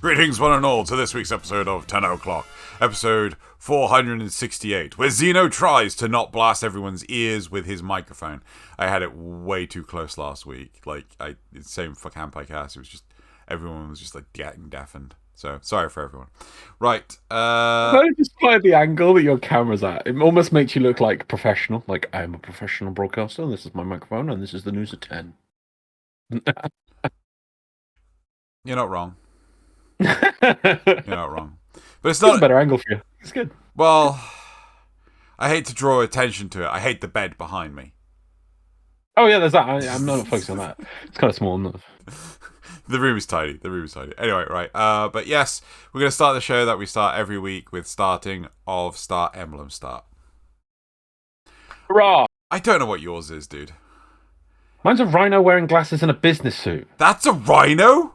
Greetings, one and all, to this week's episode of Tenno Clock, episode 468, where Xeno tries to not blast everyone's ears with his microphone. I had it way too close last week. Same for Campai Cast. It was just, everyone was just getting deafened. So, sorry for everyone. Right. Just by the angle that your camera's at, it almost makes you look like professional. Like, I'm a professional broadcaster, and this is my microphone, and this is the news at 10. You're not wrong. You're not wrong. But it's not a better angle for you. It's good. Well, I hate to draw attention to it. I hate the bed behind me. Oh yeah, there's that. I'm not focusing on that. It's kind of small enough. The room is tiny. Anyway, right. But yes, we're going to start the show that we start every week with starting of Start Emblem Start. Hurrah! I don't know what yours is, dude. Mine's a rhino wearing glasses and a business suit. That's a rhino?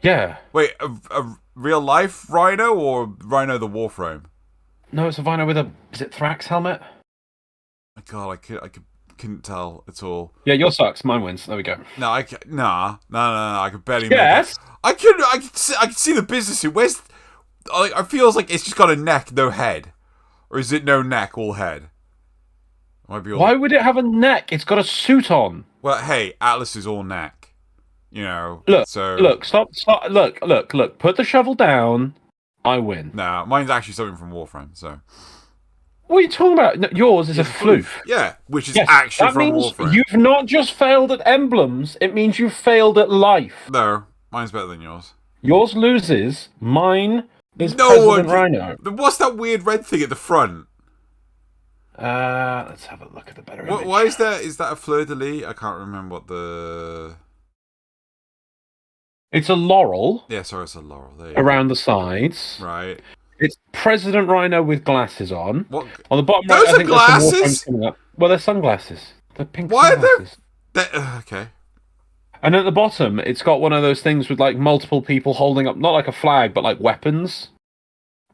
Yeah. Wait, a real life rhino or Rhino the Warframe? No, it's a rhino with a, is it Thrax helmet? My God, I couldn't tell at all. Yeah, yours sucks. Mine wins. There we go. No, I could barely. Yes. I can see the business suit. Where's? I feels like it's just got a neck, no head, or is it no neck, all head? Might be all... Why would it have a neck? It's got a suit on. Well, hey, Atlas is all neck. You know. Look. So Stop. Look. Put the shovel down. I win. Nah, mine's actually something from Warframe. So. What are you talking about? No, yours is a floof. Yeah, which is actually from Warframe. That means you've not just failed at emblems, it means you've failed at life. No, mine's better than yours. Yours loses, mine is President Rhino. What's that weird red thing at the front? Let's have a look at the better image. Why is that a fleur-de-lis? I can't remember what the... It's a laurel. Yeah, sorry, it's a laurel. There around the sides. Right. It's President Rhino with glasses on. What? On the bottom Those right, I think glasses? there's some Warframes. Well, they're sunglasses. They're pink Why sunglasses. Are they... Okay. And at the bottom, it's got one of those things with like multiple people holding up, not like a flag, but like weapons.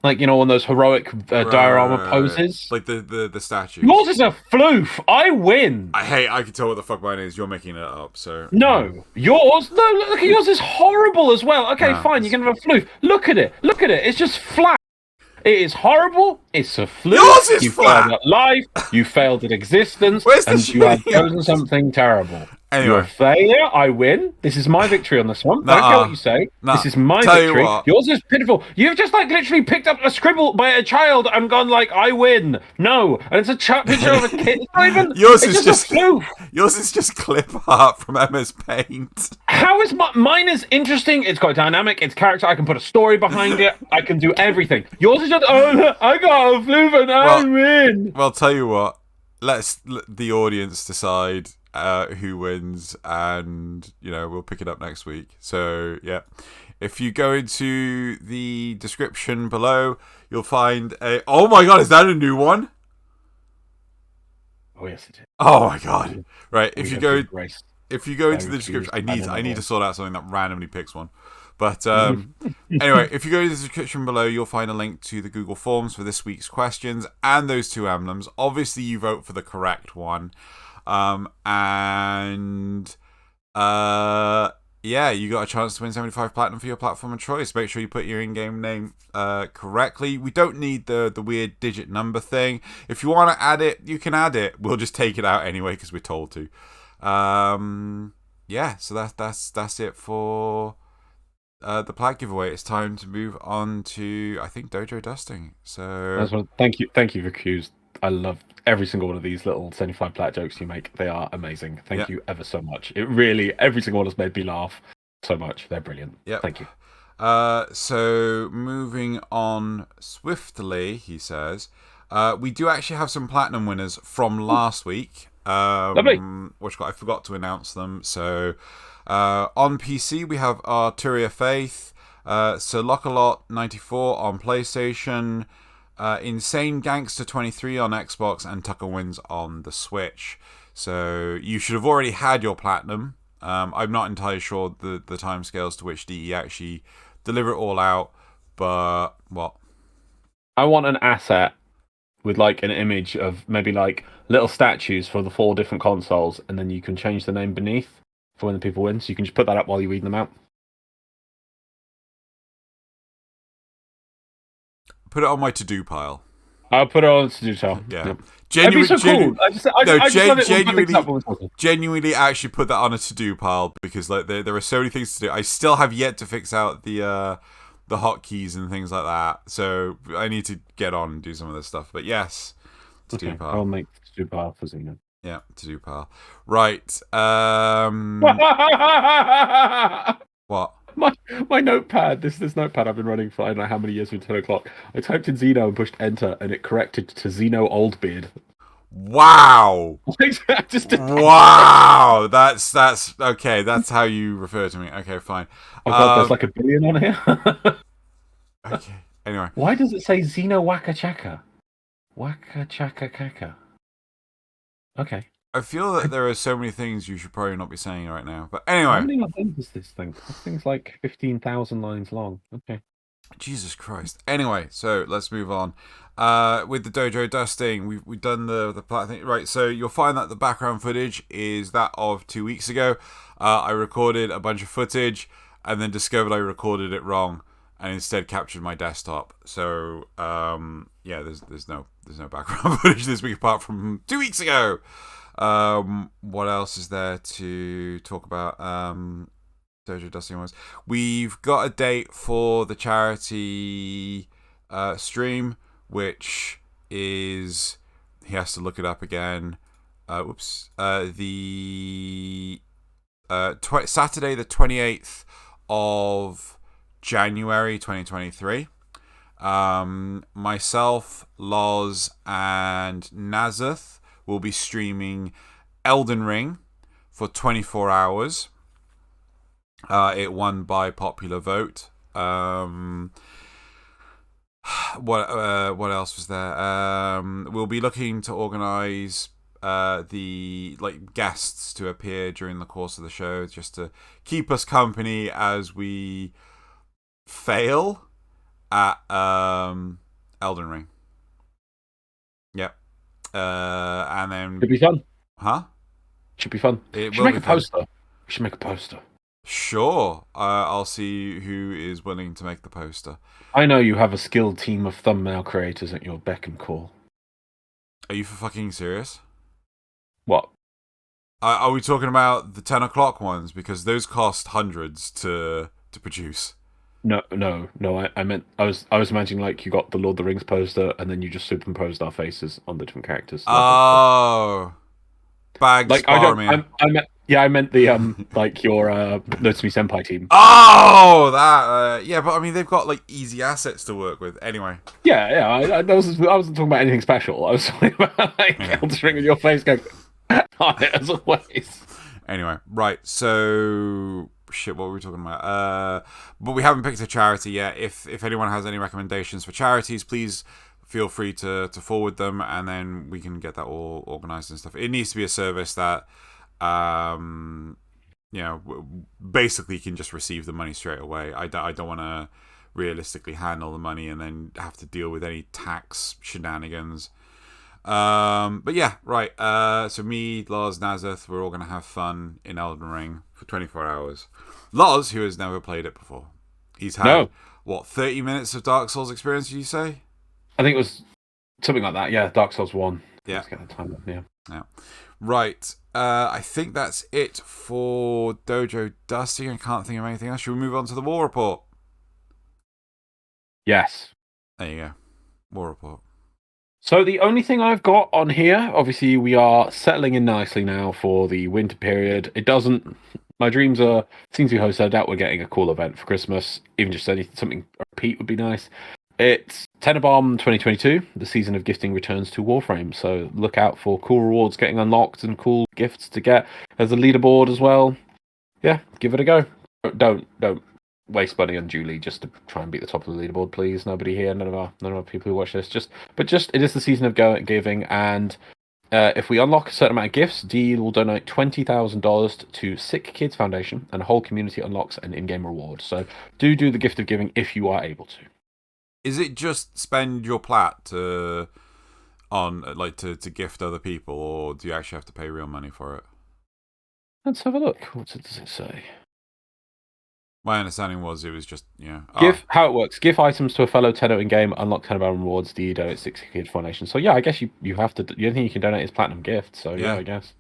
Like, you know, on those heroic diorama poses. Like the statue. Yours is a floof. I win. I can tell what the fuck mine is. You're making it up, so... No. Yours? No, look at yours is horrible as well. Okay, fine, you can have a floof. Look at it. It's just flat. It is horrible. It's a fluke. Yours is you flat. Failed at life. You failed at existence. Where's you have chosen something terrible. Anyway. You're a failure. I win. This is my victory on this one. I don't care what you say. This is my victory. Yours is pitiful. You've just literally picked up a scribble by a child and gone I win. No, and it's a picture of a kid. It's not even. Yours it's is just a floof. Yours is just clip art from MS Paint. How is mine is interesting? It's got dynamic. It's character. I can put a story behind it. I can do everything. Yours is just I got a floof and I win. Well, tell you what. Let the audience decide who wins, and we'll pick it up next week. So yeah, if you go into the description below, you'll find a... Oh my God, is that a new one? Oh yes, it is. Oh my God! Right, if you go into the description, I need to sort out something that randomly picks one. But anyway, if you go to the description below, you'll find a link to the Google Forms for this week's questions and those two emblems. Obviously, you vote for the correct one. Yeah, you got a chance to win 75 platinum for your platform of choice. Make sure you put your in-game name correctly. We don't need the weird digit number thing. If you want to add it, you can add it. We'll just take it out anyway because we're told to. Yeah, so that's it for the Plat giveaway. It's time to move on to, I think, Dojo Dusting. So thank you for cues. I love every single one of these little 75 Plat jokes you make. They are amazing. Thank you ever so much. It really, every single one has made me laugh so much. They're brilliant. Yeah. Thank you. So moving on swiftly, he says, we do actually have some platinum winners from last week. Lovely. Which I forgot to announce them. So on PC we have Arturia Faith, Sir Lockalot 94 on PlayStation, Insane Gangster 23 on Xbox, and Tucker Wins on the Switch. So you should have already had your platinum. I'm not entirely sure the timescales to which DE actually deliver it all out, but what? I want an asset with an image of maybe little statues for the 4 different consoles, and then you can change the name beneath for when the people win. So you can just put that up while you're reading them out. Put it on my to-do pile. I'll put it on to do so. Yeah. That'd be so cool. I just love it genuinely actually put that on a to-do pile because like there are so many things to do. I still have yet to fix out the hotkeys and things like that. So I need to get on and do some of this stuff. But yes, to-do pile. I'll make to-do pile for Xeno. Yeah, to-do pile. Right. What? My notepad, this notepad I've been running for I don't know how many years with Tenno Clock. I typed in Xeno and pushed enter, and it corrected to Xeno Oldbeard. Wow! Wow! That's okay. That's how you refer to me. Okay, fine. Oh god, there's like a billion on here. Okay. Anyway, why does it say Xeno Waka Chaka? Waka Chaka Kaka. Okay. I feel that there are so many things you should probably not be saying right now. But anyway. How many lines is this thing? This thing's like 15,000 lines long. Okay. Jesus Christ. Anyway, so let's move on. With the Dojo Dusting, we've done the Plat thing. Right, so you'll find that the background footage is that of 2 weeks ago. I recorded a bunch of footage and then discovered I recorded it wrong and instead captured my desktop. So, yeah, there's no background footage this week apart from 2 weeks ago. What else is there to talk about? Dojo Dusting was. We've got a date for the charity stream, which is he has to look it up again. The Saturday the 28th of January 2023. Myself, Loz, and Nazeth will be streaming Elden Ring for 24 hours. It won by popular vote. What else was there? We'll be looking to organise the guests to appear during the course of the show, just to keep us company as we fail at Elden Ring. Yep. And then should be fun. Huh? Should be fun. We should make a poster. We should make a poster. Sure. I'll see who is willing to make the poster. I know you have a skilled team of thumbnail creators at your beck and call. Are you for fucking serious? What? Are we talking about the 10 o'clock ones? Because those cost hundreds to produce. No. I meant I was imagining like you got the Lord of the Rings poster and then you just superimposed our faces on the different characters. Oh, bags. Like I meant the like your Notsumi Senpai team. Oh, that yeah, but I mean they've got like easy assets to work with anyway. Yeah. I wasn't talking about anything special. I was talking about like Elden Ring with your face going on it as always. Anyway, right, so shit, what were we talking about? But we haven't picked a charity yet. If anyone has any recommendations for charities, please feel free to forward them, and then we can get that all organized and stuff. It needs to be a service that basically can just receive the money straight away. I don't want to realistically handle the money and then have to deal with any tax shenanigans. But yeah, right. So me, Loz, Nazeth, we're all gonna have fun in Elden Ring for 24 hours. Loz, who has never played it before, he's had 30 minutes of Dark Souls experience? Did you say? I think it was something like that. Yeah, Dark Souls 1. Yeah. Let's get the time up. Yeah. Right. I think that's it for Dojo Dusting. I can't think of anything else. Should we move on to the War Report? Yes. There you go. War Report. So the only thing I've got on here, obviously we are settling in nicely now for the winter period. My dreams seem to be hosted. I doubt we're getting a cool event for Christmas. Even just something repeat would be nice. It's Tennerbomb 2022. The season of gifting returns to Warframe. So look out for cool rewards getting unlocked and cool gifts to get. There's a leaderboard as well. Yeah, give it a go. Don't waste money unduly just to try and beat the top of the leaderboard, please. Nobody here, none of our people who watch this. But it is the season of giving, and if we unlock a certain amount of gifts, Dee will donate $20,000 to Sick Kids Foundation, and a whole community unlocks an in-game reward. So do the gift of giving if you are able to. Is it just spend your plat to gift other people, or do you actually have to pay real money for it? Let's have a look. What does it say? My understanding was it was just, How it works. Give items to a fellow Tenno in game, unlock Tenno rewards, do you donate 60 to Formation. So yeah, I guess you have to. The only thing you can donate is platinum gifts. So yeah, I guess.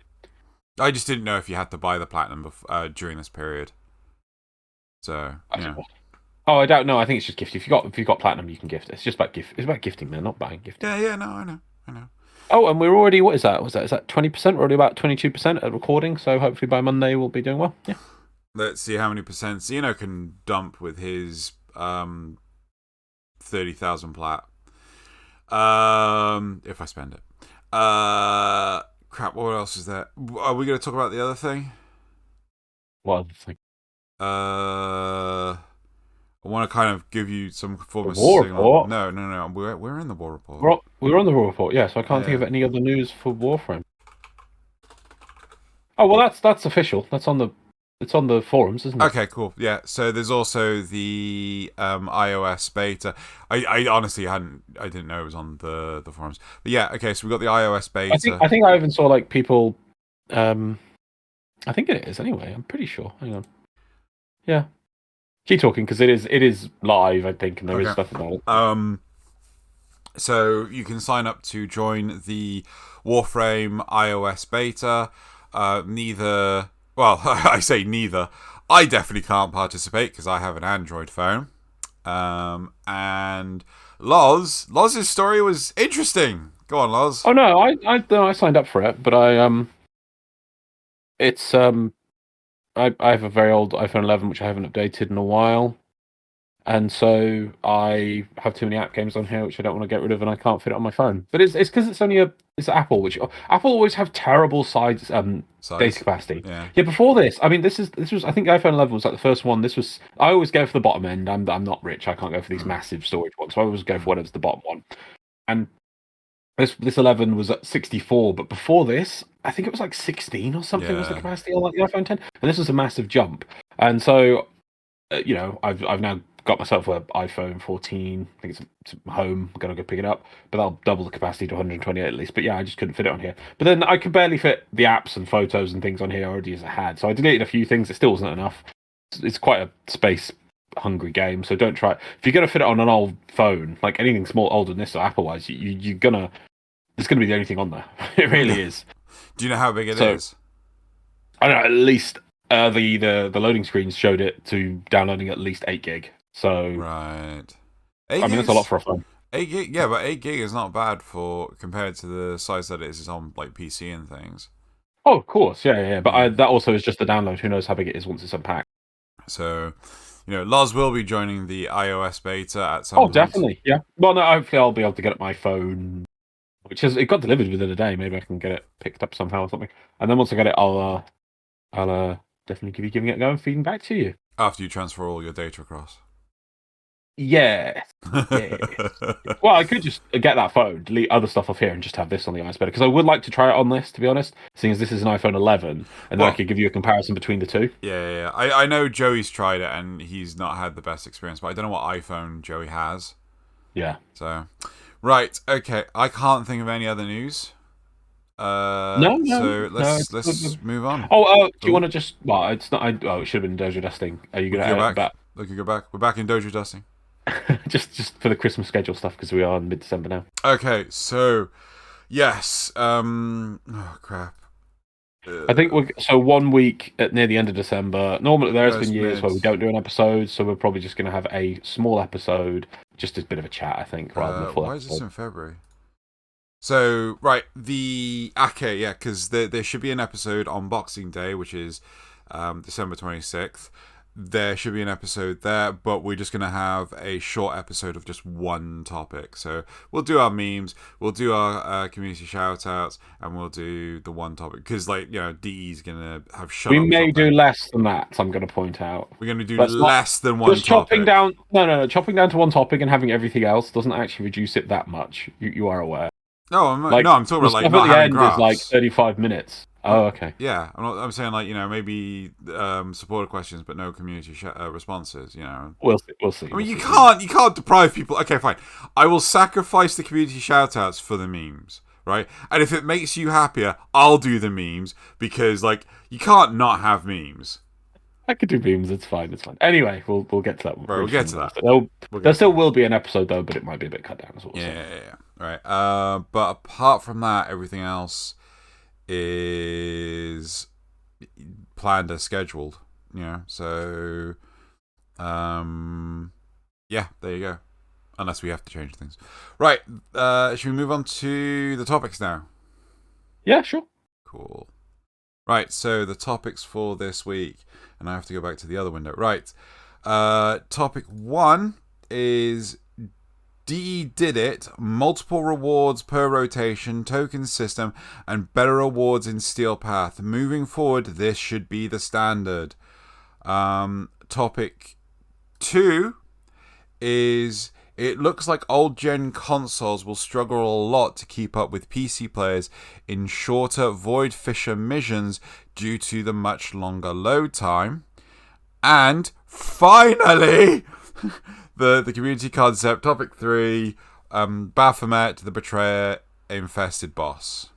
I just didn't know if you had to buy the platinum during this period. So Oh, I don't know. I think it's just gift. If you got platinum, you can gift. It's just about It's about gifting, man, not buying gifting. Yeah. No, I know. Oh, and we're already. What is that? Is that 20%? We're already about 22% at recording. So hopefully by Monday we'll be doing well. Yeah. Let's see how many percent Xeno can dump with his 30,000 plat. If I spend it. Crap. What else is there? Are we going to talk about the other thing? What other thing? I want to kind of give you some form of war signal. report? No. We're in the war report. We're on the war report. Yeah. So I can't think of any other news for Warframe. Oh well, that's official. It's on the forums, isn't it? Okay, cool. Yeah, so there's also the iOS beta. I honestly I didn't know it was on the forums. But yeah, okay, so we got the iOS beta. I think I even saw like people I think it is anyway, I'm pretty sure. Hang on. Yeah. Keep talking because it is live, I think, and there is stuff about it. So you can sign up to join the Warframe iOS beta. Well, I say neither. I definitely can't participate because I have an Android phone. And Loz's story was interesting. Go on, Loz. Oh no, I signed up for it, but I have a very old iPhone 11 which I haven't updated in a while. And so I have too many app games on here which I don't want to get rid of, and I can't fit it on my phone. But it's because it's only it's Apple, which Apple always have terrible size data capacity. Yeah. Before this, I mean, this was I think iPhone 11 was like the first one. I always go for the bottom end. I'm not rich. I can't go for these massive storage ones, so I always go for whatever's the bottom one. And this 11 was at 64, but before this, I think it was like 16 or something was the capacity on like the iPhone 10, and this was a massive jump. And so, I've now got myself an iPhone 14. I think it's home. I'm gonna go pick it up, but I'll double the capacity to 128 at least. But yeah, I just couldn't fit it on here. But then I could barely fit the apps and photos and things on here already as I had. So I deleted a few things. It still wasn't enough. It's quite a space hungry game, so don't try. If you're gonna fit it on an old phone, like anything small older than this or Apple wise, it's gonna be the only thing on there. It really is. Do you know how big it is? I don't know. At least the loading screens showed it to downloading at least 8 gig. So right, I mean that's a lot for a phone. 8 gig, yeah, but 8 gig is not bad compared to the size that it is on like PC and things. Oh, of course, yeah. But that also is just the download. Who knows how big it is once it's unpacked? So, Loz will be joining the iOS beta at some point. Oh, definitely, yeah. Well, no, hopefully I'll be able to get it my phone, it got delivered within a day. Maybe I can get it picked up somehow or something. And then once I get it, I'll definitely be giving it a go and feeding back to you after you transfer all your data across. Yeah. Well, I could just get that phone, delete other stuff off here, and just have this on the iOS beta, because I would like to try it on this, to be honest, seeing as this is an iPhone 11, and then I could give you a comparison between the two. Yeah. I know Joey's tried it, and he's not had the best experience, but I don't know what iPhone Joey has. Yeah. So, right, okay. I can't think of any other news. No. So let's move on. Oh, do you want to just? Well, it's not. It should have been Dojo Dusting. Are you going to go back? Look, you go back. We're back in Dojo Dusting. just for the Christmas schedule stuff, because we are in mid-December now. Okay, so yes. Oh crap. I think so 1 week near the end of December. Normally there has been years where we don't do an episode, so we're probably just going to have a small episode, just a bit of a chat, I think, rather than a full why episode. Is this in February? So right, because there should be an episode on Boxing Day, which is December 26th. There should be an episode there, but we're just going to have a short episode of just one topic. So we'll do our memes, we'll do our community shoutouts, and we'll do the one topic. Because, DE's going to have shut We may do less than that, I'm going to point out. We're going to do less than one topic. Chopping down... No. Chopping down to one topic and having everything else doesn't actually reduce it that much. You are aware. No, I'm talking about, not at having the end graphs. is like 35 minutes. Oh, okay. Yeah, I'm saying maybe supporter questions, but no community responses. We'll see. I mean, you can't deprive people. Okay, fine. I will sacrifice the community shoutouts for the memes, right? And if it makes you happier, I'll do the memes because you can't not have memes. I could do beams. It's fine. It's fine. Anyway, we'll get to that. Right, we'll get to that. There still will be an episode though, but it might be a bit cut down as well. Yeah. Right. But apart from that, everything else is planned as scheduled. So, yeah, there you go. Unless we have to change things. Right. Should we move on to the topics now? Yeah, sure. Cool. Right, so the topics for this week, and I have to go back to the other window. Right. Topic 1 is DE did it, multiple rewards per rotation, token system, and better rewards in Steel Path. Moving forward, this should be the standard. Topic 2 is it looks like old-gen consoles will struggle a lot to keep up with PC players in shorter Void Fisher missions due to the much longer load time. And finally, the community concept, topic 3, Baphomet, the Betrayer, Infested Boss.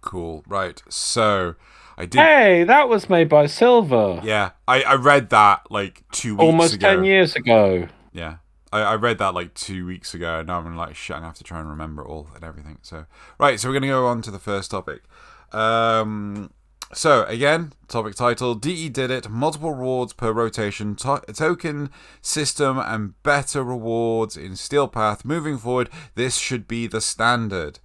Cool, right, so I did... Hey, that was made by Silver. Yeah, I read that like 2 weeks ago. Almost 10 years ago. Yeah, I read that like 2 weeks ago, and now I'm like, shit, I'm going to have to try and remember it all and everything. So, right, so we're going to go on to the first topic. So, again, topic title, DE did it, multiple rewards per rotation, token system, and better rewards in Steel Path. Moving forward, this should be the standard.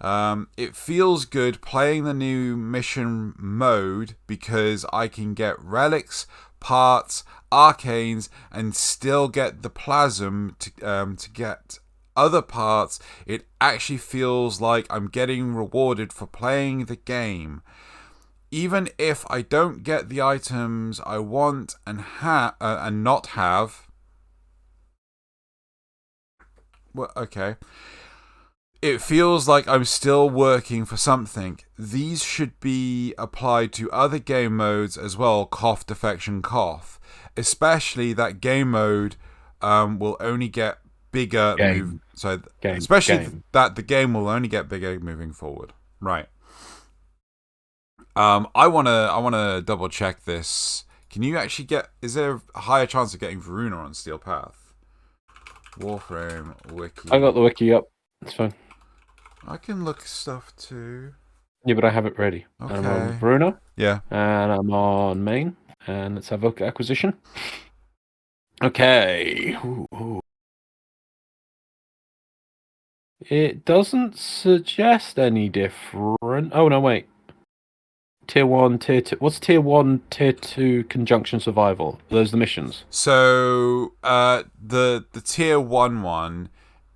It feels good playing the new mission mode because I can get relics, parts, arcanes, and still get the plasm to get other parts. It actually feels like I'm getting rewarded for playing the game. Even if I don't get the items I want and not have. Well, okay. It feels like I'm still working for something. These should be applied to other game modes as well, cough, defection, cough. Especially that game mode will only get bigger. That the game will only get bigger moving forward. Right. I wanna double check this. Can you actually get? Is there a higher chance of getting Varuna on Steel Path? Warframe wiki. I got the wiki up. It's fine. I can look stuff too. Yeah, but I have it ready. Okay. I'm on Varuna. Yeah. And I'm on main. And let's have a look at acquisition. Okay. Ooh. It doesn't suggest any different. Oh, no, wait. Tier 1, Tier 2. What's Tier 1, Tier 2 conjunction survival? Are those the missions? So, the Tier 1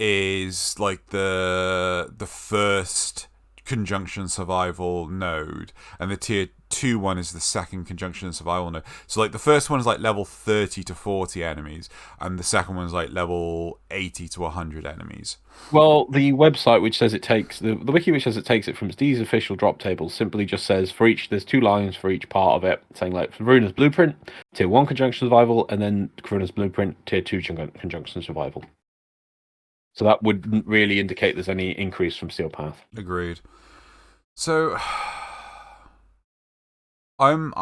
is like the first conjunction survival node, and the Tier 2 is the second conjunction survival node. So like the first one is like level 30 to 40 enemies, and the second one is like level 80 to 100 enemies. Well, the website which says it takes the wiki which says it takes it from Steve's official drop table simply just says for each there's 2 lines for each part of it, saying like Varuna's Blueprint, Tier 1 conjunction survival, and then Varuna's Blueprint, Tier 2 conjunction survival. So that wouldn't really indicate there's any increase from Steel Path. Agreed. So I'm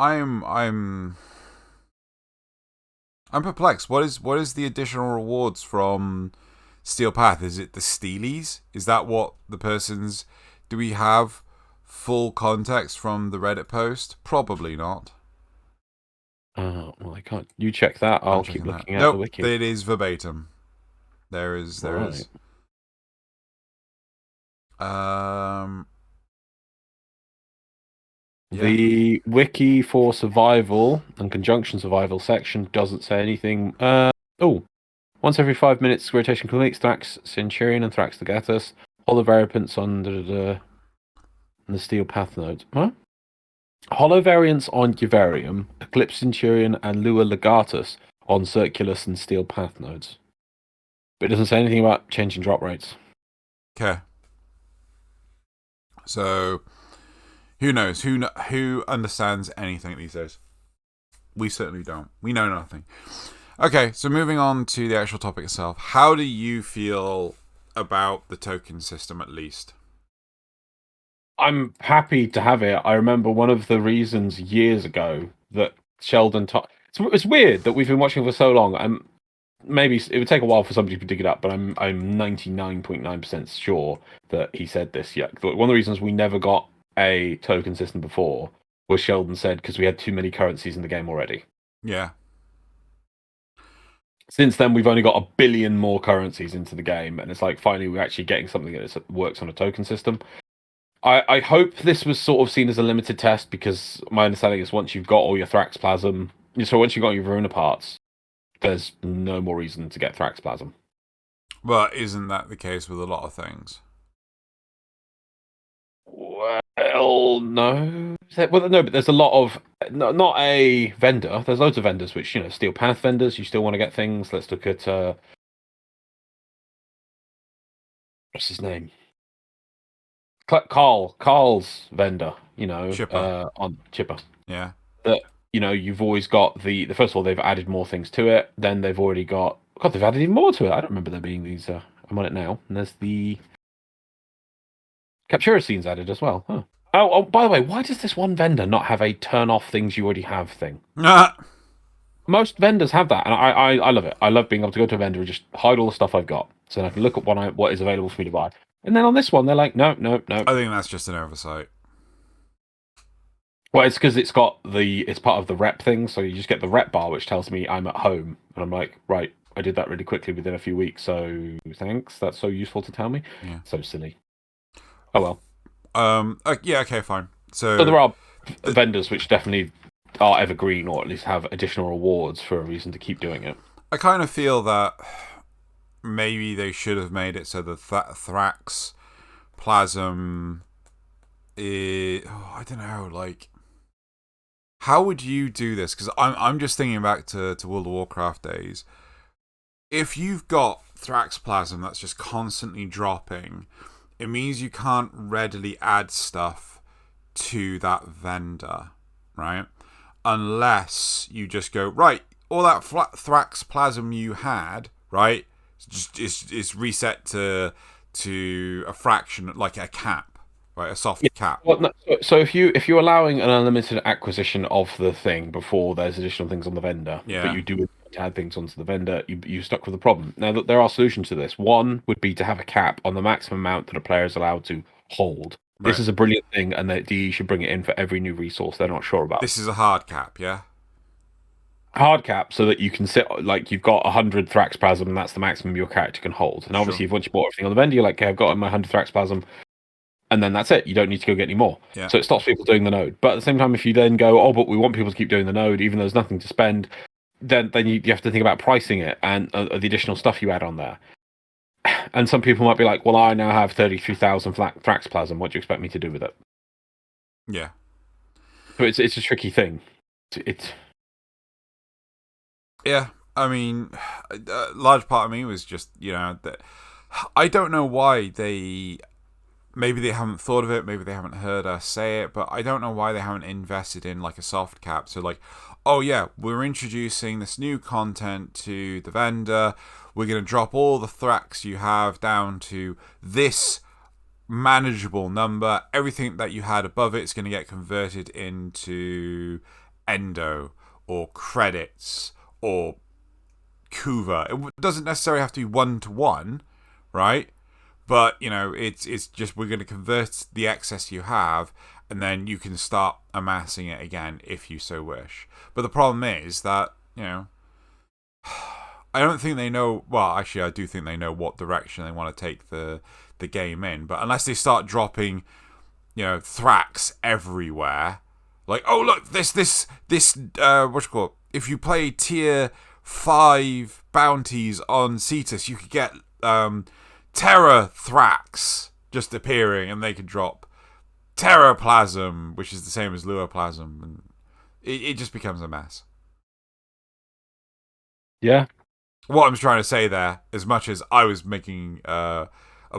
perplexed. What is the additional rewards from Steel Path? Is it the Steelies? Is that what the person's... Do we have full context from the Reddit post? Probably not. Well, I can't. You check that. I'll keep looking at the wiki. It is verbatim. There is. Yeah. The wiki for survival and conjunction survival section doesn't say anything. Once every 5 minutes, rotation completes Thrax Centurion and Thrax Legatus. Hollow variants on the Steel Path nodes. What? Hollow variants on Uvarium, Eclipse Centurion, and Lua Legatus on Circulus and Steel Path nodes. But it doesn't say anything about changing drop rates. Okay. So, who knows? Who understands anything these days? We certainly don't. We know nothing. Okay, so moving on to the actual topic itself. How do you feel about the token system, at least? I'm happy to have it. I remember one of the reasons years ago that Sheldon. It's weird that we've been watching for so long. Maybe it would take a while for somebody to dig it up, but I'm 99.9% sure that he said this. Yeah, one of the reasons we never got a token system before was Sheldon said because we had too many currencies in the game already. Yeah. Since then, we've only got 1 billion more currencies into the game, and it's like finally we're actually getting something that works on a token system. I hope this was sort of seen as a limited test, because my understanding is once you've got all your Thraxplasm, so once you've got your Verona parts, there's no more reason to get Thraxplasm. Well, isn't that the case with a lot of things? Well, no. Well, no, but there's a lot of not a vendor. There's loads of vendors which Steel Path vendors. You still want to get things. Let's look at what's his name? Carl's vendor. Chipper. On Chipper. Yeah. That you've always got the first of all they've added more things to it. Then they've already got they've added even more to it. I don't remember there being these. I'm on it now, and there's the Captura scenes added as well. Huh. Oh, by the way, why does this one vendor not have a turn off things you already have thing? Most vendors have that, and I love it. I love being able to go to a vendor and just hide all the stuff I've got, so I can look at what is available for me to buy. And then on this one, they're like, no. I think that's just an oversight. Well, it's because it's part of the rep thing, so you just get the rep bar, which tells me I'm at home, and I'm like, right, I did that really quickly within a few weeks, so thanks. That's so useful to tell me. Yeah. So silly. Oh well. Yeah. Okay. Fine. So there are vendors which definitely are evergreen, or at least have additional rewards for a reason to keep doing it. I kind of feel that maybe they should have made it so the Thrax Plasm I don't know, like, how would you do this? Because I'm just thinking back to World of Warcraft days. If you've got Thrax Plasm that's just constantly dropping, it means you can't readily add stuff to that vendor, right? Unless you just go, right, all that Thrax Plasm you had, right, is reset to a fraction, like a cap, right, a soft cap. Well, no, so if you're allowing an unlimited acquisition of the thing before there's additional things on the vendor, but you do add things onto the vendor, you're stuck with a problem. Now, there are solutions to this. One would be to have a cap on the maximum amount that a player is allowed to hold. Right. This is a brilliant thing, and that DE should bring it in for every new resource they're not sure about. This is a hard cap, yeah? Hard cap, so that you can sit, like, you've got 100 Thraxplasm, and that's the maximum your character can hold. And obviously, once you bought everything on the vendor, you're like, okay, I've got my 100 Thraxplasm, and then that's it. You don't need to go get any more. Yeah. So it stops people doing the node. But at the same time, if you then go, oh, but we want people to keep doing the node, even though there's nothing to spend, then you have to think about pricing it and the additional stuff you add on there. And some people might be like, well, I now have 33,000 Thraxplasm. What do you expect me to do with it? Yeah. So it's a tricky thing. Yeah, I mean, a large part of me was just, that I don't know why maybe they haven't thought of it, maybe they haven't heard us say it, but I don't know why they haven't invested in, like, a soft cap. So, like, oh yeah, we're introducing this new content to the vendor, we're going to drop all the Thrax you have down to this manageable number, everything that you had above it is going to get converted into Endo, or credits, or Kuva. It doesn't necessarily have to be 1-to-1, right? But, it's just, we're going to convert the excess you have, and then you can start amassing it again if you so wish. But the problem is that, I don't think they know, well, actually I do think they know what direction they want to take the game in, but unless they start dropping, Thrax everywhere, like, oh look, this if you play tier 5 bounties on Cetus, you could get Terra Thrax just appearing, and they could drop Terra Plasm, which is the same as Lua Plasm, and it just becomes a mess. Yeah. What I'm trying to say there, as much as I was making a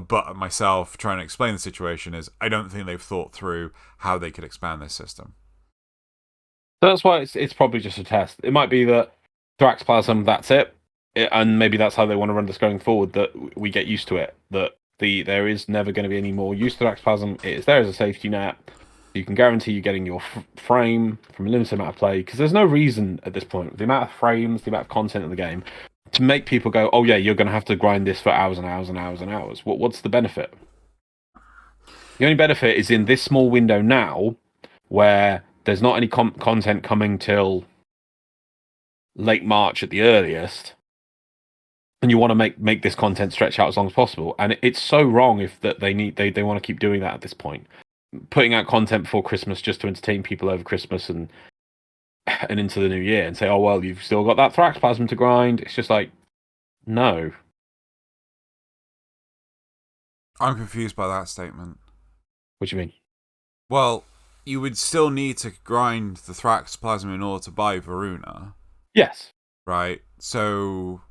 butt at myself trying to explain the situation, is I don't think they've thought through how they could expand this system. So that's why it's probably just a test. It might be that Thraxplasm, that's it, and maybe that's how they want to run this going forward, that we get used to it, that there is never going to be any more use to Thraxplasm. It's there as a safety net, You can guarantee you're getting your frame from a limited amount of play, because there's no reason at this point, the amount of frames, the amount of content in the game, to make people go, oh yeah, you're going to have to grind this for hours and hours and hours and hours. What's the benefit? The only benefit is in this small window now, where there's not any content coming till late March at the earliest, and you want to make this content stretch out as long as possible. And it's so wrong if that they want to keep doing that at this point, putting out content before Christmas just to entertain people over Christmas and into the new year, and say, oh well, you've still got that Thrax Plasm to grind. It's just like, no. I'm confused by that statement. What do you mean? Well, you would still need to grind the Thrax Plasma in order to buy Varuna. Yes. Right? So,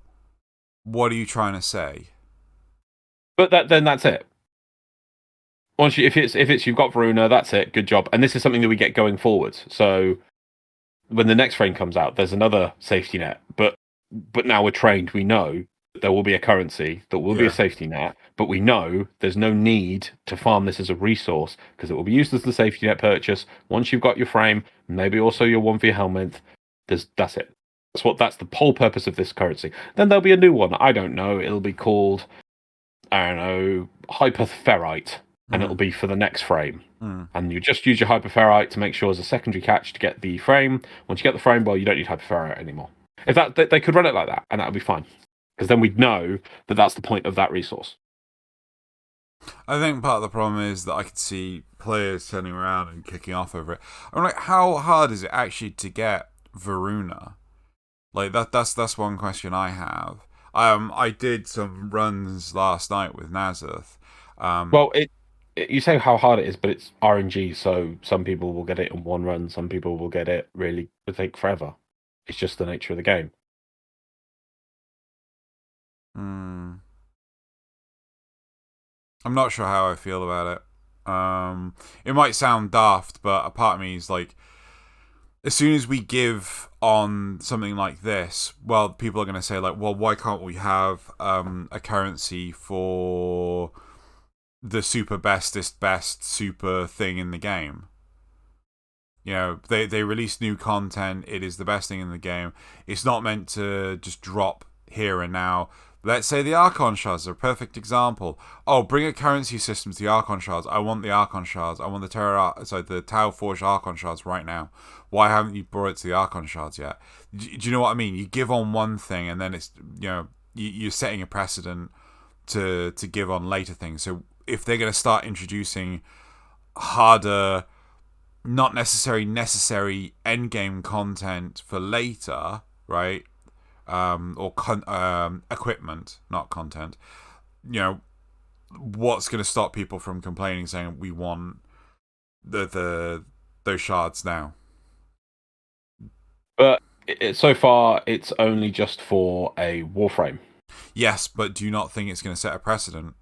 what are you trying to say? But then that's it. Once if it's you've got Varuna, that's it. Good job. And this is something that we get going forwards. So, when the next frame comes out, there's another safety net. But now we're trained. We know there will be a currency, that will be a safety net, but we know there's no need to farm this as a resource, because it will be used as the safety net purchase. Once you've got your frame, maybe also your one for your helmet, that's it. That's the whole purpose of this currency. Then there'll be a new one. I don't know. It'll be called, I don't know, Hyperferrite, and it'll be for the next frame. And you just use your Hyperferrite to make sure as a secondary catch to get the frame. Once you get the frame, well, you don't need Hyperferrite anymore. If they could run it like that, and that would be fine. Because then we'd know that that's the point of that resource. I think part of the problem is that I could see players turning around and kicking off over it. I'm like, how hard is it actually to get Varuna? Like that's one question I have. I did some runs last night with Nazareth. Well, you say how hard it is, but it's RNG, so some people will get it in one run, some people will get it really to take forever. It's just the nature of the game. I'm not sure how I feel about it. It might sound daft, but a part of me is like, as soon as we give on something like this, well, people are going to say like, well, why can't we have a currency for the super bestest best super thing in the game? You know, they release new content. It is the best thing in the game. It's not meant to just drop here and now. Let's say the Archon Shards are a perfect example. Oh, bring a currency system to the Archon Shards. I want the Archon Shards. I want the Tau Forged Archon Shards right now. Why haven't you brought it to the Archon Shards yet? Do you know what I mean? You give on one thing, and then it's, you know, you're setting a precedent to give on later things. So if they're going to start introducing harder, not necessary endgame content for later, right? Or equipment, not content. You know, what's going to stop people from complaining, saying we want those shards now? But so far, it's only just for a Warframe. Yes, but do you not think it's going to set a precedent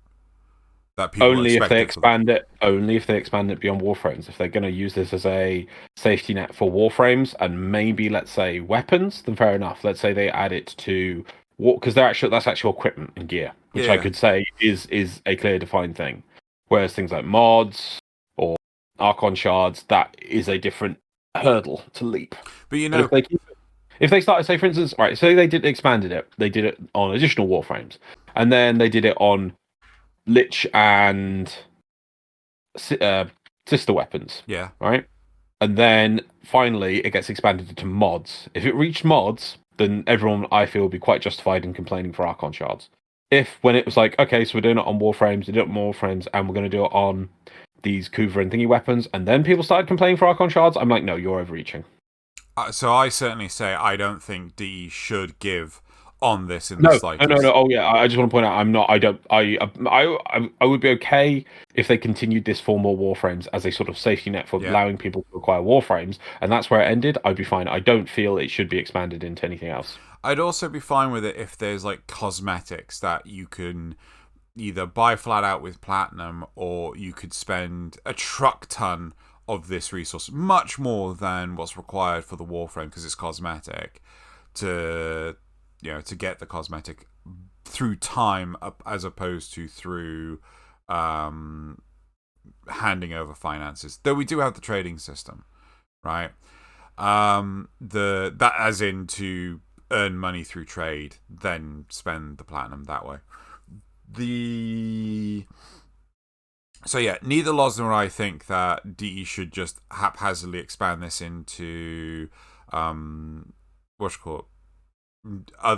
that people only if they expand it? Only if they expand it beyond Warframes. If they're going to use this as a safety net for Warframes and maybe, let's say, weapons, then fair enough. Let's say they add it to because that's actual equipment and gear, which I could say is a clear defined thing. Whereas things like mods or Archon Shards, that is a different hurdle to leap. But you know, if they started, say for instance, right, so they expanded it. They did it on additional Warframes, and then they did it on Lich and sister weapons. Yeah. Right? And then finally it gets expanded into mods. If it reached mods, then everyone, I feel, would be quite justified in complaining for Archon Shards. If when it was like, okay, so we're doing it on Warframes, we do it on Warframes, and we're going to do it on these Kuva and thingy weapons, and then people started complaining for Archon Shards, I'm like, no, you're overreaching. So I certainly say I don't think DE should give on this in the slightest. No. Oh yeah, I just want to point out I would be okay if they continued this for more Warframes as a sort of safety net for allowing people to acquire Warframes, and that's where it ended. I'd be fine. I don't feel it should be expanded into anything else. I'd also be fine with it if there's like cosmetics that you can either buy flat out with platinum, or you could spend a truck ton of this resource, much more than what's required for the Warframe because it's cosmetic, to get the cosmetic through time as opposed to through handing over finances. Though we do have the trading system, right? That as in to earn money through trade, then spend the platinum that way. So yeah, neither Loz nor I think that DE should just haphazardly expand this into other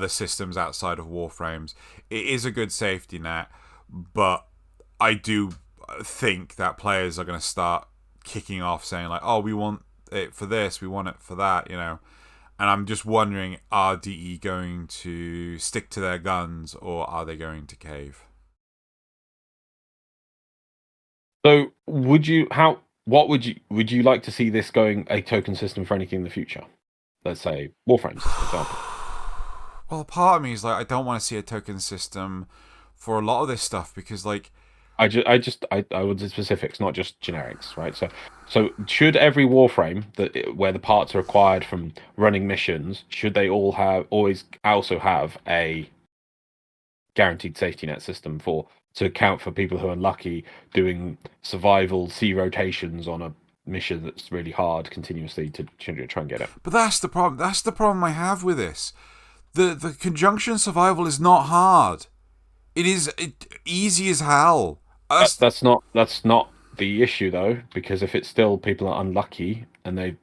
systems outside of Warframes. It is a good safety net, but I do think that players are going to start kicking off saying like, oh, we want it for this, we want it for that, and I'm just wondering, are DE going to stick to their guns or are they going to cave? So would you like to see this going a token system for anything in the future? Let's say Warframes, for example. Well, part of me is like, I don't want to see a token system for a lot of this stuff because, like, I want the specifics, not just generics, right? So should every Warframe where the parts are acquired from running missions, should they always also have a guaranteed safety net system to account for people who are unlucky doing survival C rotations on a mission that's really hard continuously to try and get it? But that's the problem. That's the problem I have with this. The conjunction survival is not hard. It is easy as hell. That's not the issue though, because if it's still people are unlucky and they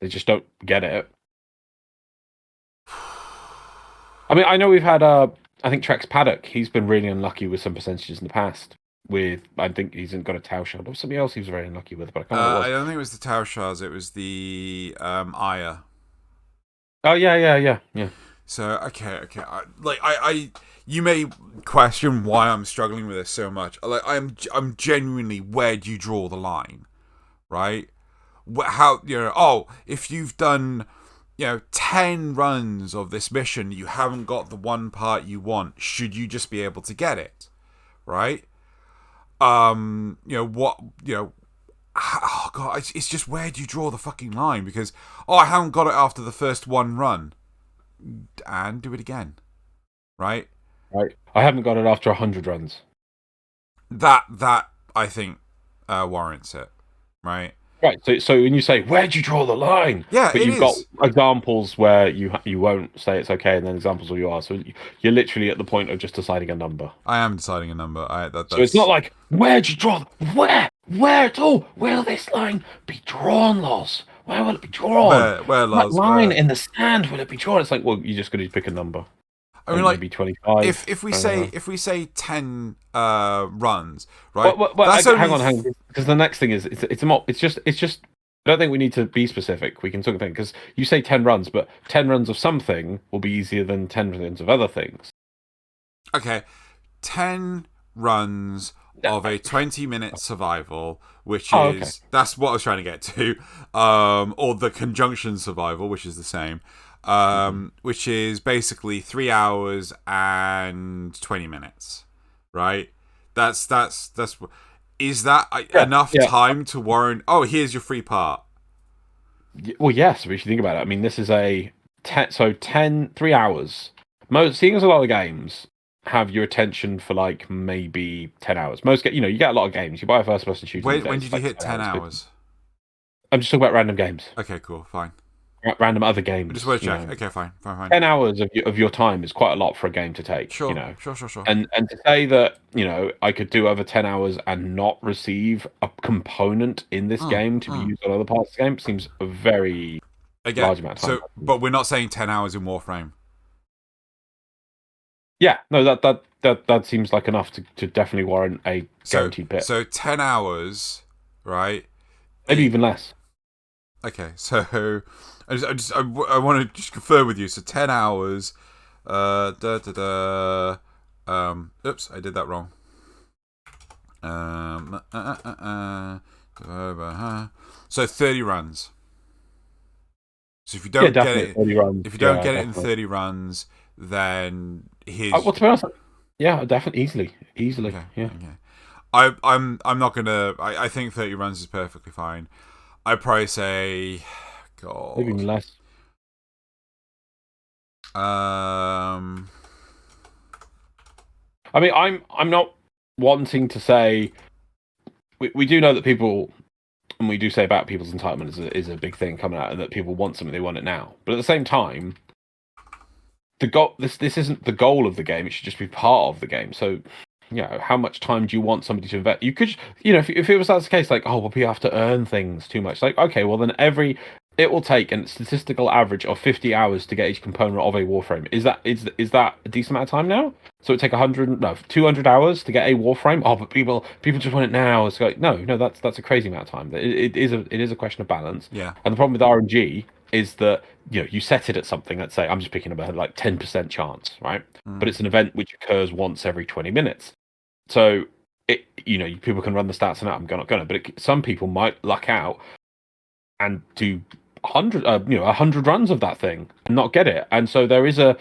just don't get it. I mean, I know we've had I think Trex Paddock. He's been really unlucky with some percentages in the past. I think he's got a Tau Shard or something else he was very unlucky with, but I can't remember what it was. I don't think it was the Tau Shards. It was the Aya. Oh yeah. So okay. You may question why I'm struggling with this so much. Like I'm genuinely, where do you draw the line, right? How if you've done 10 runs of this mission, you haven't got the one part you want, should you just be able to get it, right? Oh god, it's just, where do you draw the fucking line? Because I haven't got it after the first one run, and do it again, right? Right. I haven't got it after 100 runs. That I think warrants it, right? Right. So when you say, where do you draw the line? Yeah, but you've got examples where you won't say it's okay, and then examples where you are. So you're literally at the point of just deciding a number. I am deciding a number. So it's not like, where do you draw? Where at all? Where will this line be drawn, Loz? Where will it be drawn? Where Loz? What line in the sand will it be drawn? It's like, well, you're just going to pick a number. I mean, like, maybe 25. If we say 10 runs, right? Hang on, because the next thing is it's just. I don't think we need to be specific. We can talk about, because you say 10 runs, but 10 runs of something will be easier than 10 runs of other things. Okay, 10 runs of a 20-minute survival, which is that's what I was trying to get to, or the conjunction survival, which is the same. Which is basically 3 hours and 20 minutes, right? Is that enough time to warrant? Oh, here's your free part. Well, yes, if you think about it. I mean, this is 3 hours. Seeing as a lot of games have your attention for like maybe 10 hours. You get a lot of games. You buy a first-person shooter. When did you hit 10 hours? I'm just talking about random games. Okay, cool, fine. Random other games. Just want to check. Okay, fine. 10 hours of your time is quite a lot for a game to take. Sure. And to say that, I could do over 10 hours and not receive a component in this game to be used on other parts of the game seems a very large amount of time. But we're not saying 10 hours in Warframe. Yeah, no, that seems like enough to definitely warrant a guaranteed bit. So 10 hours, right? Maybe even less. Okay, so I want to just confirm with you. So 10 hours. Oops, I did that wrong. So 30 runs. So if you don't get it, 30 runs. If you don't get it in 30 runs, then here's. Well, to be honest, yeah, definitely, easily. Okay, yeah. Okay. I'm not gonna. I think 30 runs is perfectly fine. I'd probably say, God, maybe even less. I mean, I'm not wanting to say we do know that people, and we do say about people's entitlement is a big thing coming out, and that people want something, they want it now. But at the same time, the goal this isn't the goal of the game. It should just be part of the game. So, how much time do you want somebody to invest? You could, if it was that case, like, oh, well, we have to earn things too much. Like, okay, well then it will take a statistical average of 50 hours to get each component of a Warframe. Is that a decent amount of time now? So it take 200 hours to get a Warframe. Oh, but people just want it now. It's like no, that's a crazy amount of time. It is a question of balance. Yeah. And the problem with RNG is that you set it at something. Let's say I'm just picking up a 10% chance, right? But it's an event which occurs once every 20 minutes. So people can run the stats on that. I'm not gonna, but some people might luck out and do 100 runs of that thing and not get it. And so there is a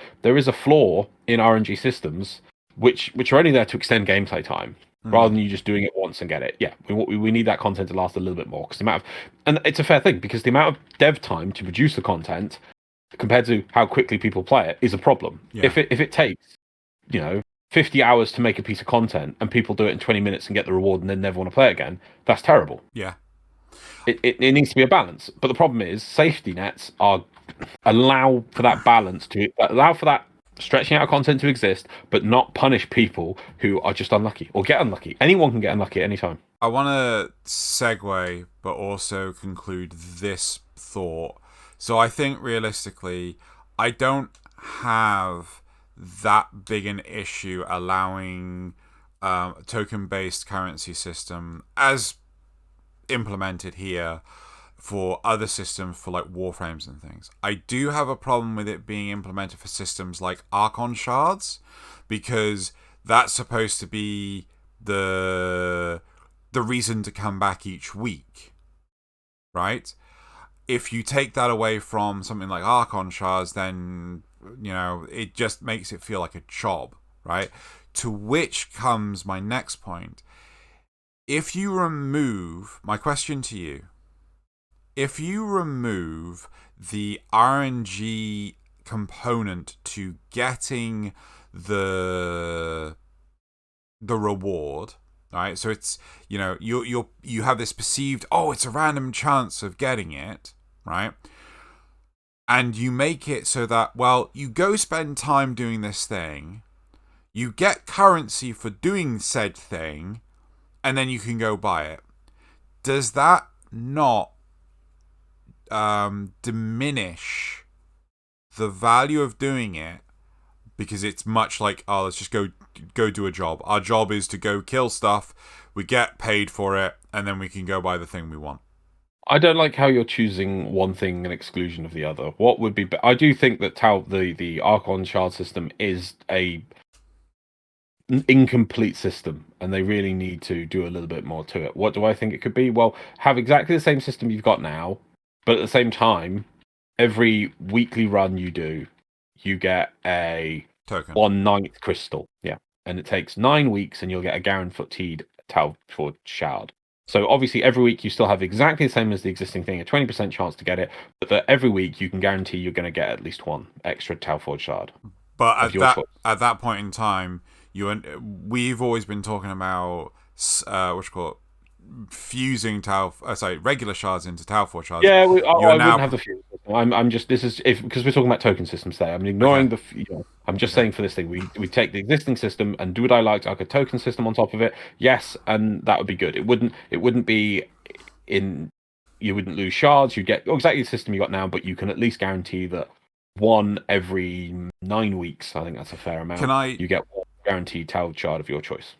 flaw in RNG systems which are only there to extend gameplay time rather than you just doing it once and get it. Yeah, we need that content to last a little bit more because and it's a fair thing because the amount of dev time to produce the content compared to how quickly people play it is a problem. Yeah. If it takes 50 hours to make a piece of content and people do it in 20 minutes and get the reward and then never want to play it again, that's terrible. Yeah. It needs to be a balance. But the problem is safety nets allow for that balance to allow for that stretching out content to exist, but not punish people who are just unlucky or get unlucky. Anyone can get unlucky at any time. I want to segue, but also conclude this thought. So I think realistically, I don't have that big an issue allowing a token-based currency system as implemented here for other systems for like Warframes and things. I do have a problem with it being implemented for systems like Archon shards because that's supposed to be the reason to come back each week, right? If you take that away from something like Archon shards, then it just makes it feel like a job, right? To which comes my next point. If you remove, my question to you, if you remove the RNG component to getting the reward, right? So it's, you have this perceived, it's a random chance of getting it, right? And you make it so that, you go spend time doing this thing, you get currency for doing said thing, and then you can go buy it. Does that not diminish the value of doing it? Because it's much like, let's just go do a job. Our job is to go kill stuff. We get paid for it, and then we can go buy the thing we want. I don't like how you're choosing one thing in exclusion of the other. What would be? I do think that the Archon shard system is an incomplete system, and they really need to do a little bit more to it. What do I think it could be? Well, have exactly the same system you've got now, but at the same time, every weekly run you do, you get a token 1/9 crystal. Yeah, and it takes 9 weeks, and you'll get a guaranteed Talforge shard. So obviously every week you still have exactly the same as the existing thing, a 20% chance to get it, but that every week you can guarantee you're going to get at least one extra Talforge shard. But at that point in time, we've always been talking about fusing regular shards into Talforge shards. Yeah, I wouldn't have the fuse. I'm just because we're talking about token systems today. I'm ignoring I'm just saying for this thing, we take the existing system and do what I like a token system on top of it. Yes, and that would be good. It wouldn't be you wouldn't lose shards. You'd get exactly the system you got now, but you can at least guarantee that one every 9 weeks. I think that's a fair amount. You get one guaranteed Tal shard of your choice.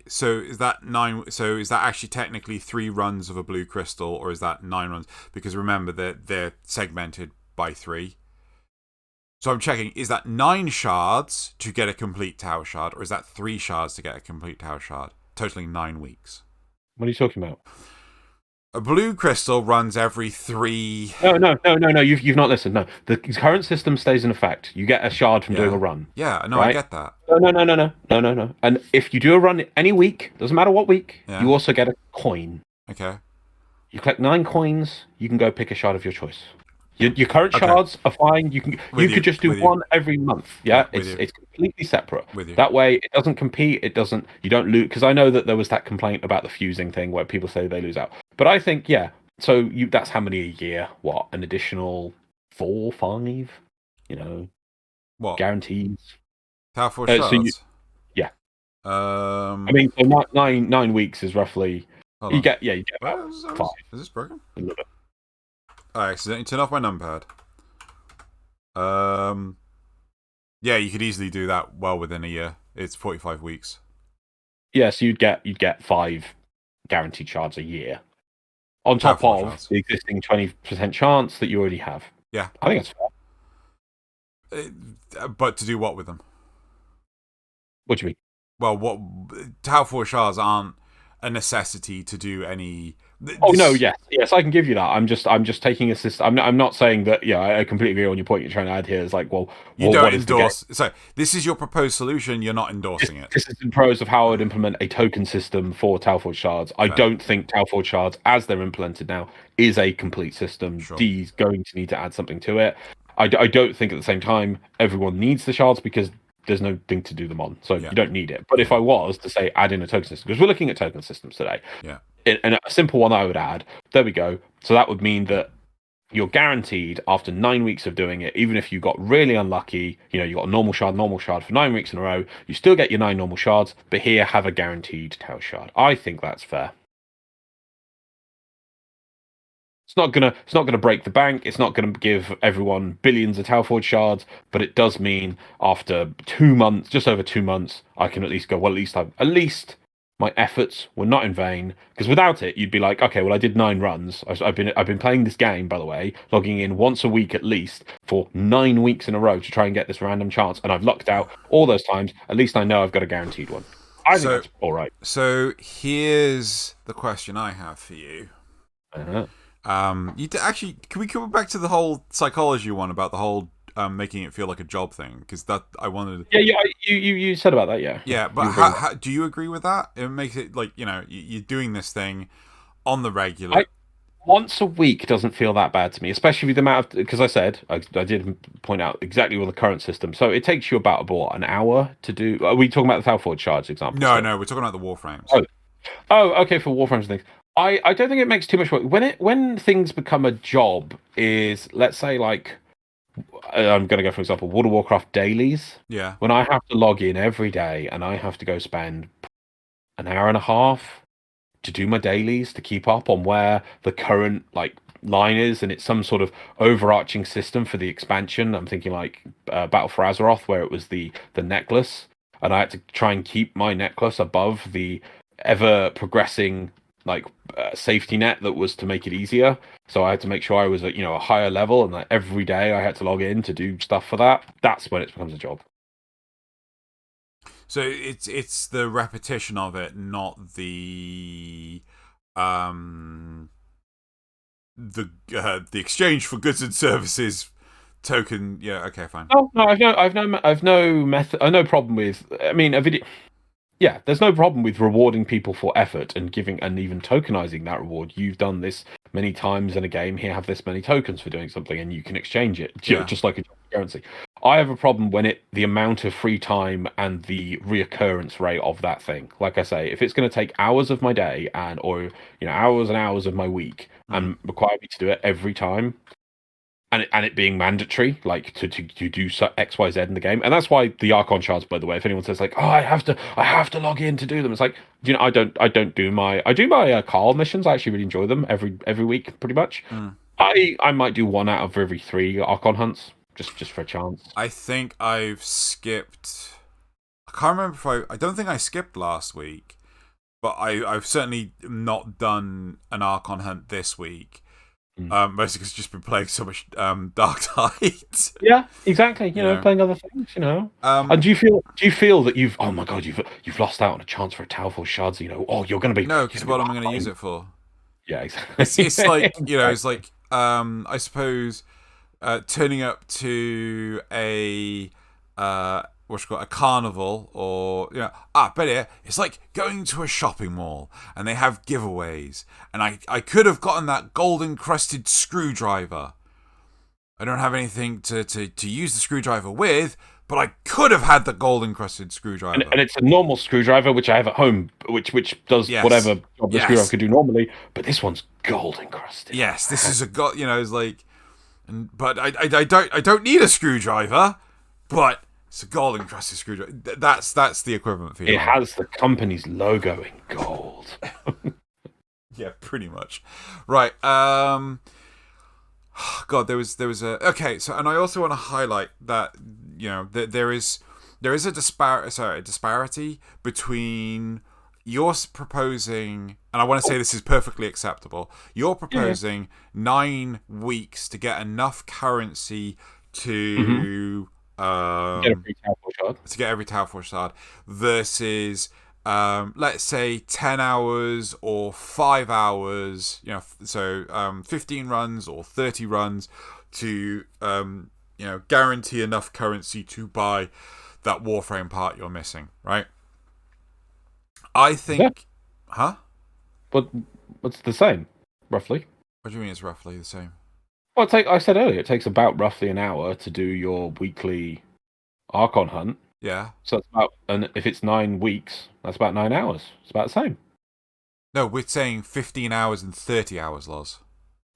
So is that 9? So is that actually technically 3 runs of a blue crystal, or is that 9 runs? Because remember that they're segmented by 3. So I'm checking, is that 9 shards to get a complete Tau shard, or is that 3 shards to get a complete Tau shard? Totaling 9 weeks. What are you talking about? A blue crystal runs every 3... No, you've not listened, no. The current system stays in effect. You get a shard from doing a run. Yeah, no, right? I get that. No. And if you do a run any week, doesn't matter what week, you also get a coin. Okay. You collect 9 coins, you can go pick a shard of your choice. Your current shards are fine. You could just do one every month. Yeah, it's completely separate. With you. That way, it doesn't compete. You don't lose. Because I know that there was that complaint about the fusing thing where people say they lose out. But I think so that's how many a year? What, an additional 4, 5? What guarantees? How for shards? I mean, so 9 weeks is roughly. You get about 5. Is this broken? A little bit. I accidentally turned off my numpad. Yeah, you could easily do that well within a year. It's 45 weeks. Yeah, so you'd get 5 guaranteed shards a year, on top of the existing 20% chance that you already have. Yeah, I think that's fair. But to do what with them? What do you mean? Well, Tau 4 shards aren't a necessity to do any. Oh no, yes, I can give you that. I'm just taking a system. I'm not saying that. Yeah, I completely agree on your point. You're trying to add here is like, well, you don't endorse. So this is your proposed solution. You're not endorsing it. This is in pros of how I would implement a token system for Tau Forge shards. I don't think Tau Forge shards, as they're implemented now, is a complete system. Sure. D's going to need to add something to it. I don't think at the same time everyone needs the shards because there's no thing to do them on, so you don't need it. But if I was to say add in a token system, because we're looking at token systems today, and a simple one I would add, there we go. So that would mean that you're guaranteed after 9 weeks of doing it, even if you got really unlucky, you got a normal shard for 9 weeks in a row, you still get your 9 normal shards, but here have a guaranteed Tau shard. I think that's fair. It's not gonna break the bank. It's not gonna give everyone billions of Tau Forge shards, but it does mean after 2 months, just over 2 months, I can at least go. Well, at least my efforts were not in vain. Because without it, you'd be like, okay, well, I did 9 runs. I've been playing this game, by the way, logging in once a week at least for 9 weeks in a row to try and get this random chance, and I've lucked out all those times. At least I know I've got a guaranteed one. I think that's all right. So here's the question I have for you. Uh-huh. Actually, can we come back to the whole psychology one about the whole making it feel like a job thing? Because that I wanted. Yeah, you said about that, yeah. Yeah, but how do you agree with that? It makes it like you're doing this thing on the regular. Once a week doesn't feel that bad to me, especially with the amount of, because I said I did point out exactly what the current system. So it takes you about an hour to do. Are we talking about the Tau Forge shards example? No, we're talking about the Warframes. Oh, okay, for Warframes and things. I don't think it makes too much work. When things become a job is, let's say, like, I'm going to go for example, World of Warcraft dailies. Yeah. When I have to log in every day and I have to go spend an hour and a half to do my dailies to keep up on where the current line is, and it's some sort of overarching system for the expansion. I'm thinking like Battle for Azeroth, where it was the necklace, and I had to try and keep my necklace above the ever progressing safety net that was to make it easier. So I had to make sure I was at a higher level, and every day I had to log in to do stuff for that. That's when it becomes a job. So it's the repetition of it, not the exchange for goods and services token. Yeah, okay, fine. No, I've no problem with. I mean, a video. Yeah, there's no problem with rewarding people for effort and giving and even tokenizing that reward. You've done this many times in a game. Here, have this many tokens for doing something, and you can exchange it just like a currency. I have a problem when the amount of free time and the reoccurrence rate of that thing. Like I say, if it's going to take hours of my day or hours and hours of my week and require me to do it every time, and it being mandatory, like to do X, Y, Z in the game, and that's why the Archon shards. By the way, if anyone says like, "Oh, I have to log in to do them," it's like, I do my Carl missions. I actually really enjoy them every week, pretty much. I might do 1 out of every 3 Archon hunts just for a chance. I think I've skipped. I can't remember I don't think I skipped last week, but I've certainly not done an Archon hunt this week. Mostly because I've just been playing so much Dark Tide. Yeah, exactly. Playing other things. And do you feel that you've lost out on a chance for a Tau Forge shards? You're going to be because what am I going to use it for? Yeah, exactly. It's like it's like I suppose turning up to a a carnival, or better, it's like going to a shopping mall and they have giveaways, and I could have gotten that gold encrusted screwdriver, I don't have anything to use the screwdriver with, but I could have had the gold encrusted screwdriver. And it's a normal screwdriver, which I have at home, which does whatever job the screwdriver could do normally. But this one's gold encrusted. Yes, this is it's like, but I don't need a screwdriver, but it's a gold encrusted screwdriver. That's the equivalent for you. It has the company's logo in gold. Yeah, pretty much. Right. God, there was a okay. So, and I also want to highlight that there is a disparity between you're proposing, and I want to say this is perfectly acceptable. You're proposing 9 weeks to get enough currency to get every Tower Forge shard versus let's say 10 hours or 5 hours, so 15 runs or 30 runs to guarantee enough currency to buy that Warframe part you're missing, right? I think huh? But what's the same, roughly? What do you mean it's roughly the same? Well, I said earlier, it takes about roughly an hour to do your weekly Archon hunt. Yeah. So it's about, and if it's 9 weeks, that's about 9 hours. It's about the same. No, we're saying 15 hours and 30 hours, Loz.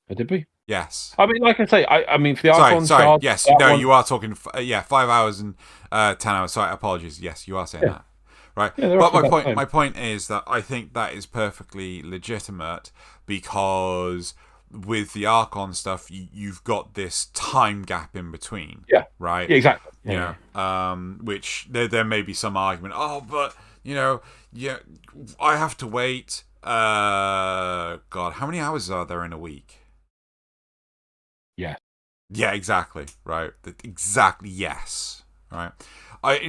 Oh, did we? Yes. I mean, like I say, I mean, for the Archon Sorry. Yes. No, you are talking. 5 hours and 10 hours. Sorry, apologies. Yes, you are saying that. Right. Yeah, but my point is that I think that is perfectly legitimate because with the Archon stuff, you've got this time gap in between. Yeah. Right. Yeah, exactly. Which there may be some argument. Oh, but I have to wait. God, how many hours are there in a week? Yeah. Yeah, exactly. Right. Exactly. Yes. Right. I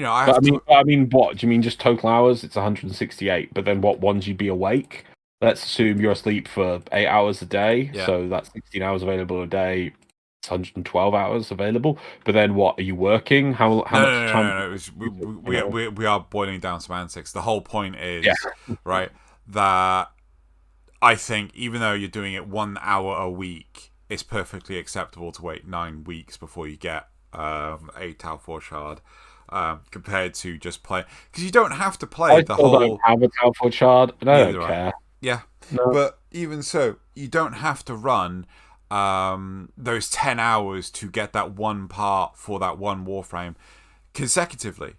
mean, what do you mean? Just total hours? It's 168. But then, what ones you'd be awake? Let's assume you're asleep for 8 hours a day. Yeah. So that's 16 hours available a day. It's 112 hours available. But then, what are you working? How much time? No. We are boiling down semantics. The whole point is right that I think even though you're doing it 1 hour a week, it's perfectly acceptable to wait 9 weeks before you get a Tower Forge shard. Compared to just play, because you don't have to play the whole. I don't have a Tower Forge shard, and I don't care. Yeah, no. But even so, you don't have to run those 10 hours to get that one part for that one Warframe consecutively.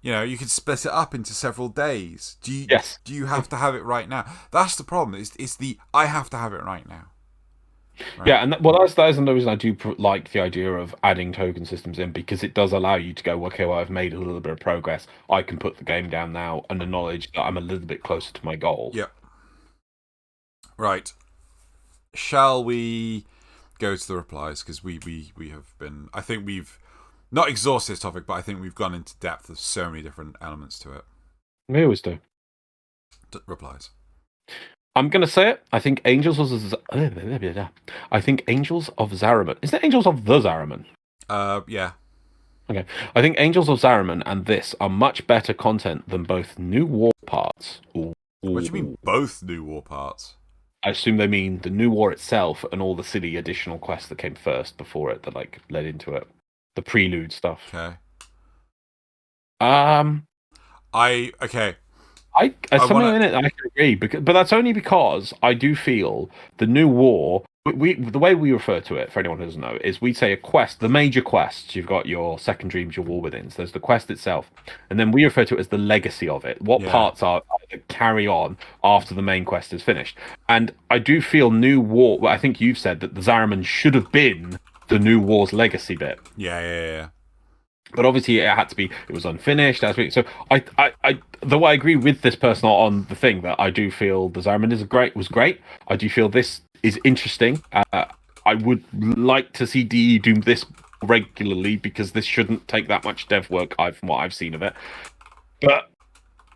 You could split it up into several days. Do you have to have it right now? That's the problem. It's the I have to have it right now. Right. Yeah, and that is another reason I do like the idea of adding token systems in, because it does allow you to go, okay, well, I've made a little bit of progress. I can put the game down now and acknowledge that I'm a little bit closer to my goal. Yep. Right. Shall we go to the replies? Because we have been... I think we've not exhausted this topic, but I think we've gone into depth of so many different elements to it. We always do. Replies. I'm going to say it. I think Angels of Zariman. Is it Angels of the Zariman? Yeah. Okay. I think Angels of Zariman and this are much better content than both new war parts. What do you mean both new war parts? I assume they mean the new war itself and all the silly additional quests that came first before it that led into it. The prelude stuff. Okay. Okay. Something in it I can agree, but that's only because I do feel the new war. The way we refer to it, for anyone who doesn't know, is we say a quest. The major quests, you've got your Second Dreams, your War Withins. There's the quest itself, and then we refer to it as the legacy of it. What parts are that carry on after the main quest is finished? And I do feel new war. Well, I think you've said that the Zariman should have been the new war's legacy bit. Yeah. But obviously, it had to be. It was unfinished. So though I agree with this person on the thing that I do feel the Zariman was great. I do feel this is interesting. I would like to see DE do this regularly, because this shouldn't take that much dev work from what I've seen of it. But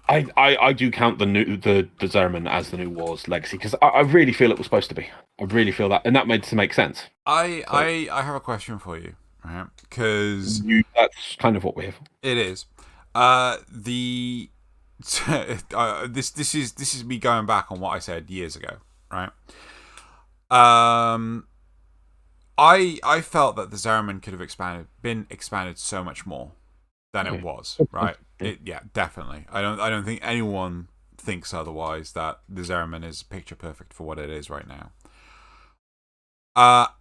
I do count the Zariman as the new war's legacy, because I really feel it was supposed to be. I really feel that, and that made to make sense. I have a question for you. Right, because that's kind of what we're here for. It is. This is me going back on what I said years ago, right? I felt that the Zariman could have been expanded so much more than it was, right? Definitely. I don't think anyone thinks otherwise, that the Zariman is picture perfect for what it is right now.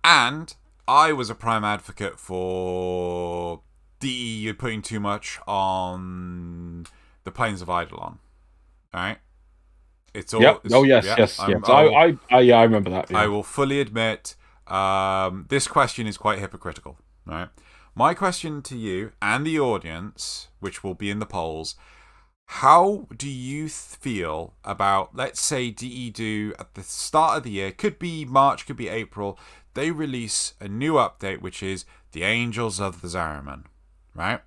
And I was a prime advocate for DE putting too much on the plains of Eidolon. Alright? It's all. Yep. Yes. I remember that. Yeah. I will fully admit, this question is quite hypocritical. Right? My question to you and the audience, which will be in the polls, how do you feel about, let's say, DE do at the start of the year, could be March, could be April, they release a new update, which is the Angels of the Zariman, right?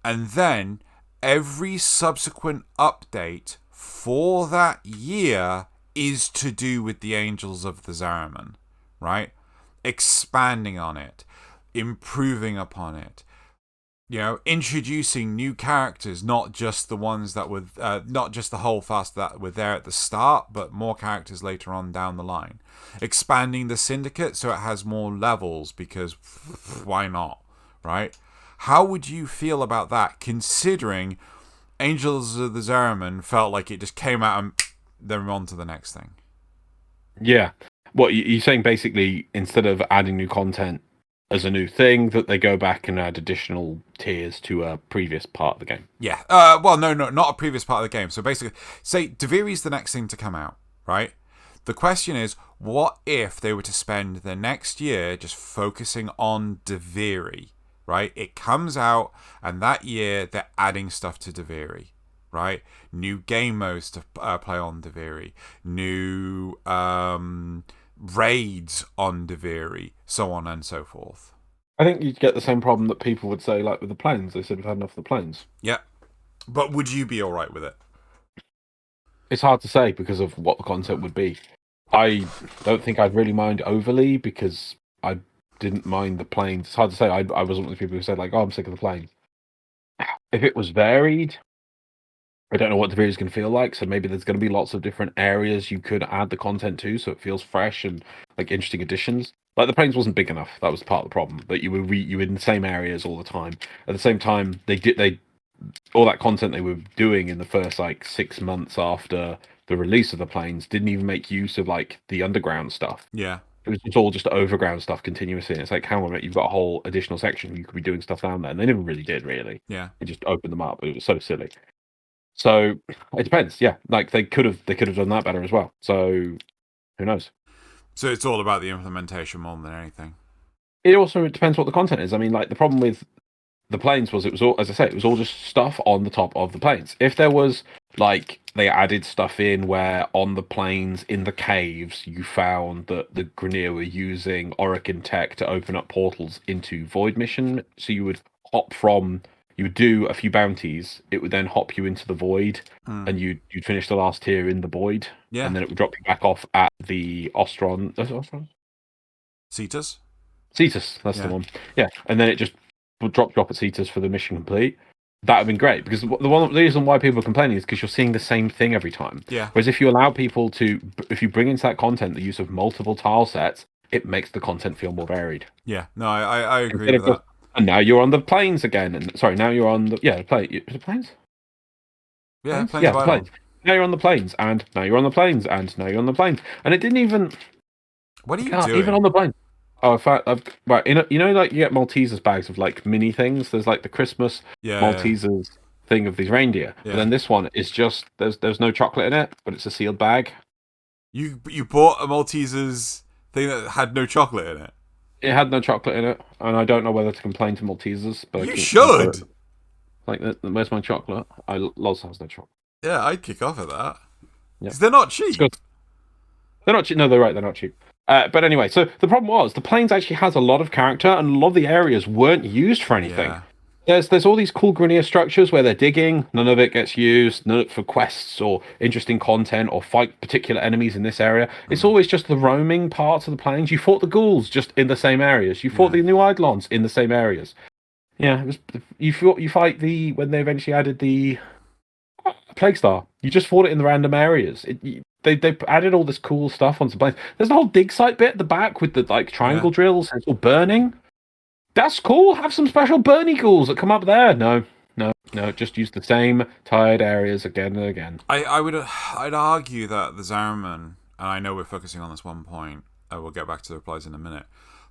And then every subsequent update for that year is to do with the Angels of the Zariman, right? Expanding on it, improving upon it, introducing new characters, not just the ones that were, not just the holdfast that were there at the start, but more characters later on down the line. Expanding the syndicate so it has more levels, because why not, right? How would you feel about that, considering Angels of the Zariman felt like it just came out and then on to the next thing? Yeah. What you're saying, basically, instead of adding new content as a new thing, that they go back and add additional tiers to a previous part of the game? Yeah. Well, no, not a previous part of the game. So basically, say Deviri's the next thing to come out, right? The question is, what if they were to spend the next year just focusing on Deviri, right? It comes out, and that year they're adding stuff to Deviri, right? New game modes to play on Deviri, new raids on Deviri, so on and so forth. I think you'd get the same problem that people would say, like with the planes. They said we've had enough of the planes. Yeah. But would you be alright with it? It's hard to say because of what the content would be. I don't think I'd really mind overly, because I didn't mind the planes. It's hard to say. I wasn't one of the people who said, like, oh, I'm sick of the planes. If it was varied, I don't know what Deviri is going to feel like, so maybe there's going to be lots of different areas you could add the content to, so it feels fresh and like interesting additions. Like the plains wasn't big enough. That was part of the problem. That you were in the same areas all the time. At the same time, they all that content they were doing in the first like 6 months after the release of the plains didn't even make use of like the underground stuff. Yeah. It was all just overground stuff continuously. And it's like, hang on a minute, you've got a whole additional section. You could be doing stuff down there. And they never really did, really. Yeah. They just opened them up. It was so silly. So it depends. Yeah. Like they could have done that better as well. So who knows? So it's all about the implementation more than anything. It also depends what the content is. I mean, like the problem with the planes was it was all, as I say, it was all just stuff on the top of the planes. If there was like they added stuff in where on the planes in the caves you found that the Grineer were using Orokin tech to open up portals into Void mission, so you would do a few bounties, it would then hop you into the Void, and you'd finish the last tier in the Void, and then it would drop you back off at the Ostron. Is it Ostron? Cetus, that's the one. Yeah, and then it just would drop at Cetus for the mission complete. That would have been great, because the reason why people are complaining is because you're seeing the same thing every time. Yeah. Whereas if you allow people if you bring into that content the use of multiple tile sets, it makes the content feel more varied. Yeah, no, I agree with that. And now you're on the plains again. And sorry, now you're on the the plains. Yeah, plains? Yeah, the plains. Now you're on the plains, and now you're on the plains, and now you're on the plains. And it didn't even. What are you doing? Even on the plains. Oh, in fact, right. You know, like you get Maltesers bags of like mini things. There's like the Christmas Maltesers thing of these reindeer. Yeah. But then this one is just there's no chocolate in it, but it's a sealed bag. You bought a Maltesers thing that had no chocolate in it. It had no chocolate in it, and I don't know whether to complain to Maltesers. But you should. Like, where's my chocolate? Loz has no chocolate. Yeah, I'd kick off at that. Yeah. They're not cheap. They're not cheap. No, they're right. They're not cheap. But anyway, so the problem was the plains actually has a lot of character, and a lot of the areas weren't used for anything. Yeah. There's all these cool Grineer structures where they're digging. None of it gets used. None of it for quests or interesting content or fight particular enemies in this area. It's always just the roaming parts of the plains. You fought the ghouls just in the same areas. You fought the new Eidolons in the same areas. Yeah, it was. You fight when they eventually added the Plague Star. You just fought it in the random areas. they added all this cool stuff on some planes. There's the whole dig site bit at the back with the like triangle drills and it's all burning. That's cool. Have some special burny ghouls that come up there. No. Just use the same tired areas again and again. I'd argue that the Zariman, and I know we're focusing on this one point. We'll get back to the replies in a minute.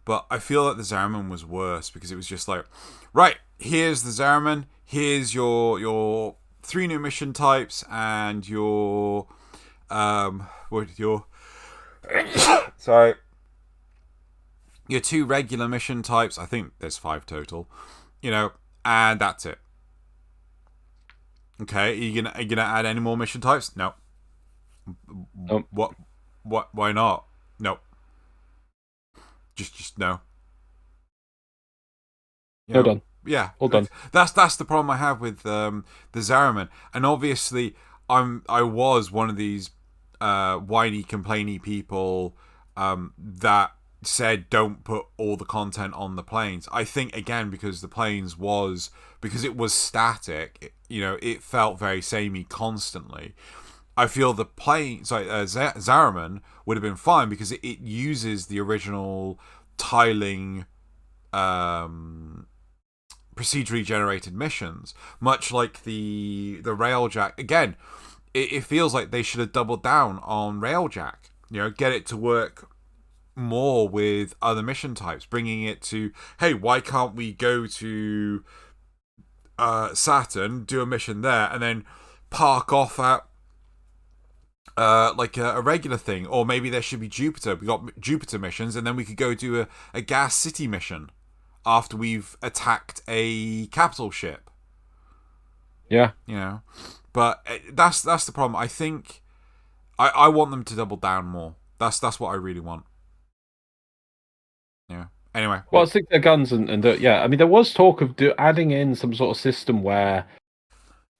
But I feel that the Zariman was worse because it was just like, right, here's the Zariman, here's your 3 new mission types and your sorry, your 2 regular mission types. I think there's 5 total, and that's it. Okay, are you gonna add any more mission types? No. Nope. What? Why not? No. Just no. No done. Yeah, all done. That's the problem I have with the Zariman, and obviously I was one of these whiny, complainy people that said don't put all the content on the planes. I think again because the planes because it was static, it felt very samey constantly. I feel the plane, Zariman would have been fine because it uses the original tiling, procedurally generated missions, much like the Railjack. Again, it feels like they should have doubled down on Railjack. Get it to work more with other mission types, bringing it to, hey, why can't we go to Saturn, do a mission there, and then park off at like a regular thing, or maybe there should be Jupiter. We got Jupiter missions, and then we could go do a gas city mission after we've attacked a capital ship. Yeah, but that's the problem. I think I want them to double down more. That's what I really want. Yeah. Anyway, well, stick their guns and I mean, there was talk of adding in some sort of system where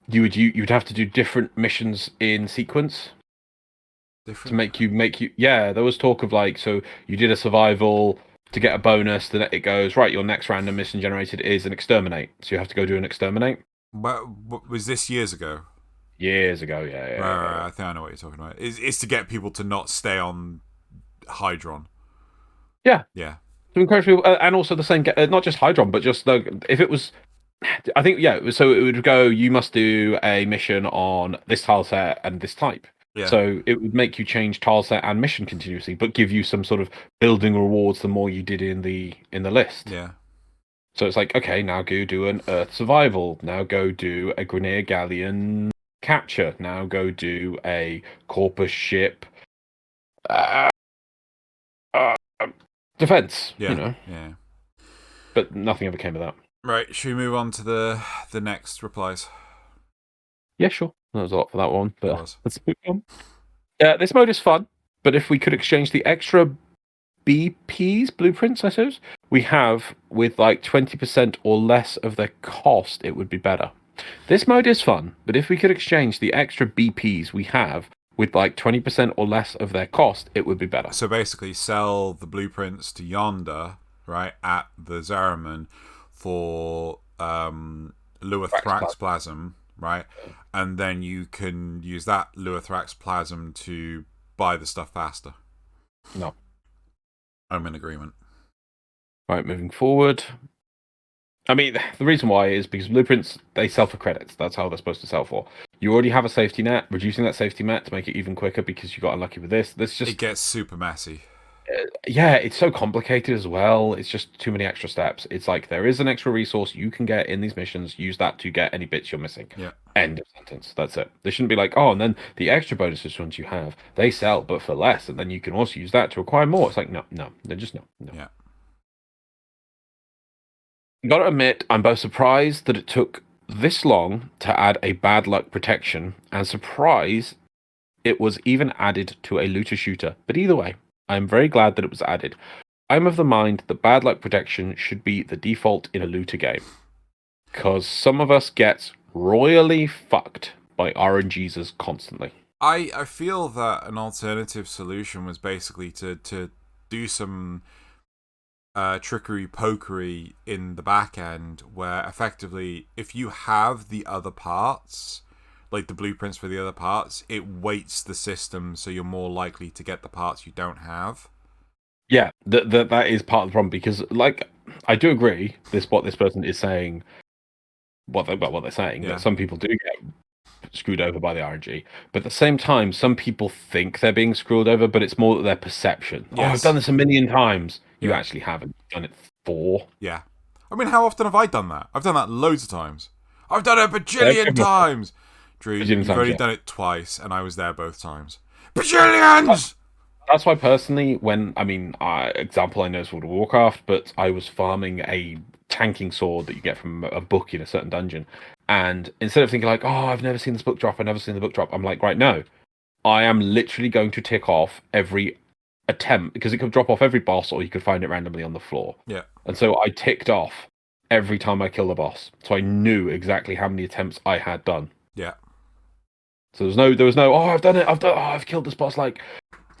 you'd have to do different missions in sequence. Different? To make you yeah, there was talk of like, so you did a survival to get a bonus, then it goes, right, your next random mission generated is an exterminate, so you have to go do an exterminate. What was this years ago? Years ago, yeah. Right. I think I know what you're talking about. It's to get people to not stay on Hydron. Yeah. To encourage people, and also the same, not just Hydron, but just if it was, I think, so it would go, you must do a mission on this tile set and this type. Yeah. So it would make you change tile set and mission continuously, but give you some sort of building rewards the more you did in the list. Yeah. So it's like, okay, now go do an Earth survival. Now go do a Grineer Galleon capture. Now go do a Corpus ship defense. Yeah. But nothing ever came of that. Right. Should we move on to the next replies? Yeah, sure. That was a lot for that one, but let's move on. This mode is fun, but if we could exchange the extra BPs, blueprints, I suppose, we have with like 20% or less of their cost, it would be better. This mode is fun, but if we could exchange the extra BPs we have with like 20% or less of their cost, it would be better. So basically sell the blueprints to Yonder, right, at the Zariman for Luathrax Plasm, right? And then you can use that Luathrax Plasm to buy the stuff faster. No. I'm in agreement. Right, moving forward. I mean, the reason why is because blueprints, they sell for credits. That's how they're supposed to sell for. You already have a safety net. Reducing that safety net to make it even quicker because you got unlucky with this. It gets super messy. Yeah, it's so complicated as well. It's just too many extra steps. It's like there is an extra resource you can get in these missions. Use that to get any bits you're missing. Yeah. End of sentence. That's it. They shouldn't be like, oh, and then the extra bonuses ones you have, they sell, but for less, and then you can also use that to acquire more. It's like, no. They're just no. Yeah. Gotta admit, I'm both surprised that it took this long to add a bad luck protection, and surprised it was even added to a looter shooter. But either way, I'm very glad that it was added. I'm of the mind that bad luck protection should be the default in a looter game, because some of us get royally fucked by RNGs constantly. I feel that an alternative solution was basically to do some trickery pokery in the back end, where effectively if you have the other parts, like the blueprints for the other parts, it weights the system so you're more likely to get the parts you don't have. Yeah, that is part of the problem, because like I do agree what this person is saying, what they're saying, that some people do get screwed over by the RNG, but at the same time, some people think they're being screwed over, but it's more that their perception. Yes. Oh, I've done this a million times. You actually haven't. You've done it 4. Yeah. I mean, how often have I done that? I've done that loads of times. I've done it a bajillion times. Drew, you've only done it twice, and I was there both times. Bajillions! That's why, personally, example I know is World of Warcraft, but I was farming a tanking sword that you get from a book in a certain dungeon, and instead of thinking like, oh, I've never seen this book drop, I'm like, right, no. I am literally going to tick off every attempt, because it could drop off every boss, or you could find it randomly on the floor. Yeah. And so I ticked off every time I kill the boss, so I knew exactly how many attempts I had done. Yeah. So there was no, oh, I've done it, I've killed this boss like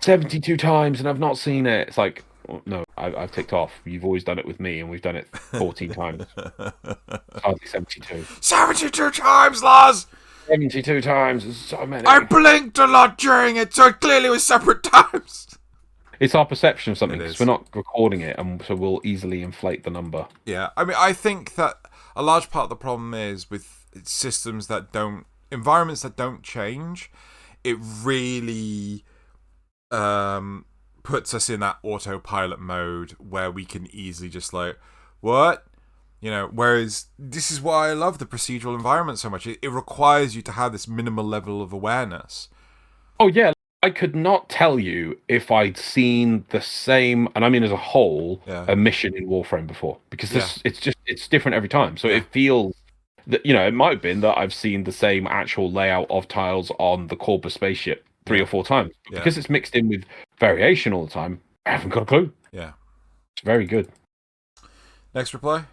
72 times and I've not seen it. It's like, no, I've ticked off. You've always done it with me, and we've done it 14 times. Hardly 72. 72 times, Loz! 72 times is so many. I blinked a lot during it, so it clearly was separate times. It's our perception of something, because we're not recording it, and so we'll easily inflate the number. Yeah, I mean, I think that a large part of the problem is with systems that don't, environments that don't change, it really puts us in that autopilot mode where we can easily just like, what? You know, whereas this is why I love the procedural environment so much. It requires you to have this minimal level of awareness. Oh, yeah. I could not tell you if I'd seen the same, and I mean as a whole, a mission in Warframe before, because it's different every time. So it feels that, you know, it might have been that I've seen the same actual layout of tiles on the Corpus spaceship 3 or 4 times. But because it's mixed in with variation all the time, I haven't got a clue. Yeah. It's very good. Next reply.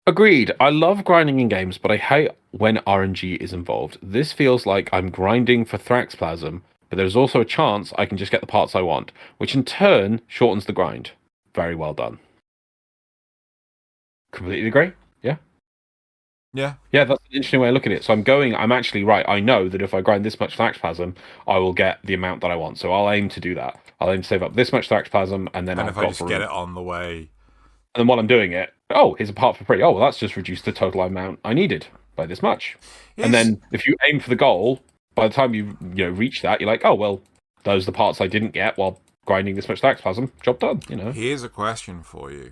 Agreed. I love grinding in games, but I hate when RNG is involved. This feels like I'm grinding for Thraxplasm, but there's also a chance I can just get the parts I want, which in turn shortens the grind. Very well done. Completely agree. Yeah. Yeah. Yeah, that's an interesting way of looking at it. So I'm actually right. I know that if I grind this much Thraxplasm, I will get the amount that I want. So I'll aim to do that. I'll aim to save up this much Thraxplasm, and then if I just get it on the way. And then while I'm doing it, oh, here's a part for free. Oh, well, that's just reduced the total amount I needed by this much. And then if you aim for the goal, by the time you reach that, you're like, oh, well, those are the parts I didn't get while grinding this much Thraxplasm. Job done, you know. Here's a question for you.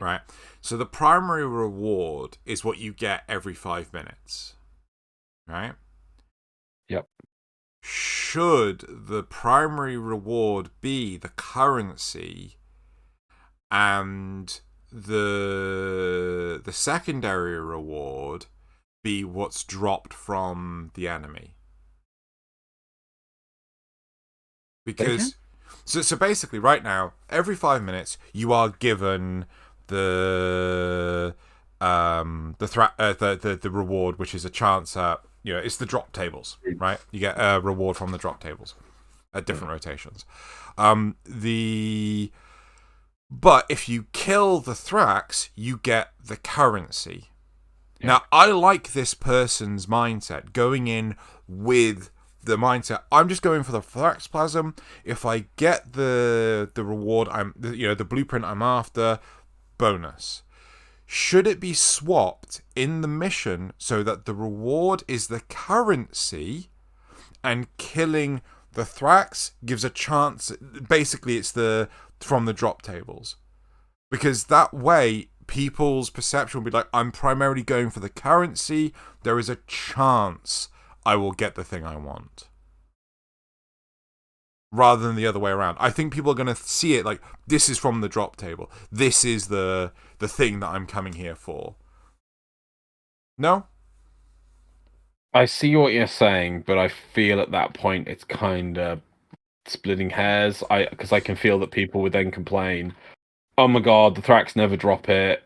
Right. So the primary reward is what you get every 5 minutes. Right? Yep. Should the primary reward be the currency, and the secondary reward be what's dropped from the enemy? Because so basically right now, every 5 minutes you are given the reward, which is a chance at, it's the drop tables, right? You get a reward from the drop tables at different rotations. But if you kill the Thrax, you get the currency. Yeah. Now, I like this person's mindset, going in with the mindset, I'm just going for the Thraxplasm. If I get the reward, the blueprint I'm after, bonus. Should it be swapped in the mission so that the reward is the currency, and killing the Thrax gives a chance? Basically, it's from the drop tables, because that way people's perception will be like, I'm primarily going for the currency. There is a chance I will get the thing I want, rather than the other way around. I think people are going to see it like, this is from the drop table. This is the thing that I'm coming here for. No? I see what you're saying, but I feel at that point it's kind of splitting hairs. Because I can feel that people would then complain, oh my god, the Thrax never drop it.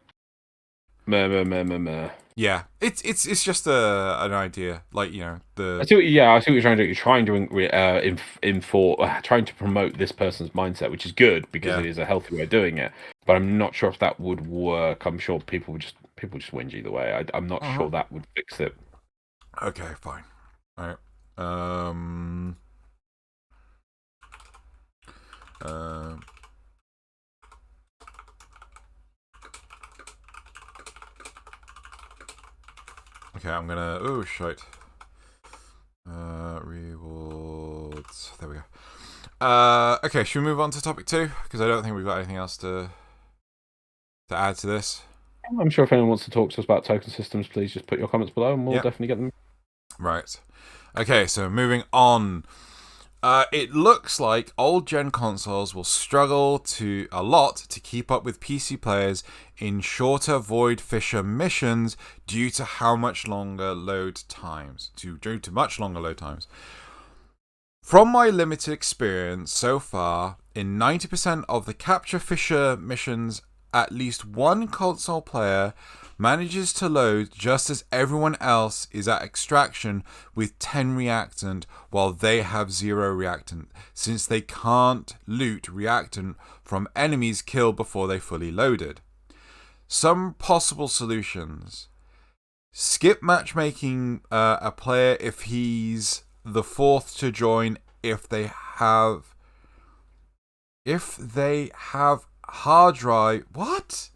Meh, meh, meh, meh, meh. Yeah, it's just an idea, like, you know, I see what you're trying to do. You're trying to trying to promote this person's mindset, which is good because it is a healthy way of doing it. But I'm not sure if that would work. I'm sure people just whinge either way. I'm not sure that would fix it. Okay, fine. All right. Okay, I'm gonna. Oh shit. Rewards. There we go. Okay, should we move on to topic 2? Because I don't think we've got anything else to add to this. I'm sure if anyone wants to talk to us about token systems, please just put your comments below, and we'll definitely get them. Right. Okay, so moving on. It looks like old gen consoles will struggle a lot to keep up with PC players in shorter Void Fisher missions due to much longer load times. From my limited experience so far, in 90% of the Capture Fisher missions, at least one console player manages to load just as everyone else is at extraction with 10 reactant while they have 0 reactant, since they can't loot reactant from enemies killed before they fully loaded. Some possible solutions: skip matchmaking a player if he's the 4th to join if they have hard drive. What?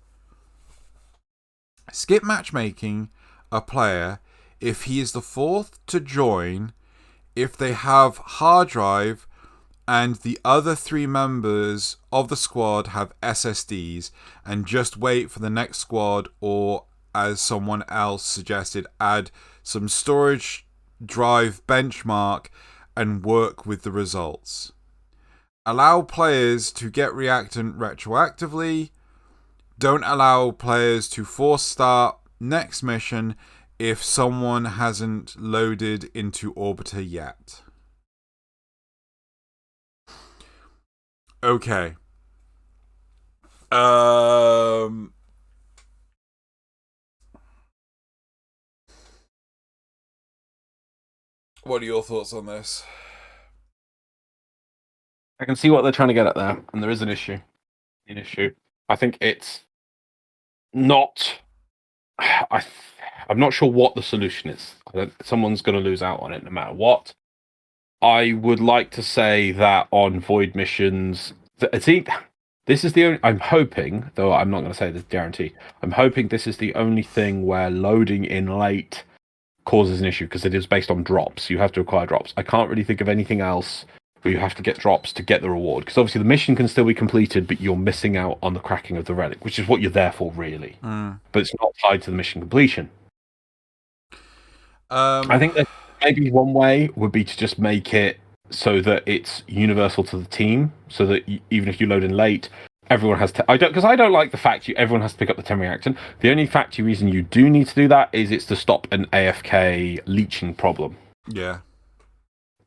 Skip matchmaking a player if he is the 4th to join if they have hard drive and the other 3 members of the squad have SSDs, and just wait for the next squad, or as someone else suggested, add some storage drive benchmark and work with the results. Allow players to get reactant retroactively. Don't allow players to force start next mission if someone hasn't loaded into Orbiter yet. Okay. What are your thoughts on this? I can see what they're trying to get at there, and there is an issue. I think it's not. I'm not sure what the solution is. Someone's going to lose out on it no matter what. I would like to say that on Void missions, this is the only. I'm hoping, though I'm not going to say this guarantee. I'm hoping this is the only thing where loading in late causes an issue, because it is based on drops. You have to acquire drops. I can't really think of anything else where you have to get drops to get the reward, because obviously the mission can still be completed, but you're missing out on the cracking of the relic, which is what you're there for, really. But it's not tied to the mission completion. I think that maybe one way would be to just make it so that it's universal to the team, so that even if you load in late, everyone has to. Because I don't like the fact everyone has to pick up the 10 reactant. The only factory reason you do need to do that is it's to stop an AFK leeching problem. Yeah.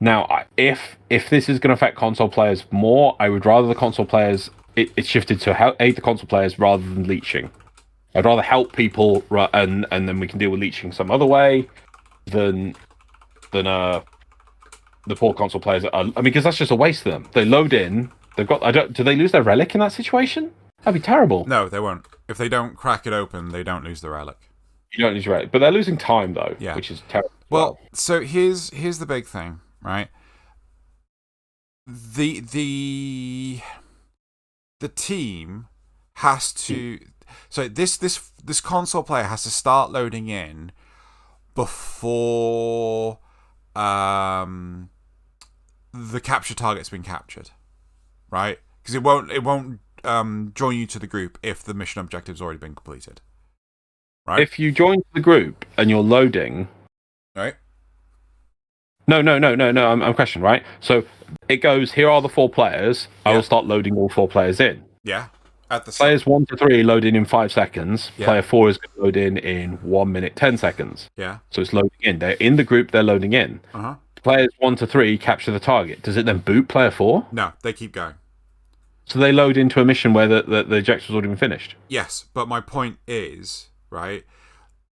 Now, if this is going to affect console players more, I would rather the console players it's shifted to aid the console players rather than leeching. I'd rather help people, and then we can deal with leeching some other way than the poor console players. Because that's just a waste of them. They load in. They've got. Do they lose their relic in that situation? That'd be terrible. No, they won't. If they don't crack it open, they don't lose the relic. You don't lose your relic, but they're losing time though, which is terrible. Well, so here's the big thing, right? The team has to. So this console player has to start loading in before the capture target's been captured, right? Because it won't join you to the group if the mission objective's already been completed, right? If you join the group and you're loading, right? No. I'm questioning, right? So it goes, here are the 4 players. I will start loading all 4 players in. Yeah. At the players 1 to 3 load in 5 seconds. Yeah. Player 4 is going to load in 1 minute 10 seconds. Yeah. So it's loading in. They're in the group. They're loading in. Players 1 to 3 capture the target. Does it then boot player 4? No, they keep going. So they load into a mission where the objective's already been finished. Yes, but my point is, right,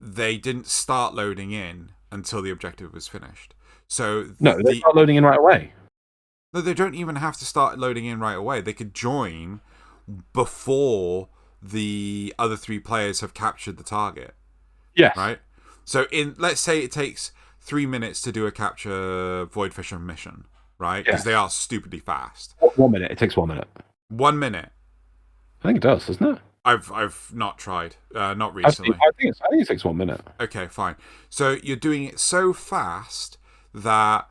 they didn't start loading in until the objective was finished. So no, they start loading in right away. No, they don't even have to start loading in right away. They could join before the other 3 players have captured the target. Yes. Right? So let's say it takes 3 minutes to do a capture Void Fisher mission, right? Because they are stupidly fast. 1 minute. It takes 1 minute. 1 minute. I think it does, doesn't it? I've not tried. Not recently. I think it takes 1 minute. Okay, fine. So you're doing it so fast that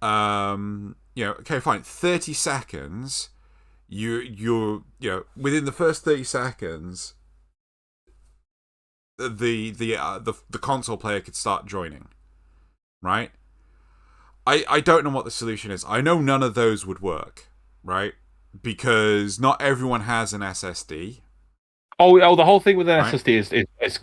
okay, fine. 30 seconds. You're within the first 30 seconds, the console player could start joining, right? I don't know what the solution is. I know none of those would work, right? Because not everyone has an SSD. Oh, the whole thing with an SSD is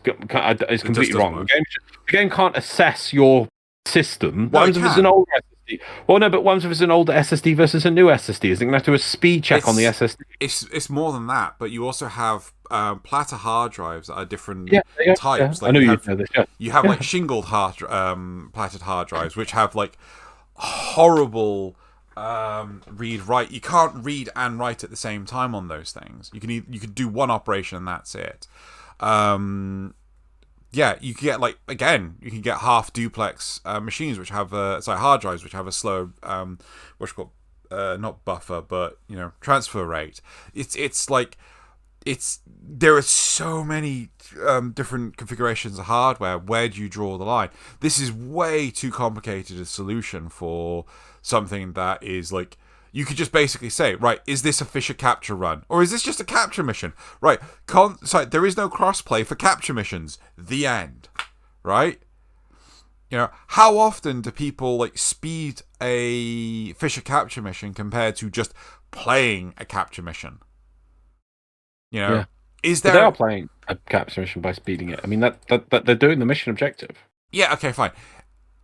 completely wrong. The game can't assess your system. What happens if it's an older SSD? Well, no, but what happens if it's an older SSD versus a new SSD? Is it going to have to do a speed check on the SSD? It's more than that, but you also have Plat hard drives that are different types. Yeah. Like I know you know this. Yeah. You have like shingled platted hard drives, which have like horrible read write. You can't read and write at the same time on those things. You could do one operation and that's it. You can get you can get half duplex machines which have hard drives which have a slow what's called not buffer but transfer rate. There are so many different configurations of hardware. Where do you draw the line? This is way too complicated a solution for something that is like, you could just basically say, right, is this a Fisher capture run? Or is this just a capture mission? Right, there is no crossplay for capture missions. The end. Right? How often do people speed a Fisher capture mission compared to just playing a capture mission? Is there? But they are playing a capture mission by speeding it. I mean, that they're doing the mission objective. Yeah. Okay. Fine.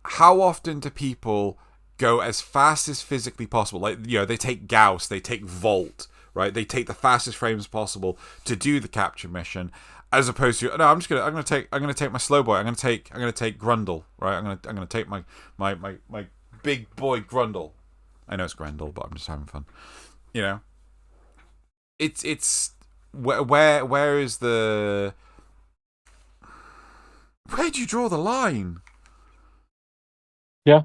How often do people go as fast as physically possible? They take Gauss, they take Volt, right? They take the fastest frames possible to do the capture mission, as opposed to I'm gonna take my slow boy. I'm gonna take Grundle, right? I'm gonna take my big boy Grundle. I know it's Grendel, but I'm just having fun. It's. Where is the... Where do you draw the line? Yeah.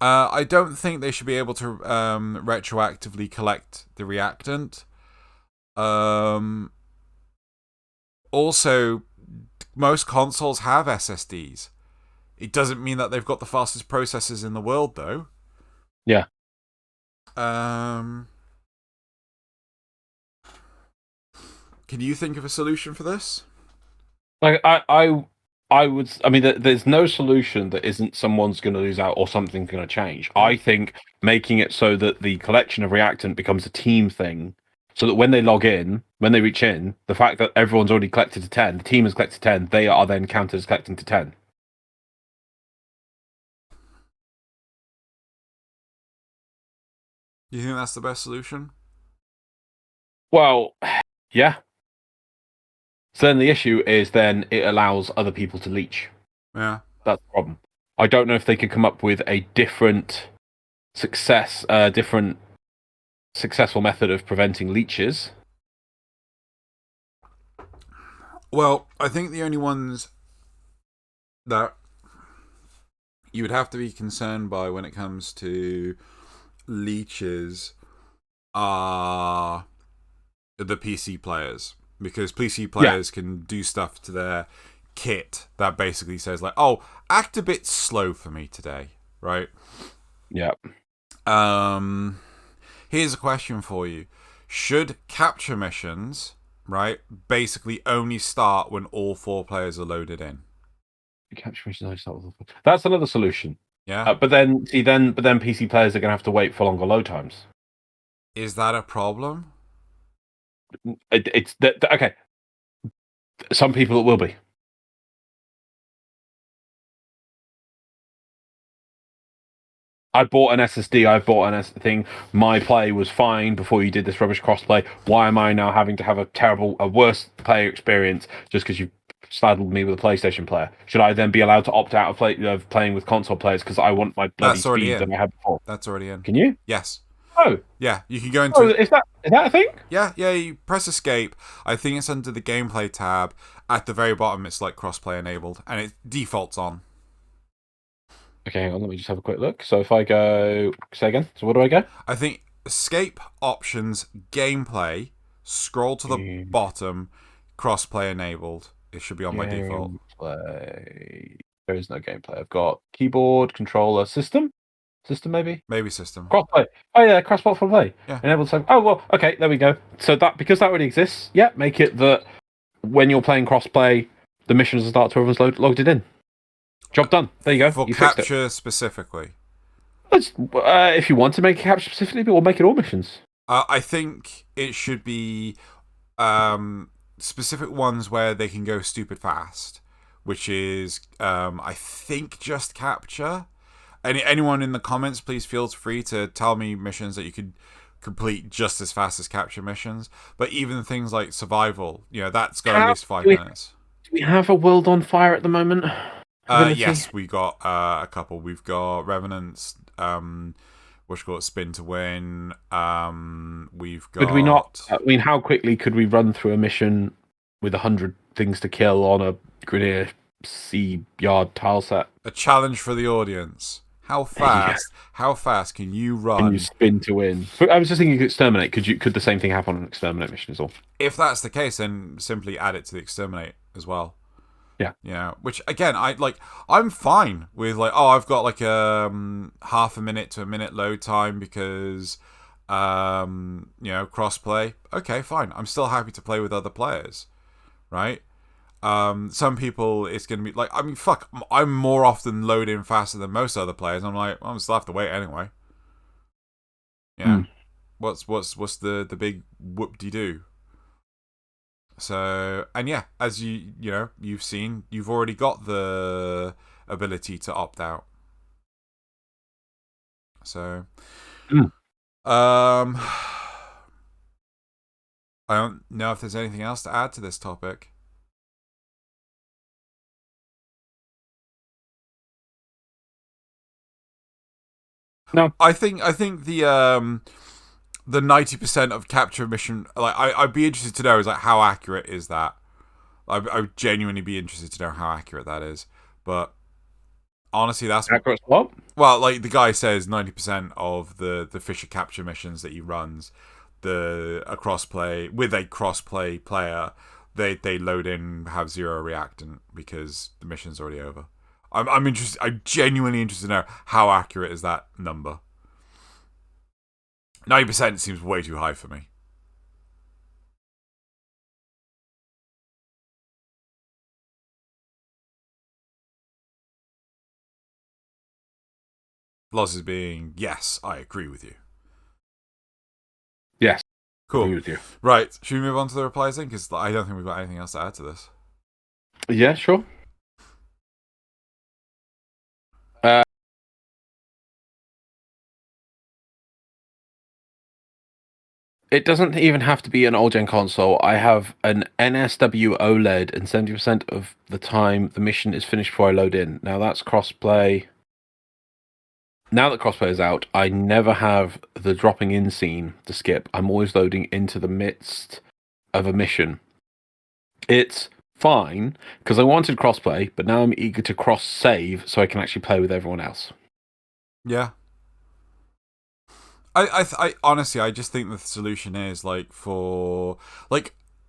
I don't think they should be able to retroactively collect the reactant. Also, most consoles have SSDs. It doesn't mean that they've got the fastest processors in the world, though. Yeah. Can you think of a solution for this? I would. I mean, there's no solution that isn't someone's going to lose out or something's going to change. I think making it so that the collection of reactant becomes a team thing, so that when they log in, when they reach in, the fact that everyone's already collected to 10, the team has collected 10, they are then counted as collecting to 10. You think that's the best solution? Well, yeah. So then the issue is then it allows other people to leech. Yeah. That's the problem. I don't know if they could come up with a different different successful method of preventing leeches. Well, I think the only ones that you would have to be concerned by when it comes to leeches are the PC players. Because PC players can do stuff to their kit that basically says act a bit slow for me today, right? Yeah. Here's a question for you. Should capture missions, right, basically only start when all 4 players are loaded in? Capture missions only start with all 4. That's another solution. Yeah. But then PC players are going to have to wait for longer load times. Is that a problem? It's okay. Some people it will be. I bought an SSD. I bought an thing. My play was fine before you did this rubbish crossplay. Why am I now having to have a worse player experience just because you saddled me with a PlayStation player? Should I then be allowed to opt out of playing with console players because I want my bloody speed that I had before? That's already in. Can you? Yes. Oh. Yeah, you can go into... Oh, is that a thing? Yeah, you press escape. I think it's under the gameplay tab. At the very bottom, it's like crossplay enabled, and it defaults on. Okay, hang on, let me just have a quick look. So if I go... Say again? So where do I go? I think escape, options, gameplay, scroll to the bottom, crossplay enabled. It should be on by default. Gameplay. There is no gameplay. I've got keyboard, controller, system? System, maybe? Maybe system. Crossplay. Oh, yeah, cross-platform play. Yeah. Enabled. Oh, well, okay, there we go. So because that already exists, yeah, make it that when you're playing crossplay, the missions will start to everyone's logged it in. Job done. There you go. For you capture specifically. If you want to make a capture specifically, we'll make it all missions. I think it should be specific ones where they can go stupid fast, which is, I think, just capture. Anyone in the comments, please feel free to tell me missions that you could complete just as fast as capture missions. But even things like survival, that's got at least 5 minutes. Do we have a world on fire at the moment? Yes, we got a couple. We've got Revenants, Spin to Win. We've got... Could we not... I mean, how quickly could we run through a mission with 100 things to kill on a Grenier Sea Yard tile set? A challenge for the audience. How fast? Yeah. How fast can you run? Can you spin to win? I was just thinking, exterminate. Could the same thing happen on an exterminate mission as well? If that's the case, then simply add it to the exterminate as well. Yeah. Which again, I'm fine with I've got half a minute to a minute load time because crossplay. Okay, fine. I'm still happy to play with other players, right? Some people it's gonna be fuck. I'm more often loading faster than most other players. I'm I'm still have to wait anyway. Yeah. What's the big whoop-de-doo? So, and yeah, as you've seen, you've already got the ability to opt out. So, I don't know if there's anything else to add to this topic. No, I think the 90% of capture mission, I'd be interested to know is how accurate is that? I'd genuinely be interested to know how accurate that is. But honestly, that's accurate what? Well, the guy says 90% of the Fisher capture missions that he runs, a crossplay player, they load in, have zero reactant because the mission's already over. I'm interested. I'm genuinely interested to know how accurate is that number. 90% seems way too high for me. Loz is being, yes, I agree with you. Yes. Cool. I agree with you. Right, should we move on to the replies then? Because I don't think we've got anything else to add to this. Yeah, sure. It doesn't even have to be an old-gen console. I have an NSW OLED, and 70% of the time the mission is finished before I load in. Now that's crossplay. Now that crossplay is out, I never have the dropping in scene to skip. I'm always loading into the midst of a mission. It's fine, because I wanted crossplay, but now I'm eager to cross-save so I can actually play with everyone else. Yeah. I honestly, I just think the solution is I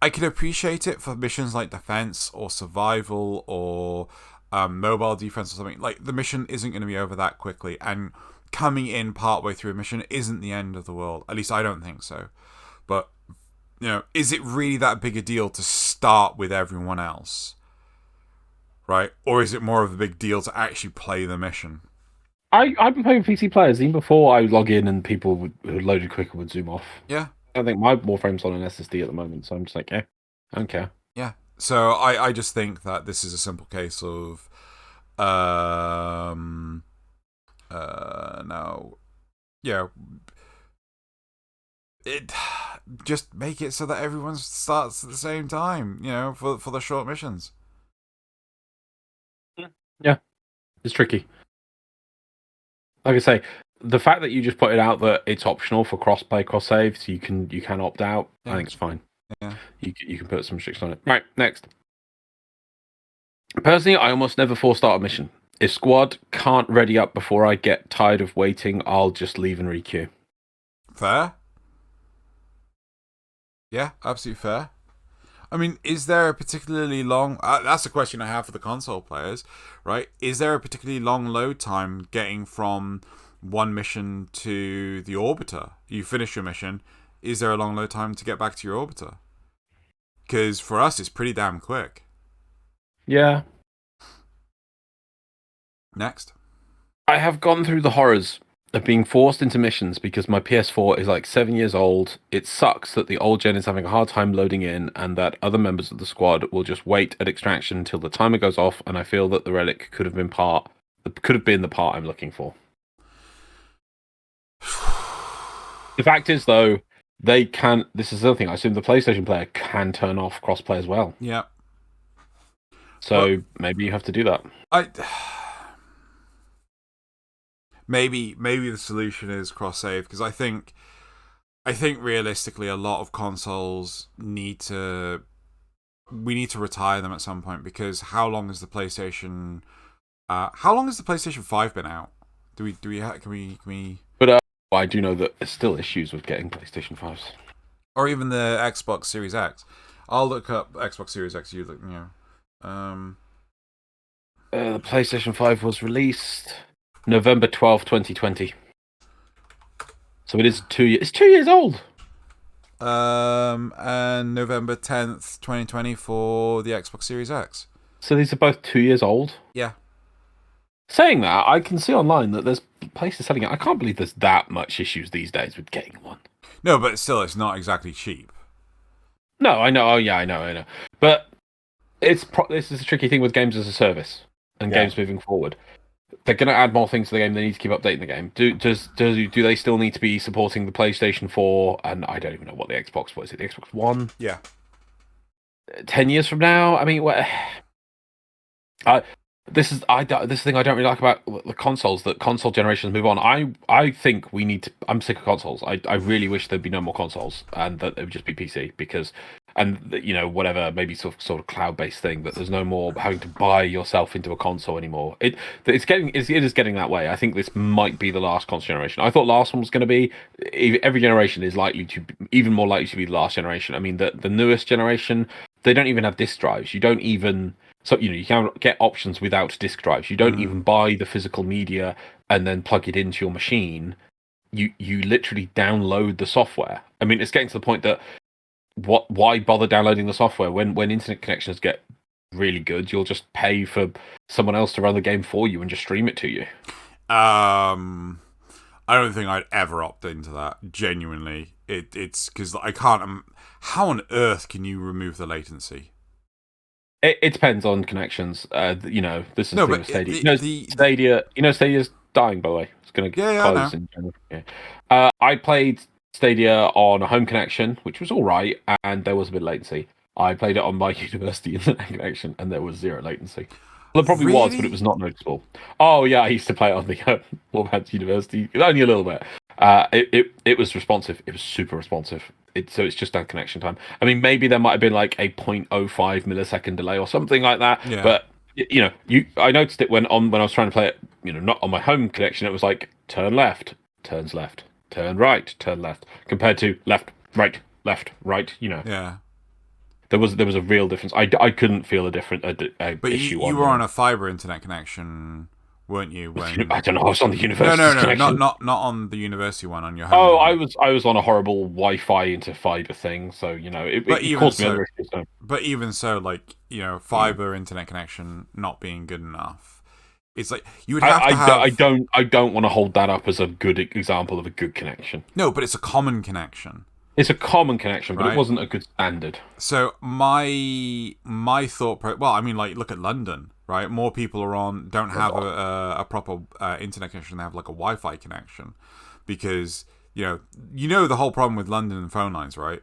could appreciate it for missions like defense or survival or mobile defense or something. The mission isn't going to be over that quickly, and coming in partway through a mission isn't the end of the world. At least I don't think so. But is it really that big a deal to start with everyone else, right? Or is it more of a big deal to actually play the mission? I've been playing with PC players even before I log in and people who loaded quicker would zoom off. Yeah. I think my Warframe's on an SSD at the moment, so I'm just I don't care. Yeah. So I just think that this is a simple case of Now, it just make it so that everyone starts at the same time, for the short missions. Yeah, it's tricky. Like I say, the fact that you just put it out that it's optional for cross-play, cross-save, so you can opt out, I think it's fine. Yeah. You can put some restrictions on it. Right, next. Personally, I almost never force-start a mission. If squad can't ready up before I get tired of waiting, I'll just leave and requeue. Fair. Yeah, absolutely fair. I mean, is there a particularly long... that's a question I have for the console players, right? Is there a particularly long load time getting from one mission to the orbiter? You finish your mission, is there a long load time to get back to your orbiter? Because for us, it's pretty damn quick. Yeah. Next. I have gone through the horrors of being forced into missions because my PS4 is like 7 years old. It sucks that the old gen is having a hard time loading in and that other members of the squad will just wait at extraction until the timer goes off, and I feel that the relic could have been the part I'm looking for. The fact is, though, they can... This is the other thing. I assume the PlayStation player can turn off crossplay as well. Yeah. So maybe you have to do that. Maybe the solution is cross-save, because I think realistically a lot of consoles we need to retire them at some point, because how long has the PlayStation 5 been out? Can we But I do know that there's still issues with getting PlayStation 5s. Or even the Xbox Series X. I'll look up Xbox Series X, you look, the PlayStation 5 was released November 12th, 2020. So it is 2 years. It's 2 years old. And November 10th, 2020 for the Xbox Series X. So these are both 2 years old? Yeah. Saying that, I can see online that there's places selling it. I can't believe there's that much issues these days with getting one. No, but still, it's not exactly cheap. No, I know. Oh, yeah, I know. But this is a tricky thing with games as a service and games moving forward. They're going to add more things to the game. They need to keep updating the game. Do they still need to be supporting the PlayStation 4? And I don't even know what the Xbox was. Is it the Xbox One? Yeah. 10 years from now? I mean, this is the thing I don't really like about the consoles, that console generations move on. I think we need to... I'm sick of consoles. I really wish there'd be no more consoles and that it would just be PC, because... And, whatever, maybe sort of cloud-based thing, that there's no more having to buy yourself into a console anymore. It is getting that way. I think this might be the last console generation. I thought last one was going to be... Every generation is even more likely to be the last generation. I mean, the newest generation, they don't even have disk drives. You don't even... So, you can get options without disk drives. You don't even buy the physical media and then plug it into your machine. You literally download the software. I mean, it's getting to the point that why bother downloading the software when internet connections get really good? You'll just pay for someone else to run the game for you and just stream it to you. I don't think I'd ever opt into that. Genuinely, it's because I can't. How on earth can you remove the latency? It depends on connections. This is the thing with Stadia. Stadia's dying, by the way. It's going to close in January. Yeah. I played Stadia on a home connection, which was all right, and there was a bit of latency. I played it on my university internet connection, and there was zero latency. Well, there probably was, but it was not noticeable. Oh yeah, I used to play it on the Wolverhampton University, only a little bit. It was responsive. It was super responsive. So it's just down connection time. I mean, maybe there might have been like a 0.05 millisecond delay or something like that. Yeah. But I noticed it when I was trying to play it. Not on my home connection. It was like turn left, turns left, turn right, turn left, compared to left, right, left, right. Yeah. There was a real difference. I couldn't feel a different but issue. You were on a fiber internet connection, weren't you? I don't know. I was on the university. No, not on the university one. On your home. Oh, I was on a horrible Wi-Fi into fiber thing. So it caused me other issues. So. But even so, fiber internet connection not being good enough. It's like you would have to have. I don't want to hold that up as a good example of a good connection. No, but it's a common connection. It's a common connection, but it wasn't a good standard. So my thought well, I mean, look at London. right? More people don't have a proper internet connection. They have like a Wi-Fi connection, because you know the whole problem with London and phone lines, right?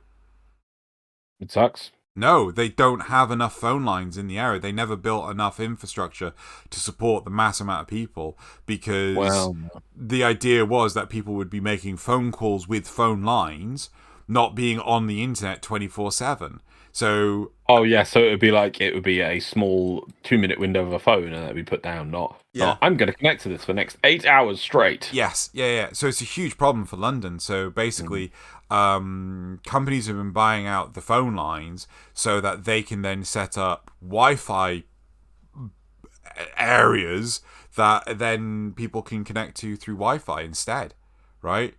It sucks. No, they don't have enough phone lines in the area. They never built enough infrastructure to support the mass amount of people, because the idea was that people would be making phone calls with phone lines, not being on the internet 24/7. So so it would be a small 2-minute window of a phone, and that'd be put down. Not I'm going to connect to this for the next 8 hours straight. Yes, yeah. So it's a huge problem for London. So basically, companies have been buying out the phone lines so that they can then set up Wi-Fi areas that then people can connect to through Wi-Fi instead, right?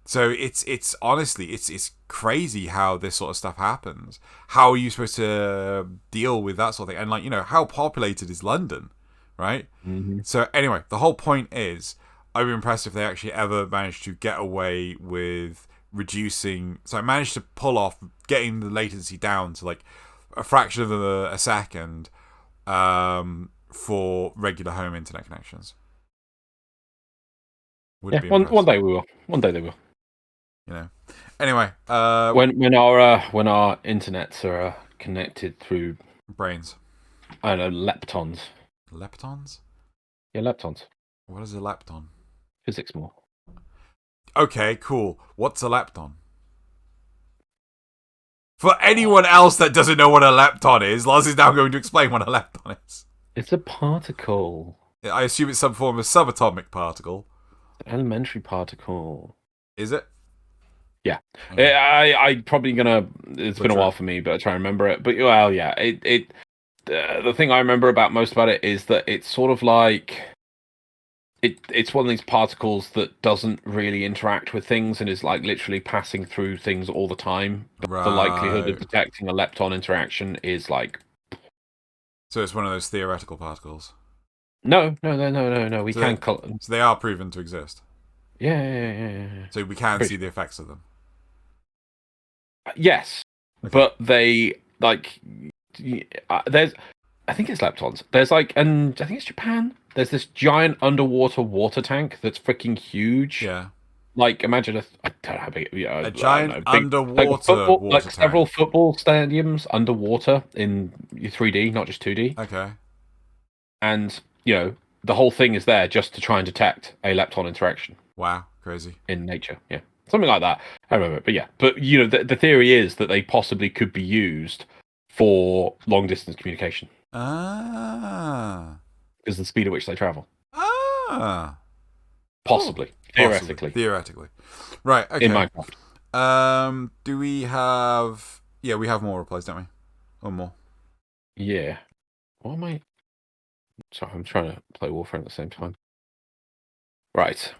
So it's honestly it's crazy how this sort of stuff happens. How are you supposed to deal with that sort of thing? And how populated is London, right? Mm-hmm. So anyway, the whole point is, I'd be impressed if they actually ever managed to get away with reducing. So I managed to pull off getting the latency down to like a fraction of a second for regular home internet connections. One day we will. One day they will. Anyway, when our internets are connected through brains, I don't know, leptons. Leptons? Yeah, leptons. What is a lepton? Physics more. Okay, cool. What's a lepton? For anyone else that doesn't know what a lepton is, Loz is now going to explain what a lepton is. It's a particle. I assume it's some form of subatomic particle. Elementary particle. Is it? Yeah. Okay. I probably gonna. It's been a while for me, but I try to remember it. But yeah. The thing I remember most about it is that it's sort of like it's one of these particles that doesn't really interact with things and is like literally passing through things all the time. Right. The likelihood of detecting a lepton interaction is like. So it's one of those theoretical particles. No. We so can. So they are proven to exist. Yeah. So we can see the effects of them. Yes, okay. But they like. There's, I think it's leptons. There's like, and I think it's Japan. There's this giant underwater water tank that's freaking huge. Yeah. Like, imagine I don't know how big. A giant underwater water like tank. Several football stadiums underwater in 3D, not just 2D. Okay. And the whole thing is there just to try and detect a lepton interaction. Wow, crazy. In nature, yeah, something like that. I remember, but yeah, but the theory is that they possibly could be used for long distance communication. Ah. Is the speed at which they travel. Ah. Possibly. Theoretically. Right, okay. In Minecraft. Do we have... Yeah, we have more replies, don't we? Or more? Yeah. What am I... Sorry, I'm trying to play Warframe at the same time. Right.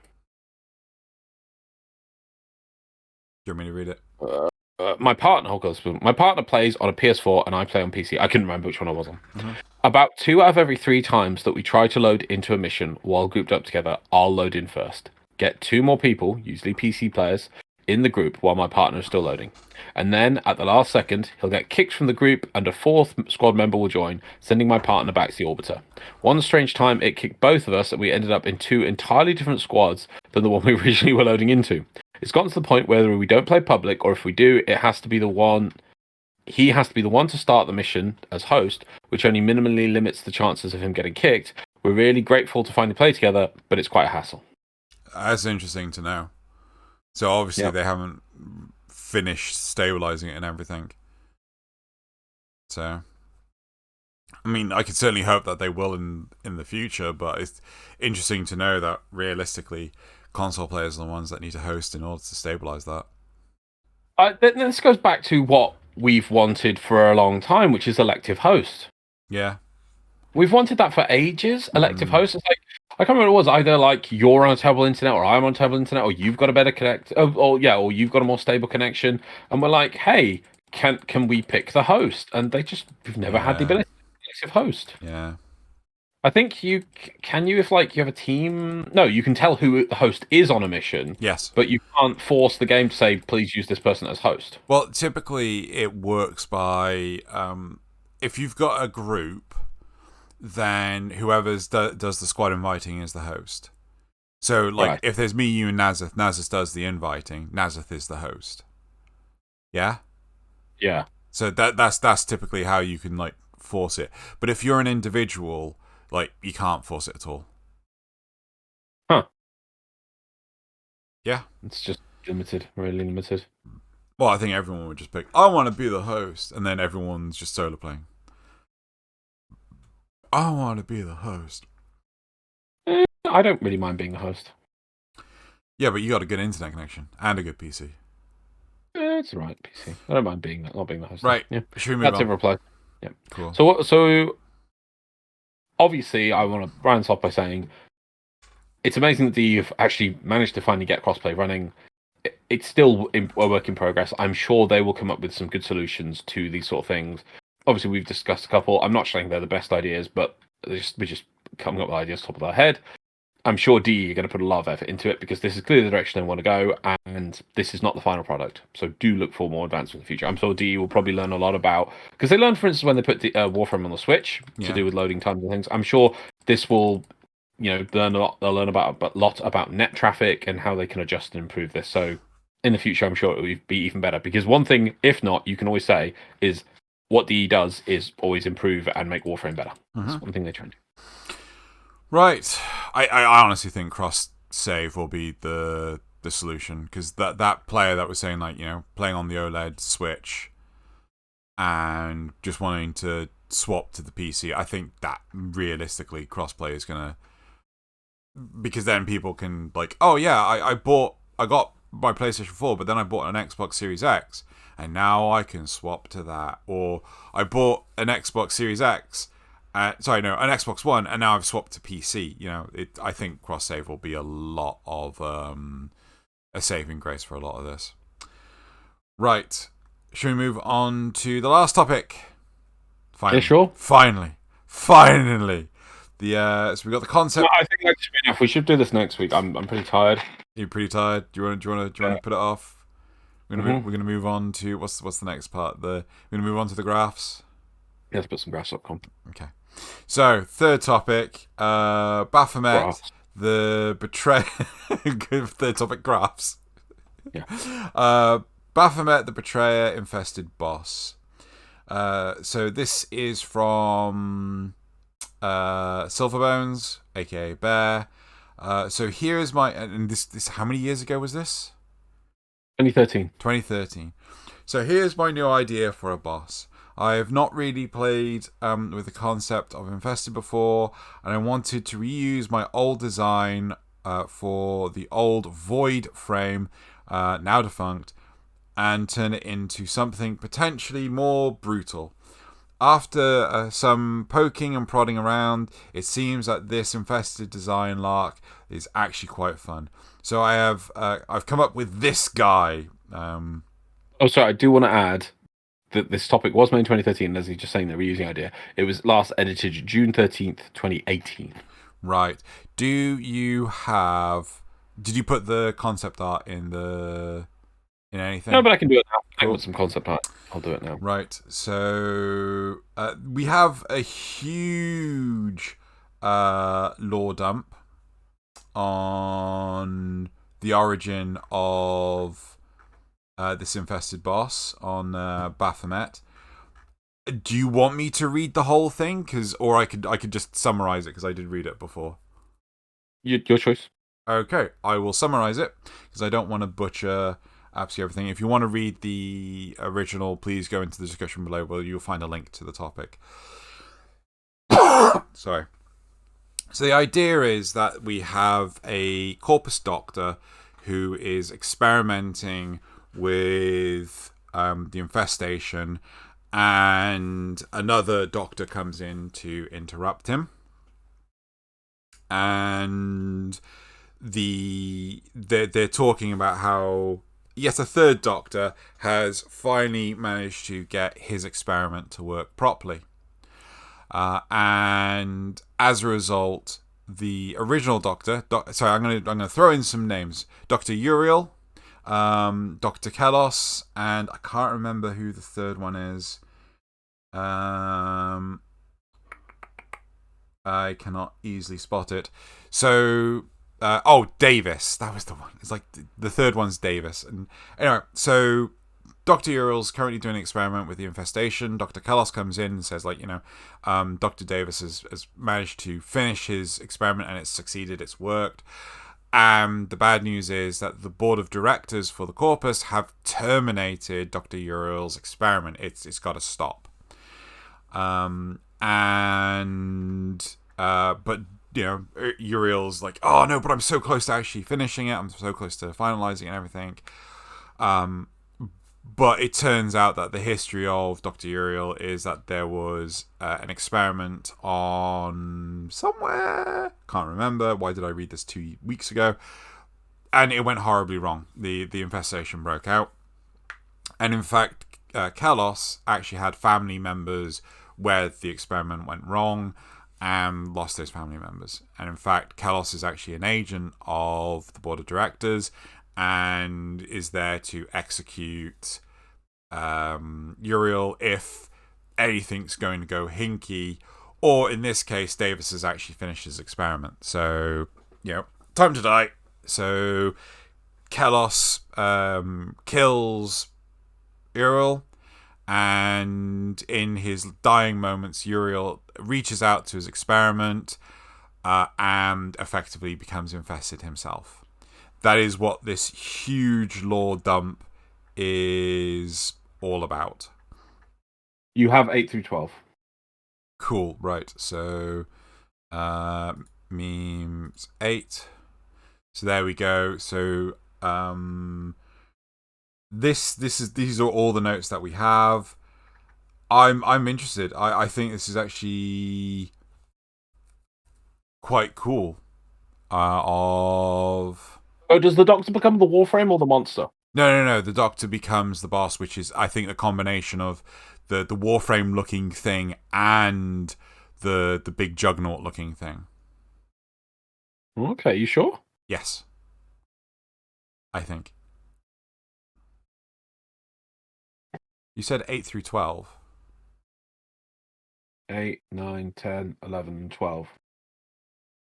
Do you want me to read it? My partner plays on a PS4 and I play on PC. I couldn't remember which one I was on. Mm-hmm. About 2 out of every 3 times that we try to load into a mission while grouped up together, I'll load in first. Get 2 more people, usually PC players, in the group while my partner is still loading. And then, at the last second, he'll get kicked from the group and a 4th squad member will join, sending my partner back to the orbiter. One strange time, it kicked both of us and we ended up in 2 entirely different squads than the one we originally were loading into. It's gotten to the point whether we don't play public or if we do, it has to be the one... He has to be the one to start the mission as host, which only minimally limits the chances of him getting kicked. We're really grateful to finally play together, but it's quite a hassle. That's interesting to know. So obviously they haven't finished stabilizing it and everything. So, I mean, I could certainly hope that they will in the future, but it's interesting to know that realistically, console players are the ones that need to host in order to stabilize that. This goes back to what we've wanted for a long time, which is elective host. Yeah. We've wanted that for ages. Elective host. It's like, I can't remember what it was. Either like you're on a terrible internet, or I'm on a terrible internet, or you've got a better or you've got a more stable connection. And we're like, hey, can we pick the host? And we've never had the ability to elective host. Yeah. I think if like you have a team. No, you can tell who the host is on a mission. Yes, but you can't force the game to say, please use this person as host. Well, typically it works by if you've got a group then whoever's does the squad inviting is the host. So, like, if there's me, you, and Nazith does the inviting. Nazith is the host. Yeah? Yeah. So that's typically how you can, like, force it. But if you're an individual, like, you can't force it at all. Huh. Yeah. It's just limited, really limited. Well, I think everyone would just pick, I want to be the host, and then everyone's just solo playing. I want to be the host. I don't really mind being the host. Yeah, but you got a good internet connection and a good PC. It's alright, PC. I don't mind not being the host. Right. Yeah. Should we move on? That's it. Reply. Yeah. Cool. So obviously, I want to round off by saying it's amazing that you've actually managed to finally get crossplay running. It's still a work in progress. I'm sure they will come up with some good solutions to these sort of things. Obviously, we've discussed a couple. I'm not saying they're the best ideas, but we're just coming up with ideas top of our head. I'm sure DE are going to put a lot of effort into it because this is clearly the direction they want to go, and this is not the final product. So do look for more advancements in the future. I'm sure DE will probably learn a lot about, because they learned, for instance, when they put the Warframe on the Switch to do with loading times and things. I'm sure this will, learn a lot. They'll learn about a lot about net traffic and how they can adjust and improve this. So in the future, I'm sure it will be even better. Because one thing, if not, you can always say is what DE does is always improve and make Warframe better. That's one thing they try and do. Right. I honestly think cross save will be the solution, because that player that was saying, like, playing on the OLED Switch and just wanting to swap to the PC, I think that realistically crossplay is gonna, because then people can, like, oh yeah, I got my PlayStation 4, but then I bought an Xbox Series X and now I can swap to that, or I bought an Xbox Series X. An Xbox One, and now I've swapped to PC. I think cross save will be a lot of a saving grace for a lot of this. Right, should we move on to the last topic? Finally, yeah, sure. Finally, so we got the concept. No, I think that's enough. We should do this next week. I'm pretty tired. You're pretty tired. Do you want to put it off? We're gonna move on to what's the next part? We're gonna move on to the graphs. Yeah, let's put some graphs up. Okay. So, third topic, Baphomet, graphs. The betrayer. Third topic, graphs. Yeah. Baphomet, the betrayer infested boss. So this is from Silverbones, aka Bear. So here is and this how many years ago was this? 2013. So here's my new idea for a boss. I have not really played with the concept of Infested before, and I wanted to reuse my old design for the old Void frame, now defunct, and turn it into something potentially more brutal. After some poking and prodding around, it seems that this Infested design lark is actually quite fun. So I've come up with this guy. Sorry, I do want to add that this topic was made in 2013, as he's just saying, the reusing idea. It was last edited June 13th, 2018. Right. Did you put the concept art in anything? No, but I can do it now. Cool. I put some concept art. I'll do it now. Right. So we have a huge lore dump on the origin of this infested boss on Baphomet. Do you want me to read the whole thing? Or I could just summarize it, because I did read it before. Your choice. Okay, I will summarize it, because I don't want to butcher absolutely everything. If you want to read the original, please go into the discussion below, where you'll find a link to the topic. Sorry. So the idea is that we have a corpus doctor who is experimenting with the infestation, and another doctor comes in to interrupt him, and they're talking about how yet a third doctor has finally managed to get his experiment to work properly, and as a result, the original doctor, I'm gonna throw in some names: Dr. Uriel, Dr. Kelos, and I can't remember who the third one is. I cannot easily spot it. So, Davis. That was the one. It's like the third one's Davis. And anyway, so Dr. Uriel's currently doing an experiment with the infestation. Dr. Kalos comes in and says, like, Dr. Davis has managed to finish his experiment and it's succeeded. It's worked. And the bad news is that the board of directors for the Corpus have terminated Dr. Uriel's experiment. It's got to stop. But Uriel's like, oh no, but I'm so close to actually finishing it. I'm so close to finalizing and everything. But it turns out that the history of Dr. Uriel is that there was an experiment on somewhere. Can't remember. Why did I read this 2 weeks ago? And it went horribly wrong. The infestation broke out. And in fact, Kalos actually had family members where the experiment went wrong and lost those family members. And in fact, Kalos is actually an agent of the board of directors and is there to execute Uriel if anything's going to go hinky, or in this case, Davis has actually finished his experiment. So, time to die. So, Kalos kills Uriel, and in his dying moments, Uriel reaches out to his experiment and effectively becomes infested himself. That is what this huge lore dump is all about. You have 8 through 12. Cool, right. So, memes 8. So there we go. So, these are all the notes that we have. I'm interested. I think this is actually quite cool. Oh, does the Doctor become the Warframe or the monster? No. The Doctor becomes the boss, which is, I think, a combination of the Warframe looking thing and the big Juggernaut looking thing. Okay, you sure? Yes. I think. You said 8 through 12. 8, 9, 10, 11, and 12.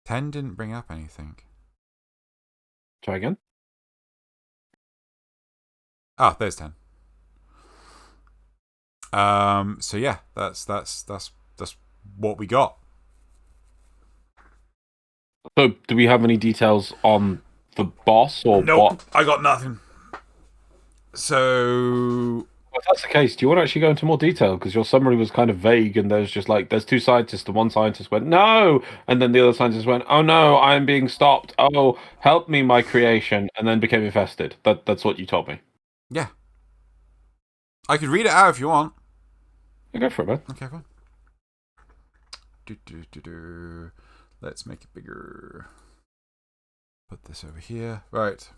10 didn't bring up anything. Try again. Ah, there's 10. So yeah, that's what we got. So, do we have any details on the boss or nope, what? I got nothing. So, if that's the case, do you want to actually go into more detail? Because your summary was kind of vague, and there's just like, there's two scientists. The one scientist went, no! And then the other scientist went, oh no, I'm being stopped. Oh, help me, my creation. And then became infested. That's what you told me. Yeah. I could read it out if you want. Yeah, go for it, man. Okay, fine. Let's make it bigger. Put this over here. Right.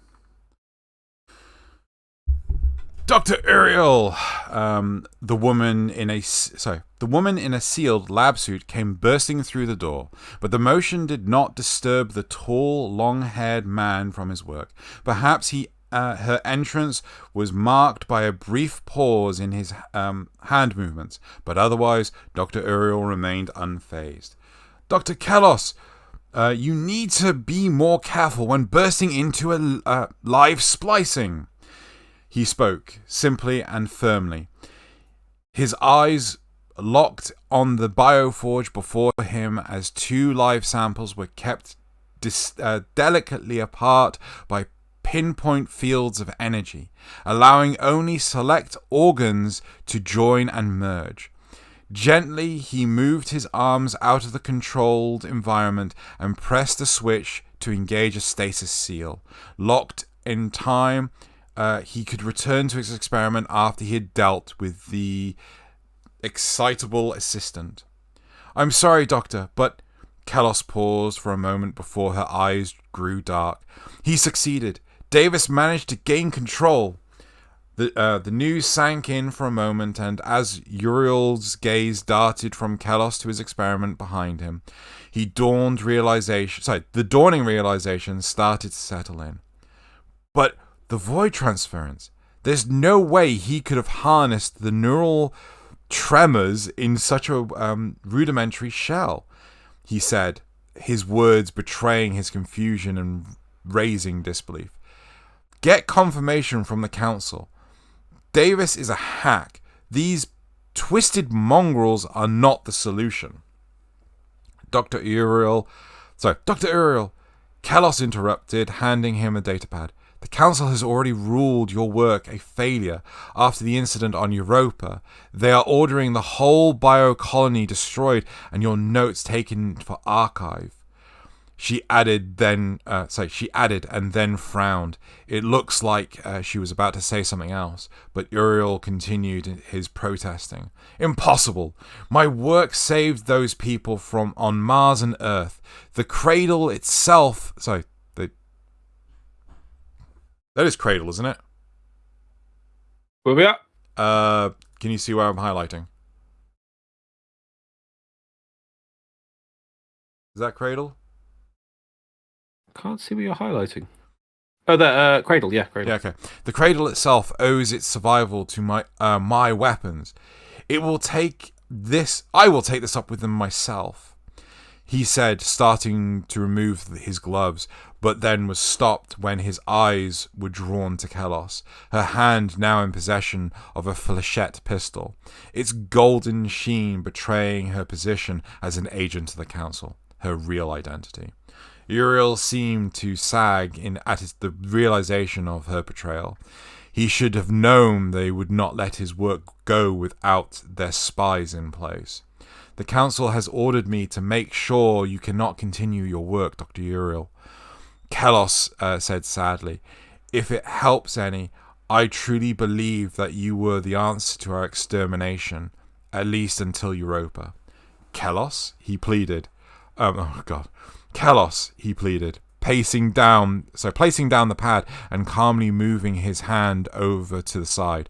Dr. Uriel, the woman in a sealed lab suit came bursting through the door, but the motion did not disturb the tall, long-haired man from his work. Perhaps her entrance was marked by a brief pause in his hand movements, but otherwise, Dr. Uriel remained unfazed. Dr. Kalos, you need to be more careful when bursting into a live splicing. He spoke, simply and firmly. His eyes locked on the bioforge before him as two live samples were kept delicately apart by pinpoint fields of energy, allowing only select organs to join and merge. Gently, he moved his arms out of the controlled environment and pressed a switch to engage a stasis seal. Locked in time, he could return to his experiment after he had dealt with the excitable assistant. I'm sorry, Doctor, but... Kalos paused for a moment before her eyes grew dark. He succeeded. Davis managed to gain control. The news sank in for a moment, and as Uriel's gaze darted from Kalos to his experiment behind him, the dawning realization started to settle in. But the void transference. There's no way he could have harnessed the neural tremors in such a rudimentary shell. he said, his words betraying his confusion and raising disbelief. Get confirmation from the council. Davis is a hack. These twisted mongrels are not the solution. Dr. Uriel, Kelos interrupted, handing him a datapad. The council has already ruled your work a failure after the incident on Europa. They are ordering the whole biocolony destroyed and your notes taken for archive. She added and then frowned. It looks like she was about to say something else, but Uriel continued his protesting. Impossible! My work saved those people from on Mars and Earth. The cradle itself... That is cradle, isn't it? Where we at? Can you see where I'm highlighting? Is that cradle? Can't see what you're highlighting. Oh, the cradle. Yeah, cradle. Yeah, okay. The cradle itself owes its survival to my weapons. I will take this up with them myself. He said, starting to remove his gloves, but then was stopped when his eyes were drawn to Kelos, her hand now in possession of a flechette pistol, its golden sheen betraying her position as an agent of the council, her real identity. Uriel seemed to sag at the realization of her betrayal. He should have known they would not let his work go without their spies in place. The council has ordered me to make sure you cannot continue your work, Dr. Uriel. Kelos said sadly, if it helps any, I truly believe that you were the answer to our extermination, at least until Europa. Kelos? He pleaded. Kelos, he pleaded, placing down the pad and calmly moving his hand over to the side.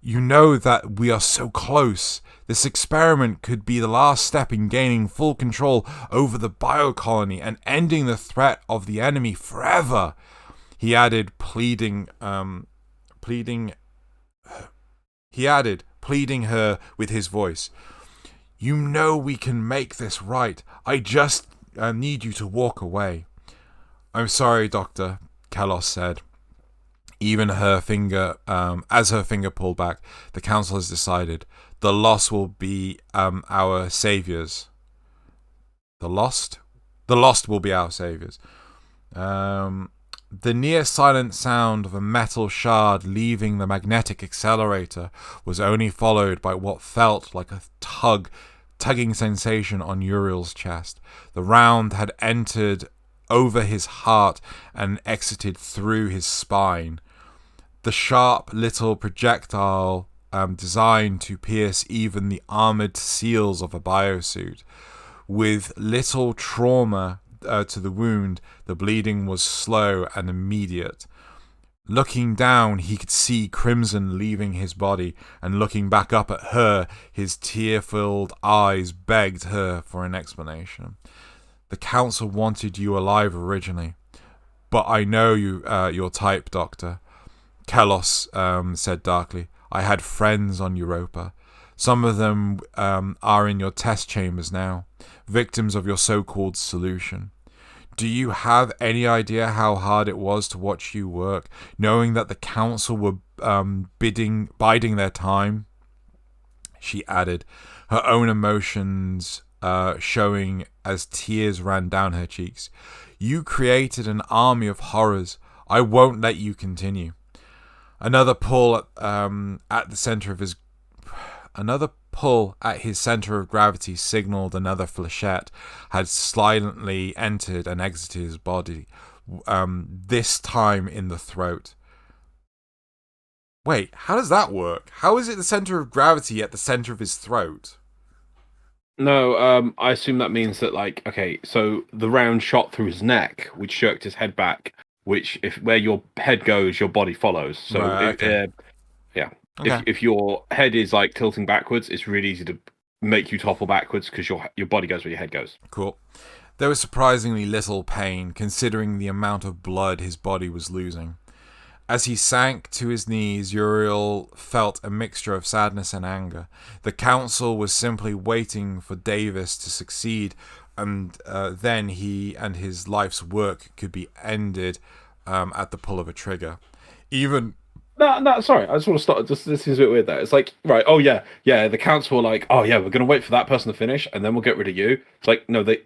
You know that we are so close. This experiment could be the last step in gaining full control over the biocolony and ending the threat of the enemy forever. He added, pleading her with his voice. You know we can make this right. I just need you to walk away. I'm sorry, Doctor, Kelos said. Even as her finger pulled back, the council has decided the lost will be our saviors. The lost will be our saviors. The near silent sound of a metal shard leaving the magnetic accelerator was only followed by what felt like a tugging sensation on Uriel's chest. The round had entered over his heart and exited through his spine. The sharp little projectile designed to pierce even the armored seals of a biosuit. With little trauma to the wound, the bleeding was slow and immediate. Looking down, he could see crimson leaving his body, and looking back up at her, his tear-filled eyes begged her for an explanation. The council wanted you alive originally, but I know your type, Doctor. Kelos said darkly. I had friends on Europa. Some of them are in your test chambers now, victims of your so-called solution. Do you have any idea how hard it was to watch you work, knowing that the council were biding their time? She added, her own emotions showing as tears ran down her cheeks. You created an army of horrors. I won't let you continue. Another pull at his center of gravity signaled another flechette had silently entered and exited his body, this time in the throat. Wait, how does that work? How is it the center of gravity at the center of his throat? No, I assume that means that, so the round shot through his neck, which jerked his head back, which, where your head goes, your body follows. So, right, okay. Okay. If your head is tilting backwards, it's really easy to make you topple backwards because your body goes where your head goes. Cool. There was surprisingly little pain, considering the amount of blood his body was losing. As he sank to his knees, Uriel felt a mixture of sadness and anger. The council was simply waiting for Davis to succeed and then he and his life's work could be ended at the pull of a trigger. Even No, sorry. I just want to start. This is a bit weird there. It's like, right, oh yeah, the council were like, oh yeah, we're gonna wait for that person to finish and then we'll get rid of you. It's like, no, they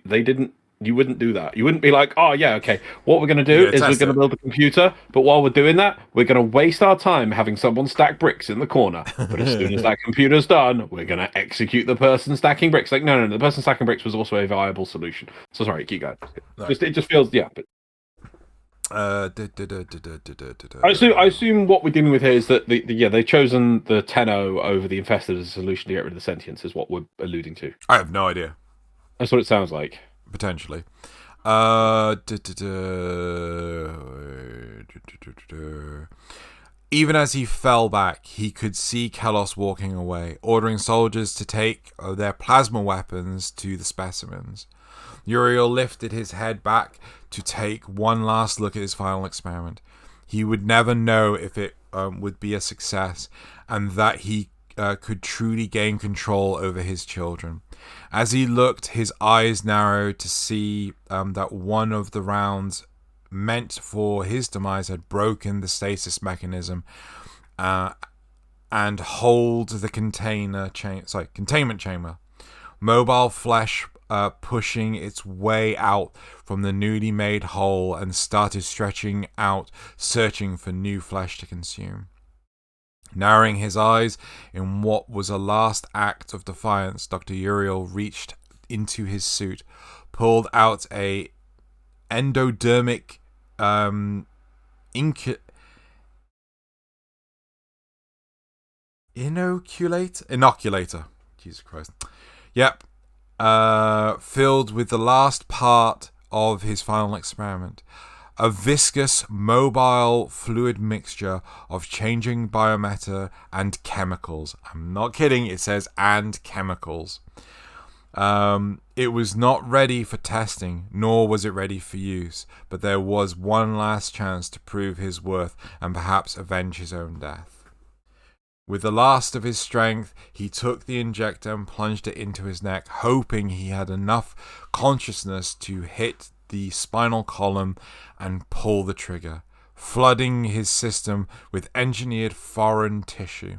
didn't. You wouldn't do that. You wouldn't be like, oh yeah, okay. What we're gonna do is we're gonna build a computer, but while we're doing that, we're gonna waste our time having someone stack bricks in the corner. But as soon as that computer's done, we're gonna execute the person stacking bricks. Like, no, the person stacking bricks was also a viable solution. So sorry, keep going. No. It just feels, yeah. But I assume what we're dealing with here is that they've chosen the Tenno over the Infested as a solution to get rid of the sentience, is what we're alluding to. I have no idea. That's what it sounds like. Potentially. Even as he fell back, he could see Kalos walking away, ordering soldiers to take their plasma weapons to the specimens. Uriel lifted his head back to take one last look at his final experiment. He would never know if it would be a success, and that he could truly gain control over his children. As he looked, his eyes narrowed to see that one of the rounds meant for his demise had broken the stasis mechanism and hold the containment chamber. Mobile flesh pushing its way out from the newly made hole and started stretching out, searching for new flesh to consume. Narrowing his eyes in what was a last act of defiance, Dr. Uriel reached into his suit, pulled out a endodermic inoculator. Jesus Christ. Yep. Filled with the last part of his final experiment. A viscous, mobile fluid mixture of changing biomatter and chemicals. I'm not kidding, it says and chemicals. It was not ready for testing, nor was it ready for use, but there was one last chance to prove his worth and perhaps avenge his own death. With the last of his strength, he took the injector and plunged it into his neck, hoping he had enough consciousness to hit the spinal column and pull the trigger, flooding his system with engineered foreign tissue.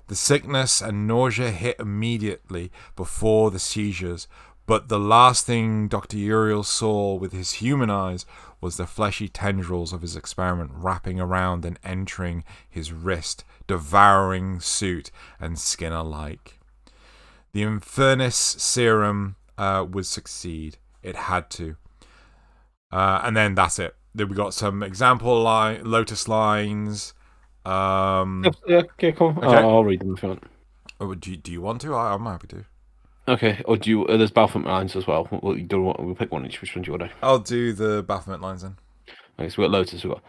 The sickness and nausea hit immediately before the seizures, but the last thing Dr. Uriel saw with his human eyes was the fleshy tendrils of his experiment wrapping around and entering his wrist, devouring suit and skin alike. The Infernus serum would succeed. It had to. And then that's it. Then we got some example Lotus lines. Okay, cool. Okay. I'll read them if you want. Oh, do you want to? I'm happy to. Okay, or do you? There's Baphomet lines as well. We'll pick one each. Which one do you want to do? I'll do the Baphomet lines then. Okay, so we've got Lotus. We've got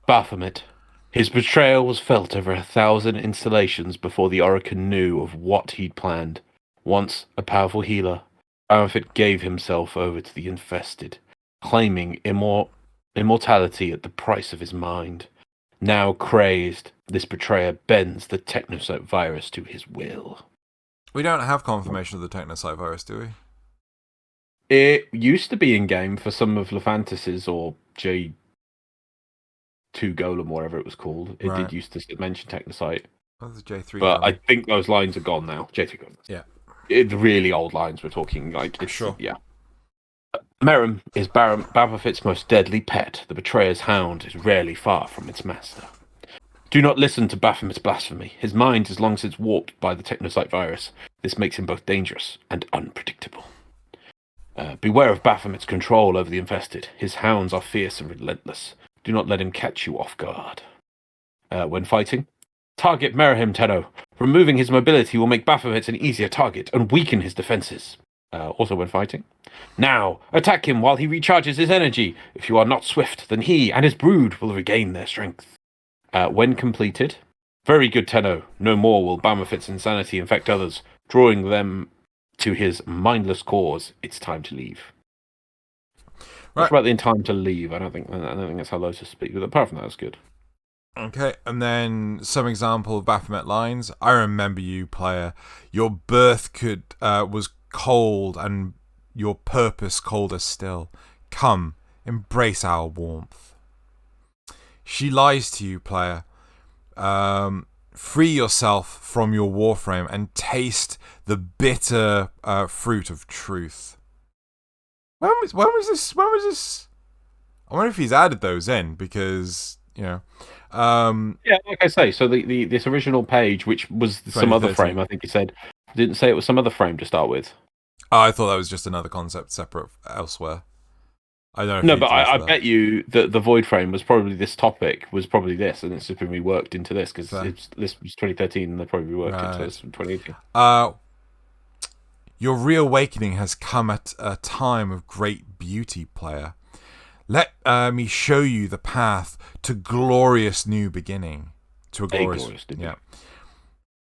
Baphomet. His betrayal was felt over 1,000 installations before the Oracle knew of what he'd planned. Once a powerful healer, Baphomet gave himself over to the infested, claiming immortality at the price of his mind. Now crazed, this betrayer bends the Technocyte virus to his will. We don't have confirmation of the Technocyte virus, do we? It used to be in-game for some of Lefantis's or J2 Golem, whatever it was called. It did used to mention Technocyte. Oh, the J3 but Golem. I think those lines are gone now. J2 Golem. Yeah. The really old lines we're talking. Sure. Yeah. Merum is Baphomet's most deadly pet. The betrayer's hound is rarely far from its master. Do not listen to Baphomet's blasphemy. His mind is long since warped by the Technocyte virus. This makes him both dangerous and unpredictable. Beware of Baphomet's control over the infested. His hounds are fierce and relentless. Do not let him catch you off guard. When fighting, target Merahim Tenno. Removing his mobility will make Baphomet an easier target and weaken his defenses. Also when fighting. Now, attack him while he recharges his energy. If you are not swift, then he and his brood will regain their strength. When completed, very good Tenno. No more will Baphomet's insanity infect others, drawing them to his mindless cause. It's time to leave. Right. What about the time to leave? I don't think that's how Lotus speaks. But apart from that, that's good. Okay, and then some example of Baphomet lines. I remember you, player. Your birth was cold and your purpose colder still. Come, embrace our warmth. She lies to you, player. Free yourself from your warframe and taste the bitter fruit of truth. When was this? I wonder if he's added those in, because, you know. Yeah, like I say, so this original page, which was some other frame, I think he said, didn't say it was some other frame to start with. Oh, I thought that was just another concept separate elsewhere. I don't No, know. but I bet you that the void frame was probably this topic, was probably this, and it's just been reworked into this, because this was 2013 and they probably reworked into this from 2018. Your reawakening has come at a time of great beauty, player. Let me show you the path to glorious new beginning. To a glorious new beginning. Yeah.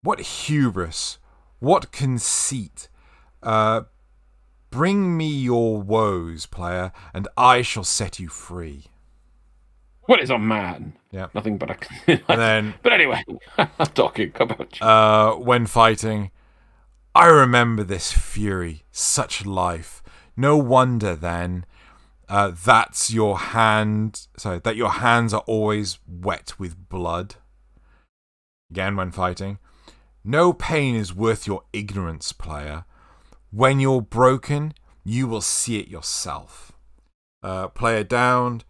What hubris, what conceit. Bring me your woes, player, and I shall set you free. What is a man? Yeah. Nothing but a... And then, but anyway, I'm talking about... when fighting, I remember this fury, such life. No wonder, then, that your hands are always wet with blood. Again, when fighting. No pain is worth your ignorance, player. When you're broken, you will see it yourself. Player downed,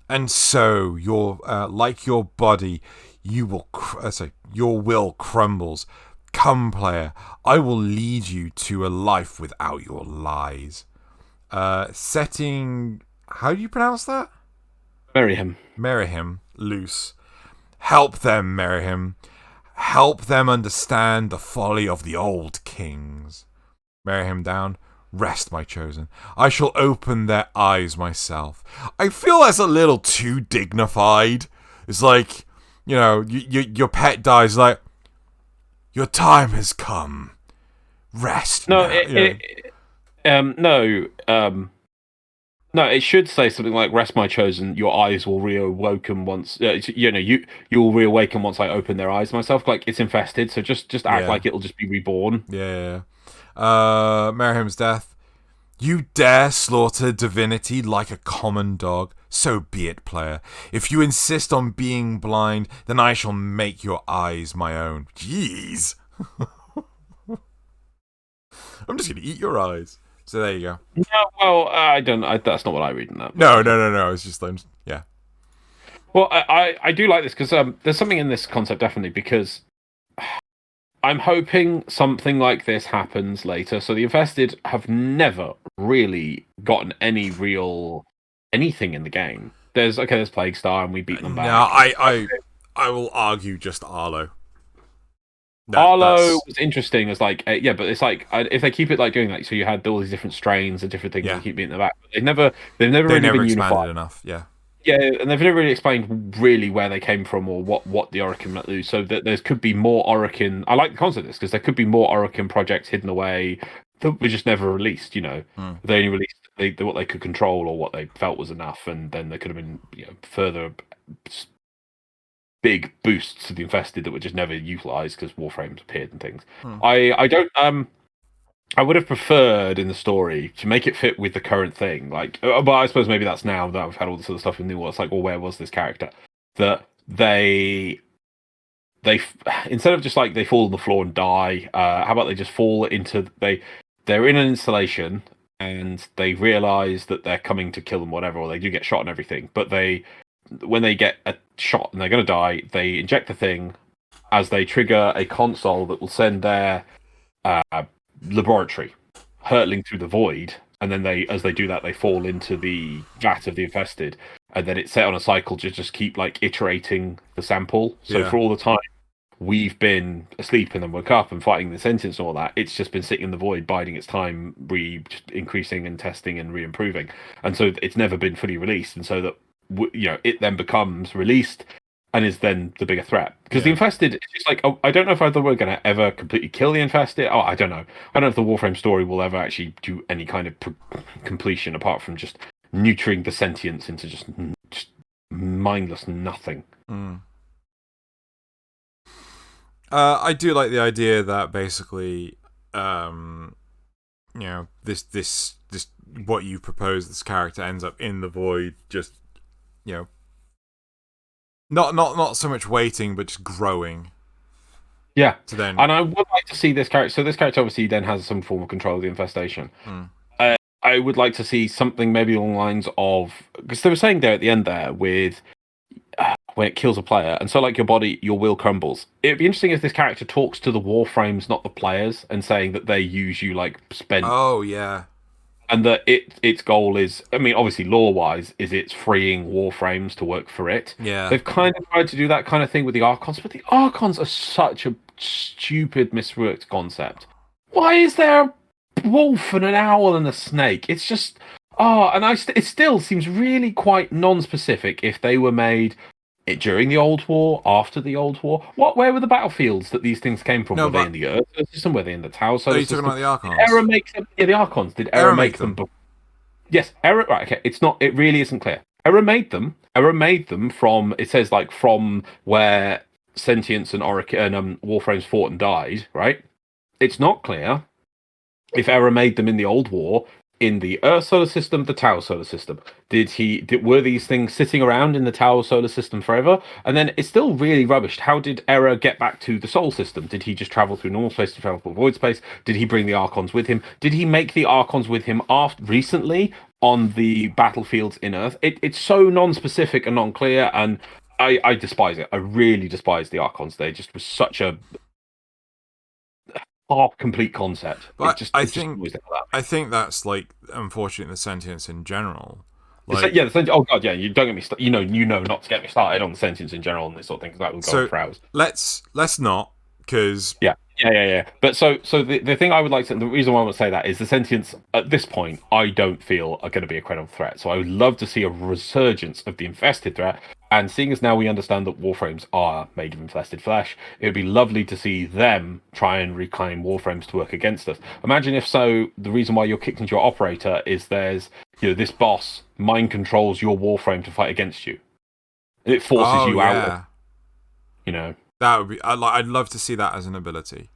and so you're like your body, your will crumbles. Come, player, I will lead you to a life without your lies. Setting, how do you pronounce that? Merihim loose. Help them, Merihim. Help them understand the folly of the old kings. Merihim down. Rest, my chosen. I shall open their eyes myself. I feel that's a little too dignified. It's like, you know, your pet dies, like, your time has come. Rest. No, no, it should say something like, "Rest, my chosen. Your eyes will reawaken once. You will reawaken once I open their eyes myself." Like, it's infested, so just act like it'll just be reborn. Yeah. Merihim's death. You dare slaughter divinity like a common dog? So be it, player. If you insist on being blind, then I shall make your eyes my own. Jeez. I'm just going to eat your eyes. So there you go. No, well, I don't. That's not what I read in that. No. It's just, yeah. Well, I do like this because there's something in this concept, definitely, because I'm hoping something like this happens later. So the Infested have never really gotten any real anything in the game. There's Plague Star, and we beat them back. No, I will argue just Arlo. Arlo was interesting as like, but it's like, if they keep it like doing that, so you had all these different strains and different things that keep beating them back. But they've never really been unified enough. Yeah. Yeah, and they've never really explained really where they came from or what the Orokin might do. So that there could be more Orokin. I like the concept of this because there could be more Orokin projects hidden away that were just never released. You know, they only released what they could control or what they felt was enough, and then there could have been further big boosts to the Infested that were just never utilized because Warframes appeared and things. I would have preferred in the story to make it fit with the current thing. Like, but I suppose maybe that's now that we've had all this other stuff in New World. It's like, well, where was this character? That they instead of just like they fall on the floor and die, how about they just fall into they're in an installation and they realize that they're coming to kill them, whatever, or they do get shot and everything. But when they get a shot and they're going to die, they inject the thing as they trigger a console that will send their laboratory hurtling through the void, and then as they do that, they fall into the vat of the Infested, and then it's set on a cycle to just keep like iterating the sample. So for all the time we've been asleep and then woke up and fighting the sentience and all that, it's just been sitting in the void, biding its time, just increasing and testing and re-improving, and so it's never been fully released, and so that it then becomes released and is then the bigger threat. Because the Infested, it's just like, I don't know if either we're going to ever completely kill the Infested. I don't know. I don't know if the Warframe story will ever actually do any kind of completion apart from just neutering the sentience into just mindless nothing. I do like the idea that basically, this what you propose, this character ends up in the void, just not so much waiting, but just growing. Yeah, and I would like to see this character. So this character obviously then has some form of control of the infestation. I would like to see something maybe along the lines of, because they were saying there at the end there with when it kills a player, and so like your body, your will crumbles. It'd be interesting if this character talks to the warframes, not the players, and saying that they use you like spent. Oh yeah. And that its goal is, I mean, obviously lore-wise, is it's freeing warframes to work for it. Yeah. They've kind of tried to do that kind of thing with the Archons, but the Archons are such a stupid, misworked concept. Why is there a wolf and an owl and a snake? It's just... it still seems really quite non-specific if they were made during the Old War, after the Old War. Where were the battlefields that these things came from? Were they in the Earth system? Were they in the Tau solar system? Are you talking about the Archons? Did Era make them? Yeah, the Archons. Did Era make them? Yes, Era. Right. Okay. It's not. It really isn't clear. Era made them. Era made them from. It says like from where Sentience and Warframes fought and died. Right. It's not clear if Era made them in the Old War, in the Earth solar system, the Tau solar system. Were these things sitting around in the Tau solar system forever? And then it's still really rubbish. How did Era get back to the Sol system? Did he just travel through normal space to travel through void space? Did he bring the Archons with him? Did he make the Archons with him recently on the battlefields in Earth? It's so non-specific and non-clear, and I despise it. I really despise the Archons. They just was such a half-complete concept. But I think that's like unfortunate the Sentience in general. Like, oh god, yeah. You don't get me. You know, not to get me started on the Sentience in general and this sort of thing, because that will go on for hours. Let's not, because yeah. But so the thing I would like to, the reason why I want to say that is the Sentience at this point I don't feel are going to be a credible threat. So I would love to see a resurgence of the infested threat. And seeing as now we understand that warframes are made of infested flesh, it would be lovely to see them try and reclaim warframes to work against us. Imagine if so, the reason why you're kicked into your operator is there's, this boss mind controls your warframe to fight against you. It forces you out. That would be. I'd love to see that as an ability,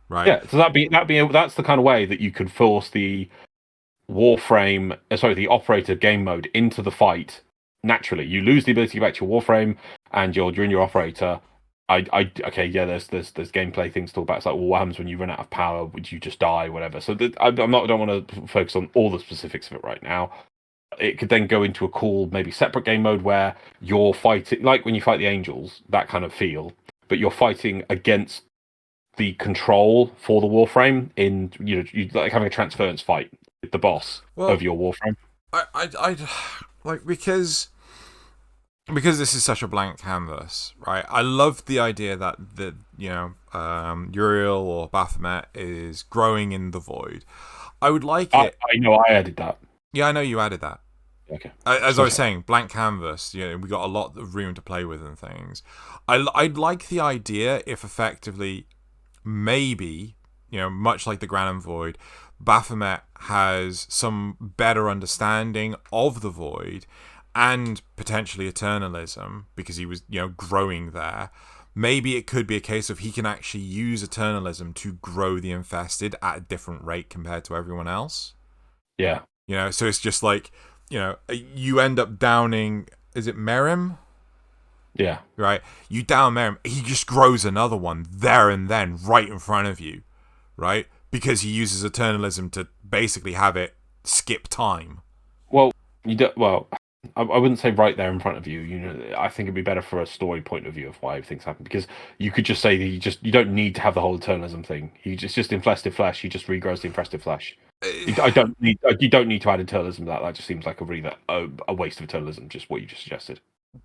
right? Yeah. So that's the kind of way that you could force the the operator game mode into the fight. Naturally, you lose the ability to get back to your warframe, and you're in your operator. There's gameplay things to talk about. It's like, well, what happens when you run out of power? Would you just die? Whatever. So I don't want to focus on all the specifics of it right now. It could then go into a cool, maybe separate game mode where you're fighting, like when you fight the angels, that kind of feel, but you're fighting against the control for the warframe in, you like having a transference fight with the boss of your warframe. I like, because this is such a blank canvas, right? I love the idea that Uriel or Baphomet is growing in the void. I would like it. I know I added that. Yeah, I know you added that. Okay. As I was saying, blank canvas. We got a lot of room to play with and things. I'd like the idea if effectively, maybe, much like the Granum Void, Baphomet has some better understanding of the void and potentially eternalism, because he was, growing there. Maybe it could be a case of he can actually use eternalism to grow the infested at a different rate compared to everyone else. Yeah. So it's just like, you end up downing, is it Merim? Yeah. Right? You down Merim, he just grows another one there and then, right in front of you. Right? Because he uses eternalism to basically have it skip time. Well, I wouldn't say right there in front of you. I think it'd be better for a story point of view of why things happen, because you could just say that you don't need to have the whole eternalism thing. It's just infested flesh. He just regrows the infested flesh. You don't need to add eternalism to that. That just seems like a waste of eternalism. Just what you just suggested.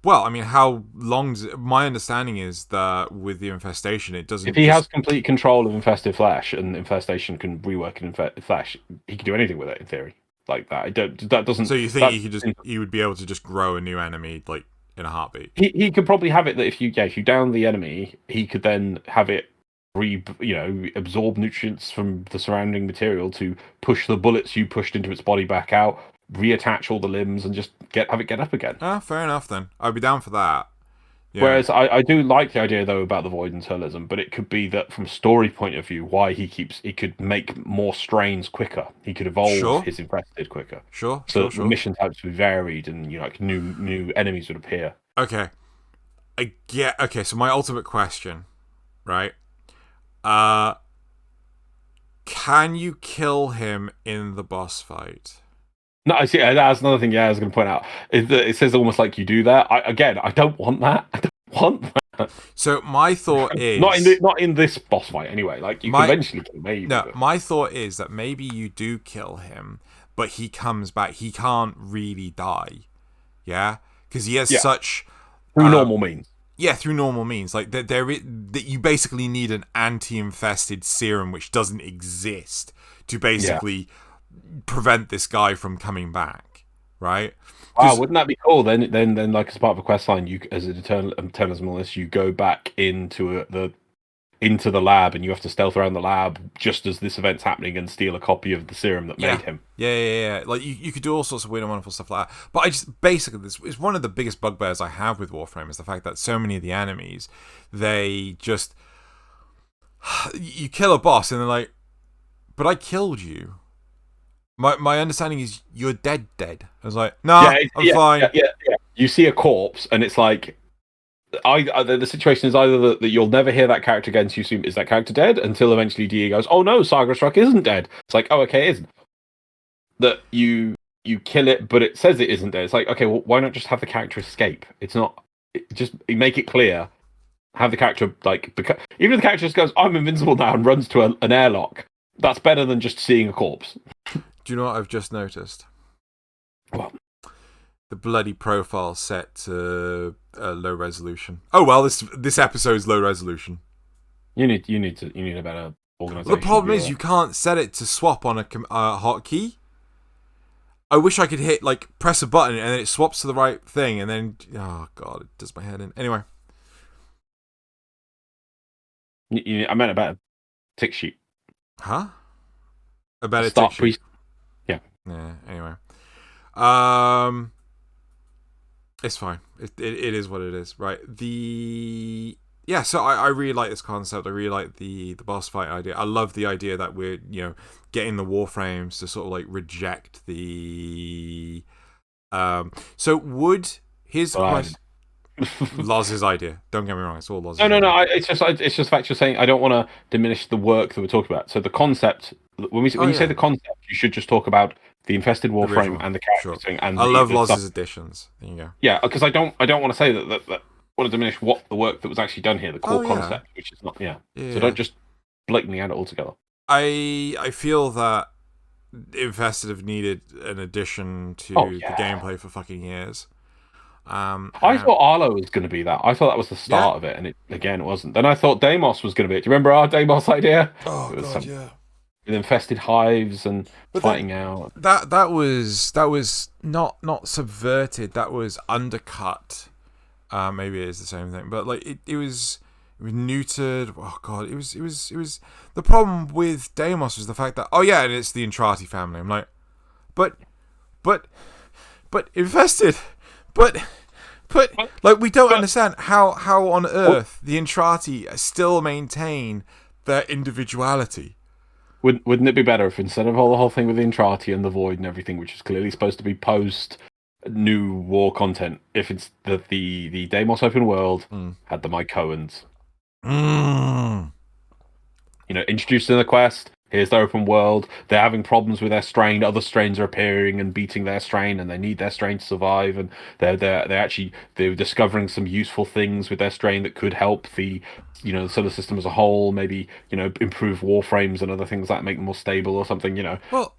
Well, I mean, how long does my understanding is that with the infestation, it doesn't. If he has complete control of infested flesh and infestation can rework in flesh, he can do anything with it in theory. Like that. That doesn't. So you think he would be able to just grow a new enemy like in a heartbeat? He could probably have it that if you down the enemy, he could then have it absorb nutrients from the surrounding material to push the bullets you pushed into its body back out, reattach all the limbs, and just have it get up again. Fair enough then. I'd be down for that. Yeah. Whereas I do like the idea though about the void internalism, but it could be that from story point of view, why he could make more strains quicker. He could evolve his infested quicker. Sure. The mission types would be varied, and like new enemies would appear. Okay. Okay, so my ultimate question, right? Can you kill him in the boss fight? No, I see. That's another thing. Yeah, I was going to point out. It says almost like you do that. I don't want that. I don't want that. So my thought is not in this boss fight anyway. Like you can eventually kill me. No, my thought is that maybe you do kill him, but he comes back. He can't really die. Yeah, because he has such through normal means. Yeah, through normal means. Like that you basically need an anti-infested serum which doesn't exist to basically prevent this guy from coming back, right? Wow, wouldn't that be cool? Then, like as part of a quest line, you as an internalist, you go back into the lab, and you have to stealth around the lab just as this event's happening and steal a copy of the serum that made him. Yeah. Like you could do all sorts of weird and wonderful stuff like that. But I just basically this is one of the biggest bugbears I have with Warframe is the fact that so many of the enemies, they just you kill a boss and they're like, but I killed you. My understanding is you're dead. I was like, no, I'm fine. Yeah. You see a corpse, and it's like, the situation is either that you'll never hear that character again, so you assume, is that character dead? Until eventually DE goes, oh no, Saga Struck isn't dead. It's like, oh, okay, it isn't. That you kill it, but it says it isn't dead. It's like, okay, well, why not just have the character escape? It's not, just make it clear. Have the character, even if the character just goes, I'm invincible now, and runs to an airlock, that's better than just seeing a corpse. Do you know what I've just noticed? What? The bloody profile set to low resolution. Oh well, this episode's low resolution. You need a better organization. Well, the problem is you can't set it to swap on a hotkey. I wish I could hit press a button and then it swaps to the right thing, and then oh god, it does my head in. Anyway, I meant about a tick sheet. Huh? About a tick sheet. Yeah. Anyway, it's fine. It is what it is, right? So I really like this concept. I really like the boss fight idea. I love the idea that we're getting the Warframes to sort of reject the. So would his question. Loz's idea. Don't get me wrong. It's all Loz's. No. It's just fact you're saying. I don't want to diminish the work that we're talking about. So the concept. When you say the concept, you should just talk about the infested Warframe and the character thing. And I love Loz's additions. There you go. Yeah, because I don't want to say that want to diminish what the work that was actually done here, the core concept, which is not. Yeah. So don't just blatantly add it all together. I feel that Infested have needed an addition to the gameplay for fucking years. I thought Arlo was going to be that. I thought that was the start of it, and it wasn't. Then I thought Deimos was going to be it. Do you remember our Deimos idea? Oh god, yeah. With infested hives and fighting out. That was not subverted. That was undercut. Maybe it is the same thing, but it was neutered. Oh god, it was. The problem with Deimos was the fact that and it's the Entrati family. I'm like, but infested. But we don't understand how on earth the Entrati still maintain their individuality. Wouldn't it be better if instead of the whole thing with the Entrati and the Void and everything, which is clearly supposed to be post new war content, if it's the Deimos open world had the Mycoans, introduced in the quest. Here's their open world. They're having problems with their strain. Other strains are appearing and beating their strain, and they need their strain to survive. And they're discovering some useful things with their strain that could help the solar system as a whole. Maybe improve warframes and other things that make them more stable or something. Well,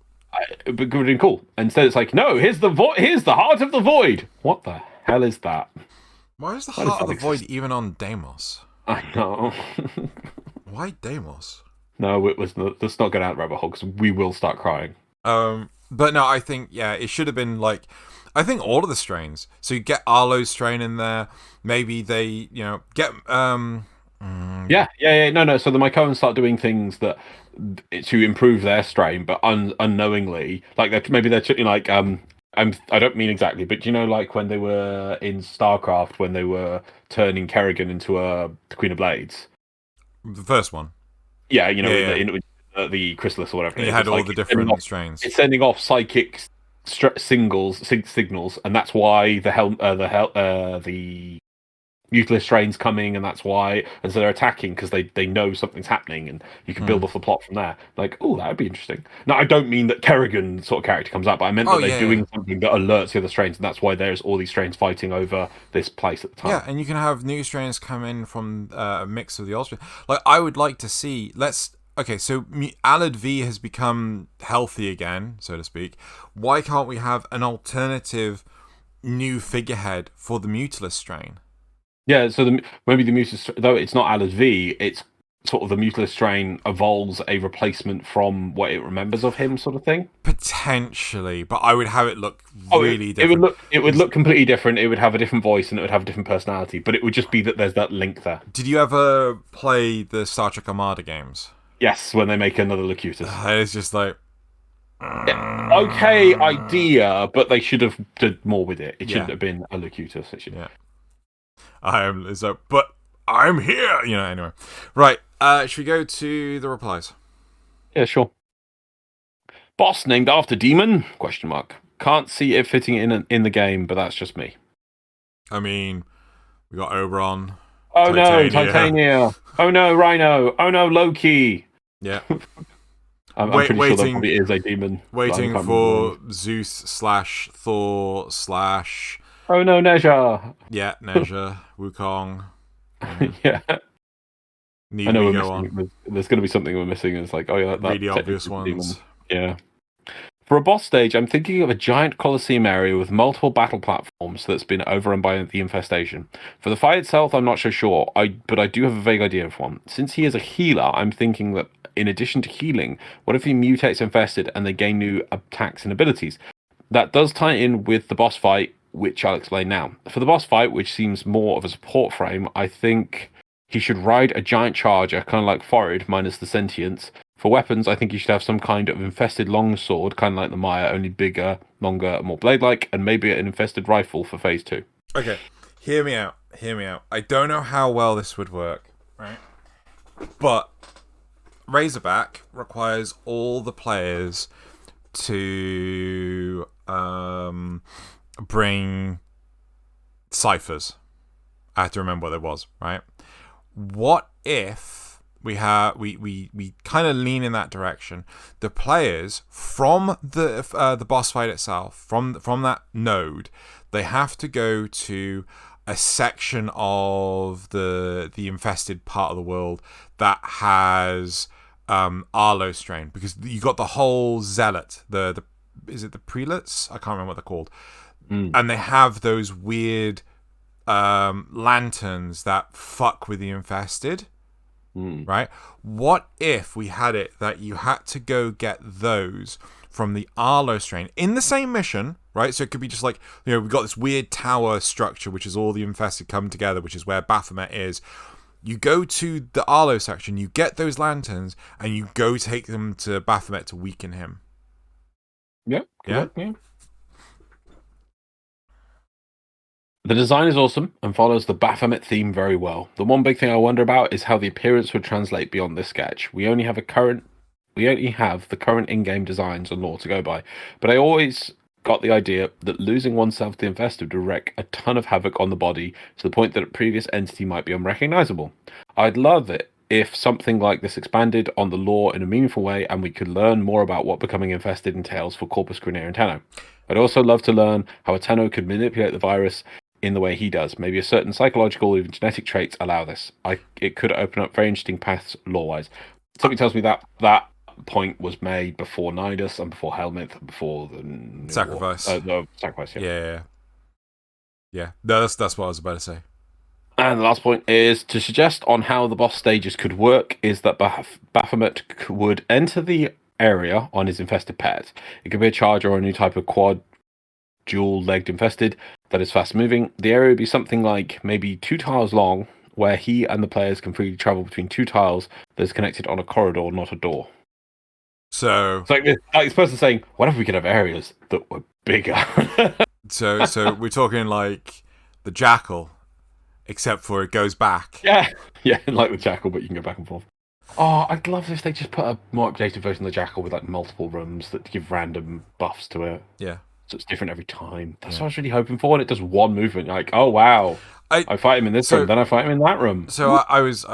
it would be cool. Instead, it's like, no, here's the heart of the void. What the hell is that? Why is the heart of the void even on Deimos? I know. Why Deimos? No, let's not go down that rabbit hole because we will start crying. But no, I think it should have been I think all of the strains. So you get Arlo's strain in there. Maybe they get No. So the Mycoans start doing things that to improve their strain, but unknowingly, maybe they're I don't mean exactly, but do you know, like when they were in StarCraft, when they were turning Kerrigan into the Queen of Blades? The first one. Yeah, the Chrysalis or whatever. And you had all the different strains. It's sending off psychic signals, and that's why the Mutalist strain's coming, and that's why, and so they're attacking because they know something's happening, and you can build off the plot from there. Like, oh, that would be interesting. No, I don't mean that Kerrigan sort of character comes out, but I meant that they're doing something that alerts the other strains, and that's why there's all these strains fighting over this place at the time. Yeah, and you can have new strains come in from a mix of the old strains. Like, I would like to see. Okay, so Alad V has become healthy again, so to speak. Why can't we have an alternative new figurehead for the Mutalist strain? Yeah, so maybe the Mutalist, though it's not Alad V, it's sort of the Mutalist strain evolves a replacement from what it remembers of him, sort of thing. Potentially, but I would have it look really different. It would look completely different. It would have a different voice and it would have a different personality, but it would just be that there's that link there. Did you ever play the Star Trek Armada games? Yes, when they make another Locutus. It's just like... okay idea, but they should have done more with it. It shouldn't have been a Locutus. It should. Yeah. But I'm here. Anyway. Right. Should we go to the replies? Yeah, sure. Boss named after demon? ? Can't see it fitting in the game, but that's just me. I mean, we got Oberon. Oh no, Titania. Oh no, Rhino. Oh no, Loki. Yeah. I'm pretty sure that probably is a demon. Waiting for Zeus / Thor / oh no, Nezha. Yeah, Nezha, Wukong. Yeah. I know we're missing. There's going to be something we're missing. It's like, oh yeah, that really obvious ones. Yeah. For a boss stage, I'm thinking of a giant Colosseum area with multiple battle platforms that's been overrun by the infestation. For the fight itself, I'm not so sure, but I do have a vague idea of one. Since he is a healer, I'm thinking that in addition to healing, what if he mutates infested and they gain new attacks and abilities? That does tie in with the boss fight, which I'll explain now. For the boss fight, which seems more of a support frame, I think he should ride a giant charger, kind of like Forid, minus the sentience. For weapons, I think he should have some kind of infested longsword, kind of like the Maya, only bigger, longer, more blade-like, and maybe an infested rifle for phase 2. Okay, hear me out. I don't know how well this would work, right? But Razorback requires all the players to bring ciphers. I have to remember what there was, right? What if we kind of lean in that direction? The players from the boss fight itself, from that node, they have to go to a section of the infested part of the world that has Arlo strain, because you got the whole zealot, is it the prelates? I can't remember what they're called. And they have those weird lanterns that fuck with the infested, right? What if we had it that you had to go get those from the Arlo strain in the same mission, right? So it could be just like, we've got this weird tower structure, which is all the infested come together, which is where Baphomet is. You go to the Arlo section, you get those lanterns, and you go take them to Baphomet to weaken him. Yeah. The design is awesome and follows the Baphomet theme very well. The one big thing I wonder about is how the appearance would translate beyond this sketch. We only have the current in-game designs and lore to go by, but I always got the idea that losing oneself to the infested would wreak a ton of havoc on the body to the point that a previous entity might be unrecognizable. I'd love it if something like this expanded on the lore in a meaningful way and we could learn more about what becoming infested entails for Corpus Grineer and Tenno. I'd also love to learn how a Tenno could manipulate the virus in the way he does. Maybe a certain psychological or even genetic traits allow this. It could open up very interesting paths lore-wise. Something tells me that point was made before Nidus and before Helminth and before the sacrifice. The sacrifice, yeah. No, that's what I was about to say. And the last point is to suggest on how the boss stages could work is that Baphomet would enter the area on his infested pet. It could be a charger or a new type of quad dual-legged infested that is fast-moving. The area would be something like maybe 2 tiles long, where he and the players can freely travel between 2 tiles that is connected on a corridor, not a door. So it's like this person saying, "What if we could have areas that were bigger?" so we're talking like the Jackal, except for it goes back. Yeah, like the Jackal, but you can go back and forth. Oh, I'd love if they just put a more updated version of the Jackal with like multiple rooms that give random buffs to it. Yeah. So it's different every time. That's what I was really hoping for. And it does one movement. Like, oh wow, I fight him in this room, then I fight him in that room. So I was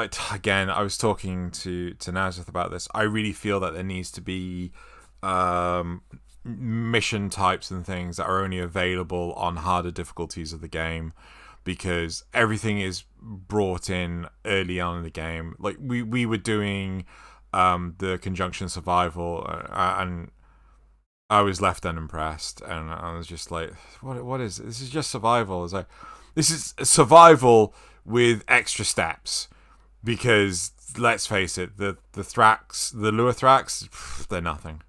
talking to Nazareth about this. I really feel that there needs to be mission types and things that are only available on harder difficulties of the game, because everything is brought in early on in the game. Like we were doing the conjunction survival, and I was left unimpressed, and I was just like, what is it? This is just survival. It's like, this is survival with extra steps, because let's face it, the Thrax, the Lure Thrax, they're nothing.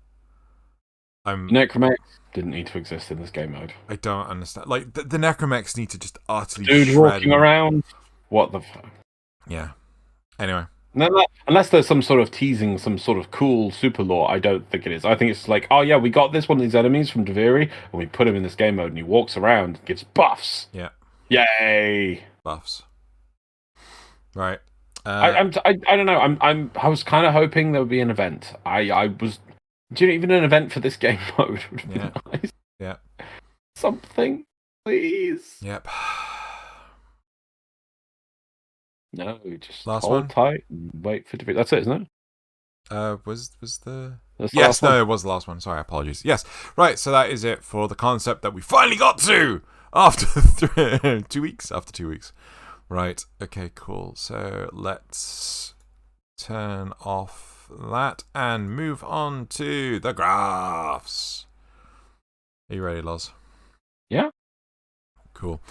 Necromech didn't need to exist in this game mode. I don't understand. Like the Necromechs need to just utterly dude walking around. What the fuck? Yeah. Anyway. No, unless there's some sort of teasing, some sort of cool super lore, I don't think it is. I think it's like, oh yeah, we got this one of these enemies from Deviri, and we put him in this game mode, and he walks around, and gives buffs. Yeah. Yay. Buffs. Right. I don't know. I was kind of hoping there would be an event. I was. Do you know, even an event for this game mode would be nice. Yeah. Something, please. Yep. No, just last hold one? tight and wait for Deviri. That's it, isn't it? Was the... That's yes, no, it was the last one. Sorry, apologies. Yes, right, so that is it for the concept that we finally got to after 2 weeks. After 2 weeks. Right, okay, cool. So let's turn off that and move on to the graphs. Are you ready, Loz? Yeah. Cool.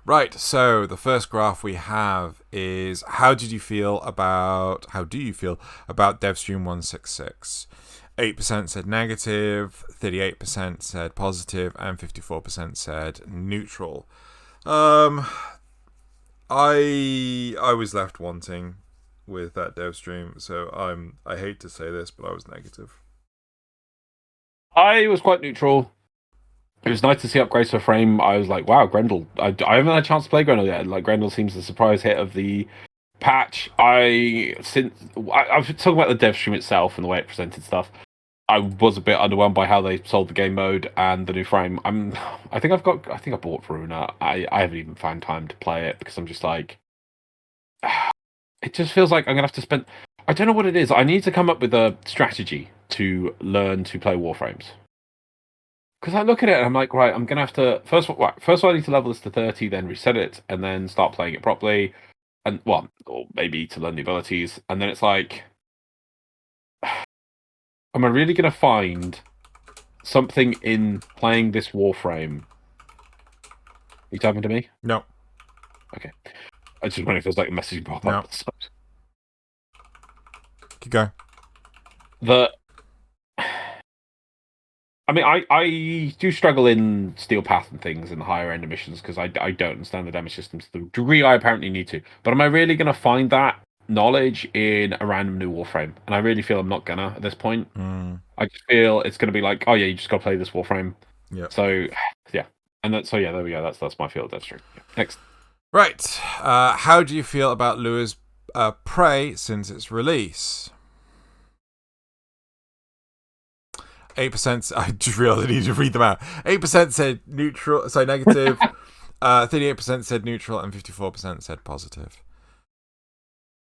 Right, so the first graph we have is how do you feel about DevStream 166? 8% said negative, 38% said positive, and 54% said neutral. I was left wanting with that dev stream, so I hate to say this, but I was negative. I was quite neutral. It was nice to see upgrades for frame. I was like, wow, Grendel. I haven't had a chance to play Grendel yet. Like, Grendel seems the surprise hit of the patch. I was talking about the dev stream itself and the way it presented stuff. I was a bit underwhelmed by how they sold the game mode and the new frame. I think I bought Veruna. I haven't even found time to play it because I'm just like, it just feels like I'm gonna have to spend. I don't know what it is. I need to come up with a strategy to learn to play Warframes. Because I look at it and I'm like, right, I'm gonna have to first of all I need to level this to 30, then reset it, and then start playing it properly, and or maybe to learn the abilities, and then it's like, am I really gonna find something in playing this Warframe? Are you talking to me? No. Okay. I just wonder if there's like a message pop up. No. Keep going. I mean, I do struggle in Steel Path and things in the higher end of missions because I don't understand the damage systems to the degree I apparently need to. But am I really going to find that knowledge in a random new Warframe? And I really feel I'm not gonna at this point. I just feel it's going to be like, oh yeah, you just got to play this Warframe. Yeah. So yeah, and there we go. That's my feel of Deathstream. Yeah. Next. Right. How do you feel about Lure's Prey since its release? 8%. I just realized I need to read them out. 8% said neutral. Sorry, negative. 38% said neutral, and 54% said positive.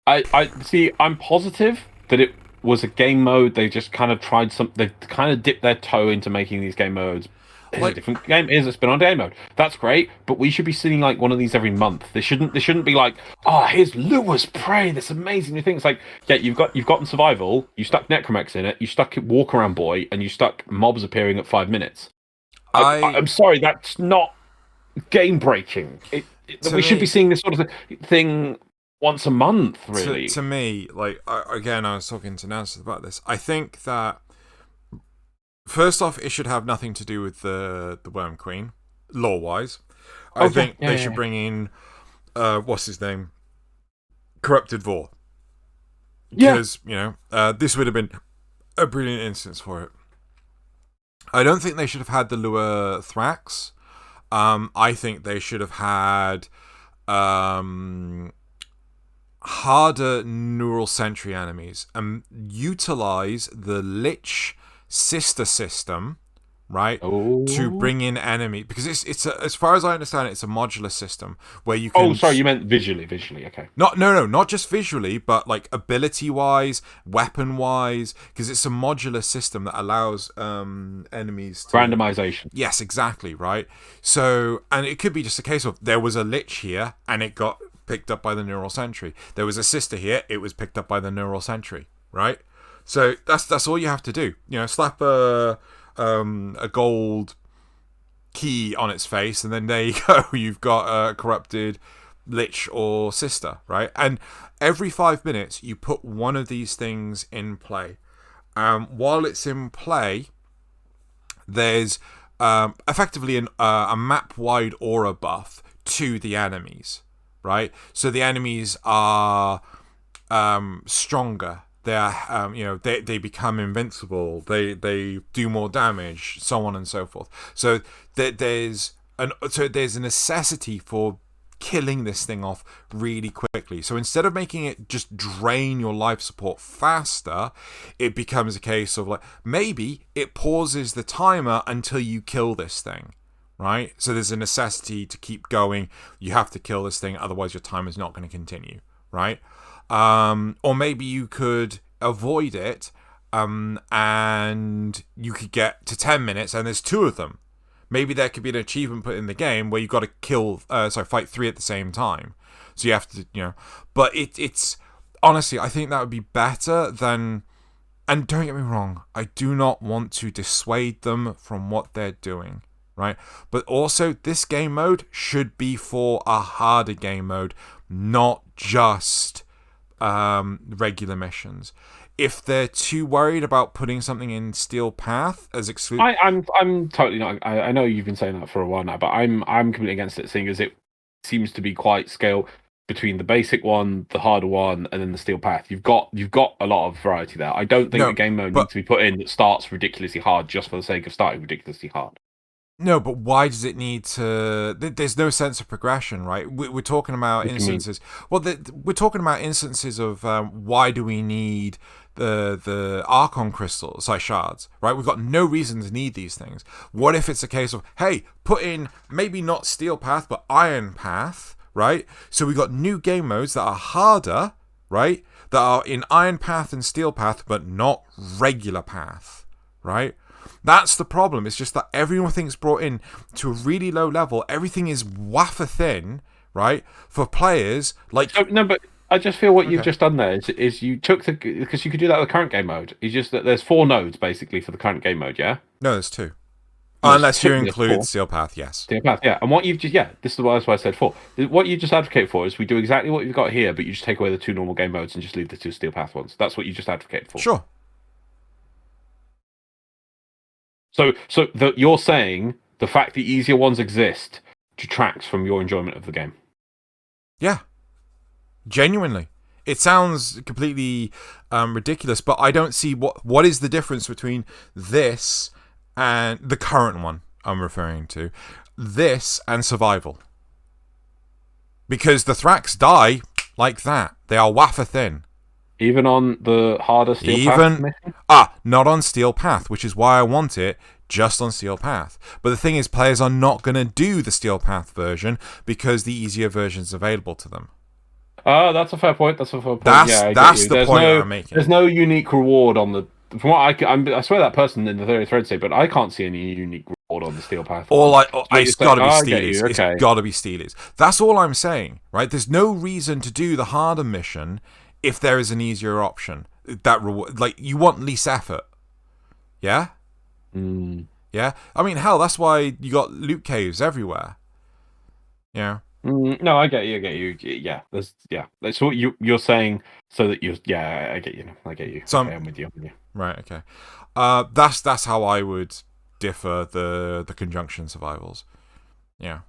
I see. I'm positive that it was a game mode. They just kind of tried some. They kind of dipped their toe into making these game modes. It's a different game. It's a spin-on game mode. That's great, but we should be seeing like one of these every month. They shouldn't be like, oh, here's Lure's Prey, this amazing new thing. It's like, yeah, you've gotten survival, you stuck Necromechs in it, you stuck Walk Around Boy, and you stuck mobs appearing at 5 minutes. I'm sorry, that's not game breaking. We should be seeing this sort of thing once a month, really. To me, like again, I was talking to Nancy about this. I think that first off, it should have nothing to do with the Worm Queen, lore-wise. I think they should bring in, what's his name? Corrupted Vor. Because, this would have been a brilliant instance for it. I don't think they should have had the lure Thrax. I think they should have had harder neural sentry enemies and utilize the Lich sister system, right, to bring in enemy, because it's as far as I understand it, it's a modular system where you can. Oh, sorry, you meant visually. Okay. Not just visually, but like ability wise, weapon wise, because it's a modular system that allows enemies to randomization. Yes, exactly, right. So, and it could be just a case of there was a Lich here and it got picked up by the neural sentry. There was a sister here, it was picked up by the neural sentry, right? So that's all you have to do. Slap a gold key on its face, and then there you go. You've got a corrupted Lich or sister, right? And every 5 minutes, you put one of these things in play. While it's in play, there's effectively a map-wide aura buff to the enemies, right? So the enemies are stronger. They are, they become invincible. They do more damage, so on and so forth. So there's a necessity for killing this thing off really quickly. So instead of making it just drain your life support faster, it becomes a case of like maybe it pauses the timer until you kill this thing, right? So there's a necessity to keep going. You have to kill this thing, otherwise your timer's not going to continue, right? Or maybe you could avoid it, and you could get to 10 minutes and there's 2 of them. Maybe there could be an achievement put in the game where you've got to fight 3 at the same time. So you have to, but it's honestly, I think that would be better than, and don't get me wrong, I do not want to dissuade them from what they're doing, right? But also, this game mode should be for a harder game mode, not just regular missions. If they're too worried about putting something in Steel Path as exclusive, I'm totally not. I know you've been saying that for a while now, but I'm completely against it, seeing as it seems to be quite scale between the basic one, the harder one, and then the Steel Path. You've got a lot of variety there. I don't think the game mode needs to be put in that starts ridiculously hard just for the sake of starting ridiculously hard. No, but why does it need to? There's no sense of progression, right? We're talking about instances. Well, we're talking about instances of why do we need the Archon crystals, like shards, right? We've got no reason to need these things. What if it's a case of, hey, put in maybe not Steel Path, but Iron Path, right? So we've got new game modes that are harder, right? That are in Iron Path and Steel Path, but not regular path, right? That's the problem. It's just that everything's brought in to a really low level. Everything is wafer thin, right? For players like no, but I just feel what you've just done there is you took because you could do that with the current game mode. It's just that there's 4 nodes basically for the current game mode, yeah. No, there's 2. Unless you include Steel Path, yes. Steel Path, yeah. And what you've just this is why I said 4. What you just advocate for is we do exactly what you've got here, but you just take away the 2 normal game modes and just leave the 2 Steel Path ones. That's what you just advocate for. Sure. So you're saying the fact the easier ones exist detracts from your enjoyment of the game? Yeah. Genuinely. It sounds completely ridiculous, but I don't see what is the difference between this and the current one I'm referring to. This and survival. Because the Thrax die like that. They are wafer thin. Even on the harder Steel Path mission? Not on Steel Path, which is why I want it just on Steel Path. But the thing is, players are not going to do the Steel Path version because the easier version is available to them. That's a fair point. That's the point I'm making. There's no unique reward on the. From what I swear that person in the thread said, but I can't see any unique reward on the Steel Path. It's got to be Steelies. Okay. It's got to be Steelies. That's all I'm saying, right? There's no reason to do the harder mission if there is an easier option. That reward, like, you want least effort. Yeah? Yeah? I mean, hell, that's why you got loot caves everywhere. Yeah. No, I get you. Yeah, that's what you're saying. So that you're. Yeah, I get you. So okay, I'm with you. Right. Okay. That's how I would differ the conjunction survivals. Yeah.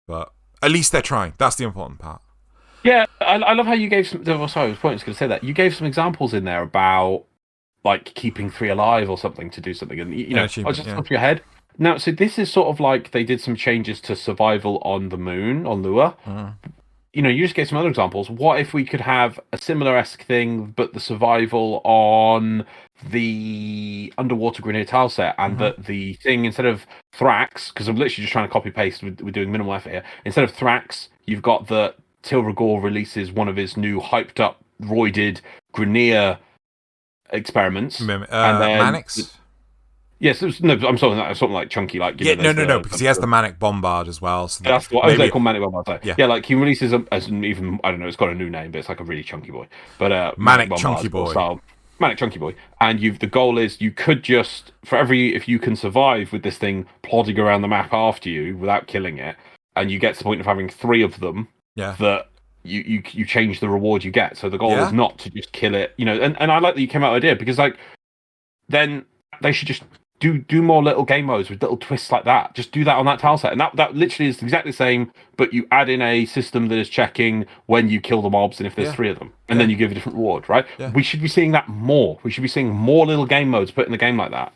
But at least they're trying. That's the important part. Yeah, I love how you gave some. Sorry, I was going to say that you gave some examples in there about like keeping 3 alive or something to do something, and you know, I just top of your head. Now, so this is sort of like they did some changes to survival on the moon, on Lua. You know, you just gave some other examples. What if we could have a similar-esque thing, but the survival on the underwater Grineer tile set, and that the thing, instead of Thrax, because I'm literally just trying to copy-paste, we're doing minimal effort here. Instead of Thrax, you've got that Tilragor releases one of his new hyped-up, roided Grineer experiments. And then, Manix? Yes, no, I'm something like chunky, like no, because he has the Manic Bombard as well. So that's what I was called Manic Bombard. Yeah, like he releases as an even, I don't know, it's got a new name, but it's like a really chunky boy. But Manic Chunky Boy style, Manic Chunky Boy, and the goal is you could just if you can survive with this thing plodding around the map after you without killing it, and you get to the point of having 3 of them, that you change the reward you get. So the goal is not to just kill it, you know. And I like that you came out with the idea, because like then they should just do more little game modes with little twists like that. Just do that on that tile set, and that literally is exactly the same, but you add in a system that is checking when you kill the mobs and if there's 3 of them, and then you give a different reward, right? We should be seeing that more. We should be seeing more little game modes put in the game like that.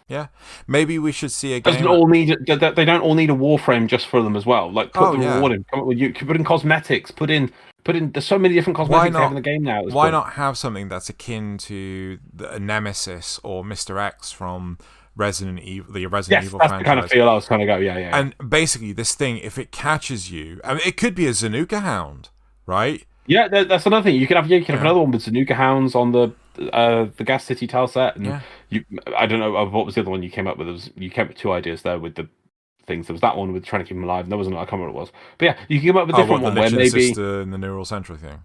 Maybe we should see a game. They don't all need a Warframe just for them as well. Like put the reward in. Come up with put in cosmetics. Put in. There's so many different cosmetics they have in the game now. Why not have something that's akin to a Nemesis or Mr. X from Resident Evil, the Resident Evil franchise? That's the kind of feel I was trying to go. Yeah. And basically, this thing, if it catches you, I mean, it could be a Zanuka Hound, right? Yeah, that's another thing. You could have another one with Zanuka Hounds on the Gas City tile set, and I don't know what was the other one you came up with. You came up with 2 ideas there with the things. There was that one with trying to keep them alive, and there was another. I can't remember what it was. But yeah, you can come up with a different one where maybe in the Neural Sentry thing.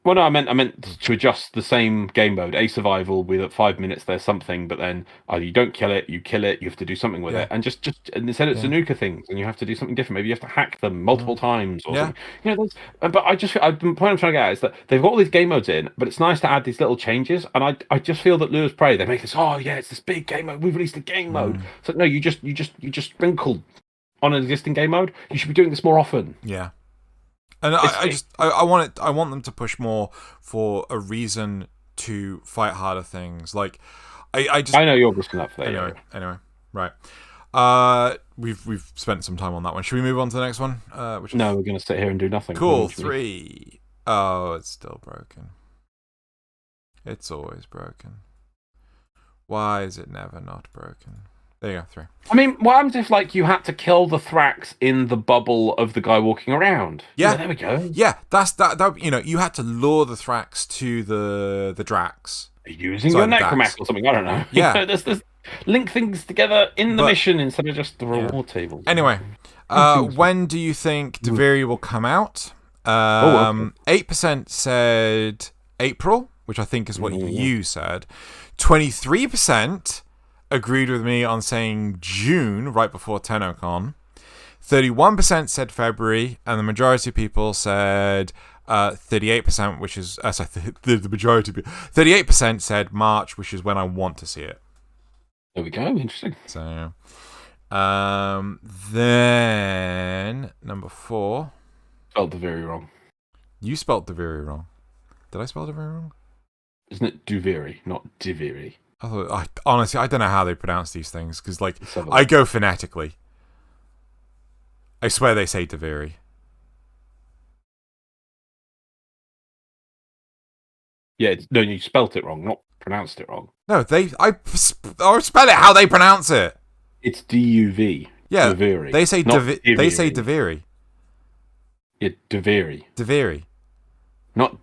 Well, no, I meant to adjust the same game mode, a survival with at 5 minutes there's something, but then either you don't kill it, you kill it, you have to do something with it, and just and instead it's Zanuka things, and you have to do something different. Maybe you have to hack them multiple times or something. You know, but I just the point I'm trying to get at is that they've got all these game modes in, but it's nice to add these little changes, and I just feel that Lure's Prey, they make this, it's this big game mode, we've released a game mode. So no, you just sprinkled on an existing game mode. You should be doing this more often. Yeah. And I want them to push more for a reason to fight harder things. Like I know you're pushing that for that. Anyway, right. We've spent some time on that one. Should we move on to the next one? No, we're going to sit here and do nothing. Cool. 3. Oh, it's still broken. It's always broken. Why is it never not broken? There you go, 3. I mean, what happens if, like, you had to kill the Thrax in the bubble of the guy walking around? Yeah, there we go. Yeah, that's that. You know, you had to lure the Thrax to the Drax using your Necromax or something. I don't know. Yeah, you know, there's link things together in the mission instead of just the reward table. Anyway, when do you think Deviri will come out? 8% said April, which I think is what you said. 23% agreed with me on saying June, right before TennoCon. 31% said February, and the majority of people said 38%, which is the majority of people. 38% said March, which is when I want to see it. There we go. Interesting. So, then number 4. Spelled Deviri wrong. You spelled Deviri wrong. Did I spell Deviri wrong? Isn't it Duviri, not Deviri? Honestly, I don't know how they pronounce these things, because like I go phonetically. I swear they say Deviri. Yeah, no, you spelt it wrong, not pronounced it wrong. No, I spell it how they pronounce it. It's D-U-V. Yeah, Deviri. They say Deviri. Yeah, Deviri. Deviri. Not.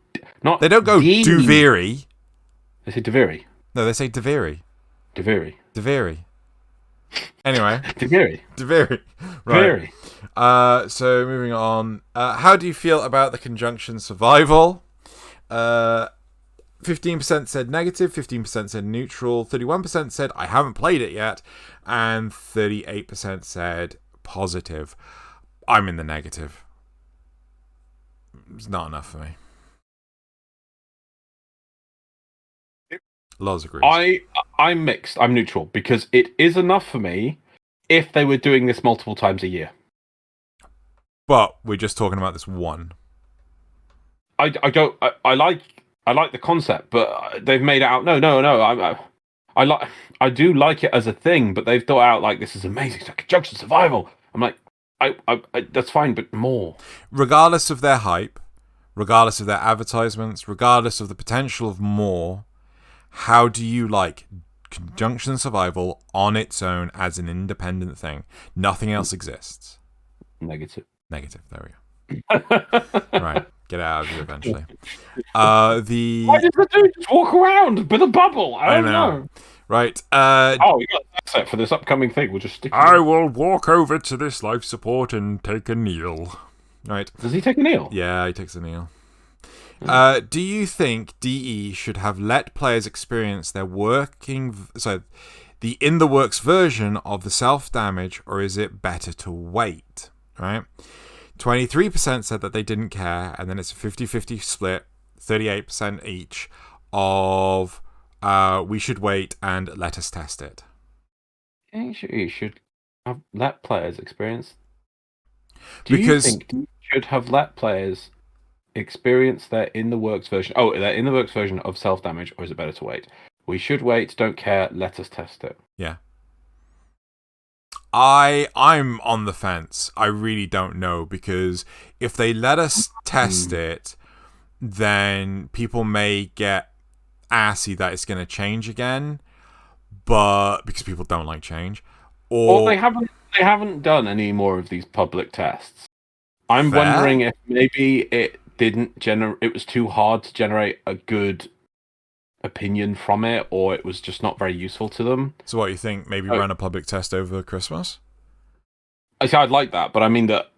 They don't go Duviri. They say Deviri. No, they say Deviri. Deviri. Anyway. Deviri. Right. So moving on. How do you feel about the conjunction survival? 15% said negative, 15% said neutral, 31% said I haven't played it yet, and 38% said positive. I'm in the negative. It's not enough for me. Loz agrees. I'm mixed. I'm neutral, because it is enough for me if they were doing this multiple times a year. But we're just talking about this one. I like the concept, but they've made it out. No. I do like it as a thing, but they've thought out like this is amazing. It's like conjunction survival. I'm like, I that's fine, but more. Regardless of their hype, regardless of their advertisements, regardless of the potential of more, how do you like conjunction survival on its own as an independent thing? Nothing else exists. Negative. There we go. Right. Get it out of you eventually. Why does the dude just walk around with a bubble? I don't know. Right. We got that set for this upcoming thing. We'll just stick. I will walk over to this life support and take a kneel. Right. Does he take a kneel? Yeah, he takes a kneel. Do you think DE should have let players experience their the in the works version of the self damage, or is it better to wait? Right. 23% said that they didn't care, and then it's a 50-50 split, 38% each of we should wait and let us test it. You should have let players experience. You think you should have let players experience their in the works version? Oh, their in the works version of self damage, or is it better to wait? We should wait. Don't care. Let us test it. Yeah. I'm on the fence. I really don't know, because if they let us test it, then people may get assy that it's going to change again, but because people don't like change, or they haven't done any more of these public tests. I'm wondering if maybe it was too hard to generate a good opinion from it, or it was just not very useful to them. So what you think? Maybe run a public test over Christmas? I'd like that, but I mean that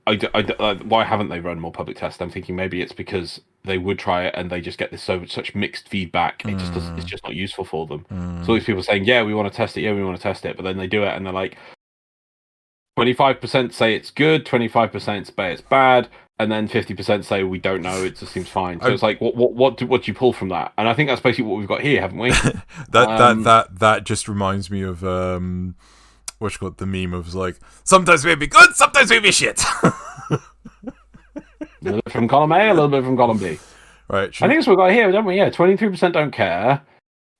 why haven't they run more public tests? I'm thinking maybe it's because they would try it and they just get this such mixed feedback. It's just not useful for them. So all these people saying, yeah, we want to test it, but then they do it and they're like, 25% say it's good, 25% say it's bad, and then 50% say we don't know. It just seems fine. So it's like, what do you pull from that? And I think that's basically what we've got here, haven't we? that just reminds me of what's called the meme of like, sometimes we be good, sometimes we be shit. A little bit from column A, a little bit from column B. Right. I think that's what we've got here, don't we? Yeah, 23% don't care.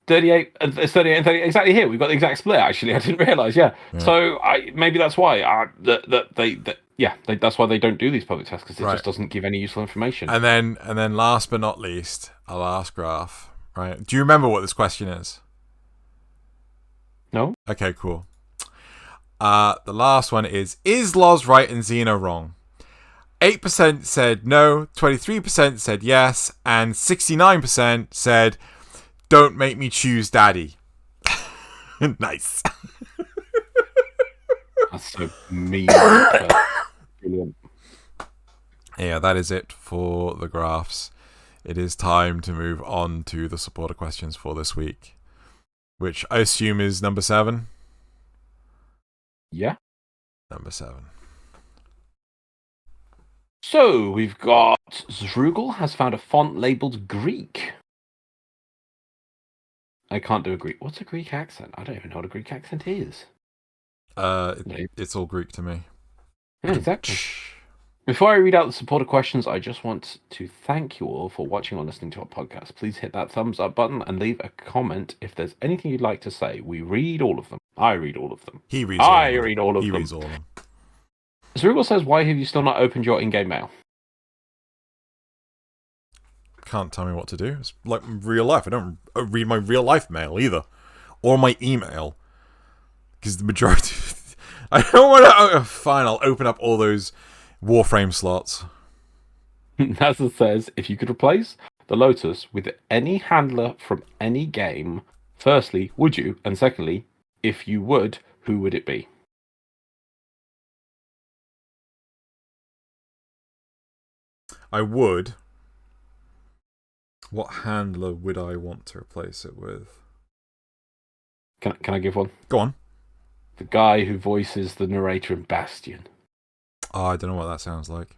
38 and 38 exactly here. We've got the exact split. Actually, I didn't realize. Yeah. So maybe that's why that's why they don't do these public tests, because it just doesn't give any useful information. And then last but not least, our last graph. Right. Do you remember what this question is? No. Okay. Cool. The last one is Loz right and Xeno wrong? 8% said no, 23% said yes, and 69% said don't make me choose daddy. Nice. That's so mean. Brilliant. Yeah, that is it for the graphs. It is time to move on to the supporter questions for this week, which I assume is number 7. Yeah. Number 7. So we've got Zrugel has found a font labeled Greek. I can't do a Greek. What's a Greek accent? I don't even know what a Greek accent is. It's all Greek to me. Yeah, exactly. Before I read out the supporter questions, I just want to thank you all for watching or listening to our podcast. Please hit that thumbs up button and leave a comment if there's anything you'd like to say. We read all of them. I read all of them. He reads all of them. I read all of them. He reads all of them. Zrugel says, why have you still not opened your in-game mail? Can't tell me what to do. It's like real life. I don't read my real life mail either, or my email, because the majority. I don't want to. Fine, I'll open up all those Warframe slots. NASA says, if you could replace the Lotus with any handler from any game, firstly, would you? And secondly, if you would, who would it be? I would. What handler would I want to replace it with? Can I give one? Go on. The guy who voices the narrator in Bastion. Oh, I don't know what that sounds like.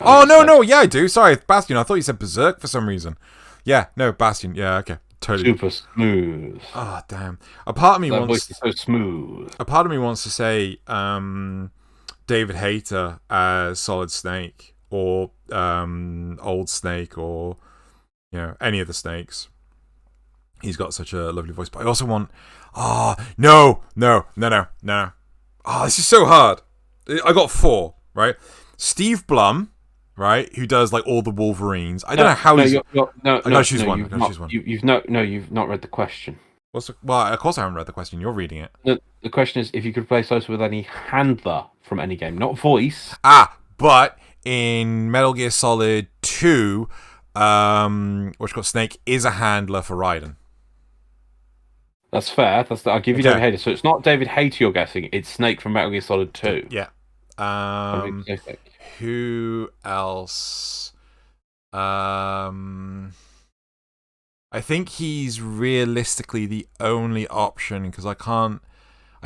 No, yeah, I do. Sorry, Bastion. I thought you said Berserk for some reason. Yeah, no, Bastion. Yeah, okay. Totally. Super smooth. Oh, damn. A part of me that wants... voice is so smooth. A part of me wants to say David Hayter as Solid Snake, or Old Snake, or... any of the snakes. He's got such a lovely voice. But I also want... Oh, no. Oh, this is so hard. I got 4, right? Steve Blum, right? Who does like all the Wolverines. I don't know how he's... I gotta choose one. You've not read the question. Well, of course I haven't read the question. You're reading it. The question is if you could replace those with any handler from any game, not voice. But in Metal Gear Solid 2, Snake is a handler for Raiden. That's fair. I'll give you David Hayter. So it's not David Hayter you're guessing. It's Snake from Metal Gear Solid 2. Yeah. Who else? I think he's realistically the only option because I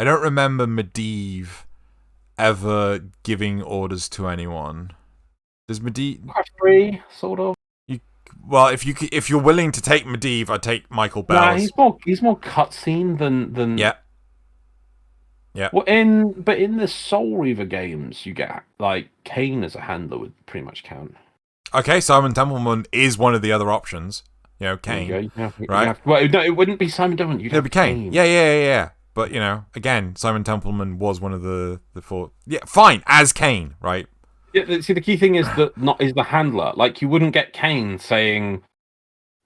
don't remember Medivh ever giving orders to anyone. Does Medivh... Free, sort of. Well, if you're willing to take Medivh, I'd take Michael Bell. Nah, he's more cutscene than. Yeah. Well, in the Soul Reaver games, you get like Kane as a handler would pretty much count. Okay, Simon Templeman is one of the other options. Kane, right? Well, no, it wouldn't be Simon Templeman. It'd be Kane. Yeah. But again, Simon Templeman was one of the 4. Yeah, fine as Kane, right? Yeah. See, the key thing is the handler. Like, you wouldn't get Kane saying,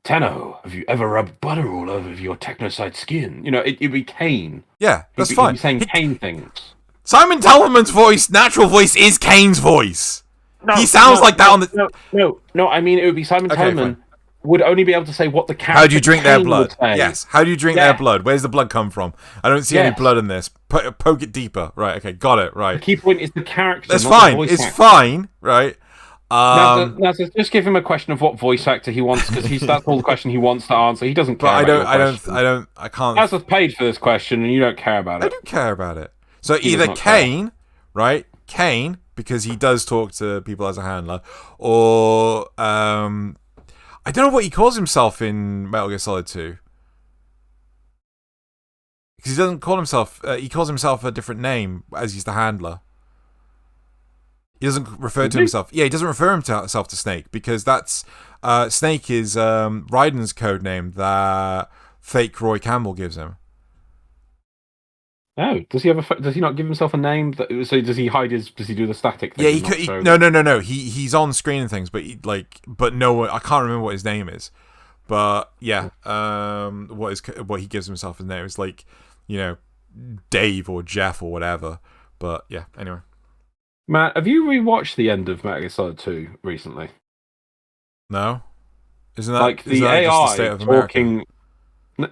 "Tenno, have you ever rubbed butter all over your technocyte skin?" It'd be Kane. Yeah, that's fine. He'd be saying Kane things. Simon Templeman's natural voice is Kane's voice. He sounds like that on the... No, I mean, it would be Simon Templeman would only be able to say what the character... How do you drink their blood? Yes, how do you drink their blood? Where's the blood come from? I don't see any blood in this. Poke it deeper. Right, okay, got it, right. The key point is the character, That's fine, it's fine, right? Now, just give him a question of what voice actor he wants, because that's all the question he wants to answer. He doesn't care I can't... As was paid for this question, and you don't care about it. I do care about it. So either Kane, right? Kane, because he does talk to people as a handler, or... I don't know what he calls himself in Metal Gear Solid 2. Because he doesn't call himself... he calls himself a different name as he's the handler. He doesn't refer to himself... Yeah, he doesn't refer himself to Snake, because that's... Snake is Raiden's code name that fake Roy Campbell gives him. Oh, does he not give himself a name? So does he hide his? Does he do the static thing? Yeah, no. He's on screen and things, but no, I can't remember what his name is. But yeah, what he gives himself as name is Dave or Jeff or whatever. But yeah, anyway. Matt, have you rewatched the end of Metal Gear Solid 2 recently? No, isn't that like the AI just the state of America? Talking?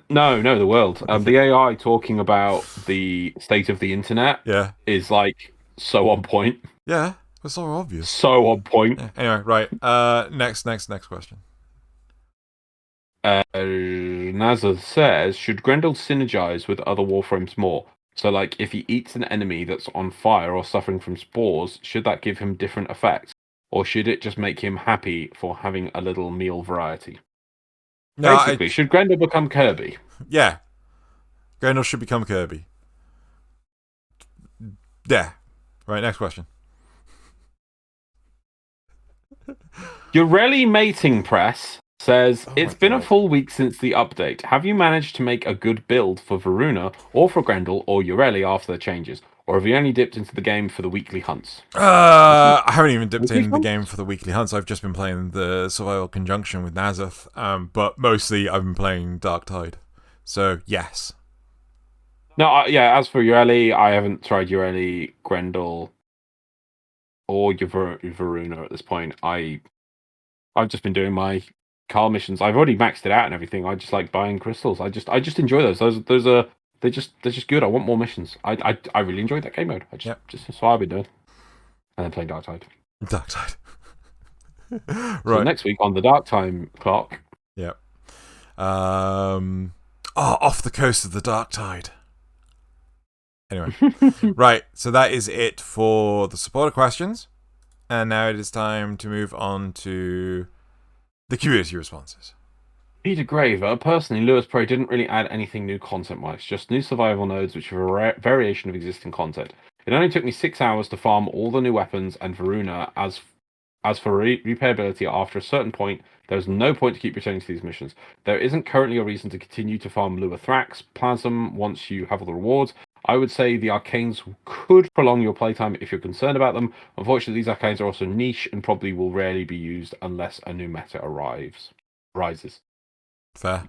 No, the world. The AI talking about the state of the internet is so on point. Yeah, it's so obvious. So on point. Yeah. Anyway, right. Next question. Nazar says, should Grendel synergize with other Warframes more? So, if he eats an enemy that's on fire or suffering from spores, should that give him different effects? Or should it just make him happy for having a little meal variety? No, basically, should Grendel become Kirby? Yeah. Grendel should become Kirby. Yeah. Right, next question. Ureli Mating Press says, it's been a full week since the update. Have you managed to make a good build for Varuna or for Grendel or Ureli after the changes? Or have you only dipped into the game for the weekly hunts? I haven't even dipped in the game for the weekly hunts. I've just been playing the Survival Conjunction with Nazeth. But mostly I've been playing Dark Tide. So, yes. No, as for Ureli, I haven't tried Ureli, Grendel, or Varuna at this point. I've just been doing my Carl missions. I've already maxed it out and everything. I just like buying crystals. I just enjoy those. Those are... They're just good. I want more missions. I really enjoyed that game mode. Just that's what I've been doing. And then playing Dark Tide. Right. So next week on the Dark Time clock. Yep. Off the coast of the Dark Tide. Anyway. Right. So that is it for the supporter questions. And now it is time to move on to the community responses. Peter Graver, personally, Lewis Pro didn't really add anything new content-wise, just new survival nodes which are a variation of existing content. It only took me 6 hours to farm all the new weapons and Varuna as As for replayability, after a certain point, there's no point to keep returning to these missions. There isn't currently a reason to continue to farm Lua Thrax Plasm once you have all the rewards. I would say the arcanes could prolong your playtime if you're concerned about them. Unfortunately, these arcanes are also niche and probably will rarely be used unless a new meta rises. Fair.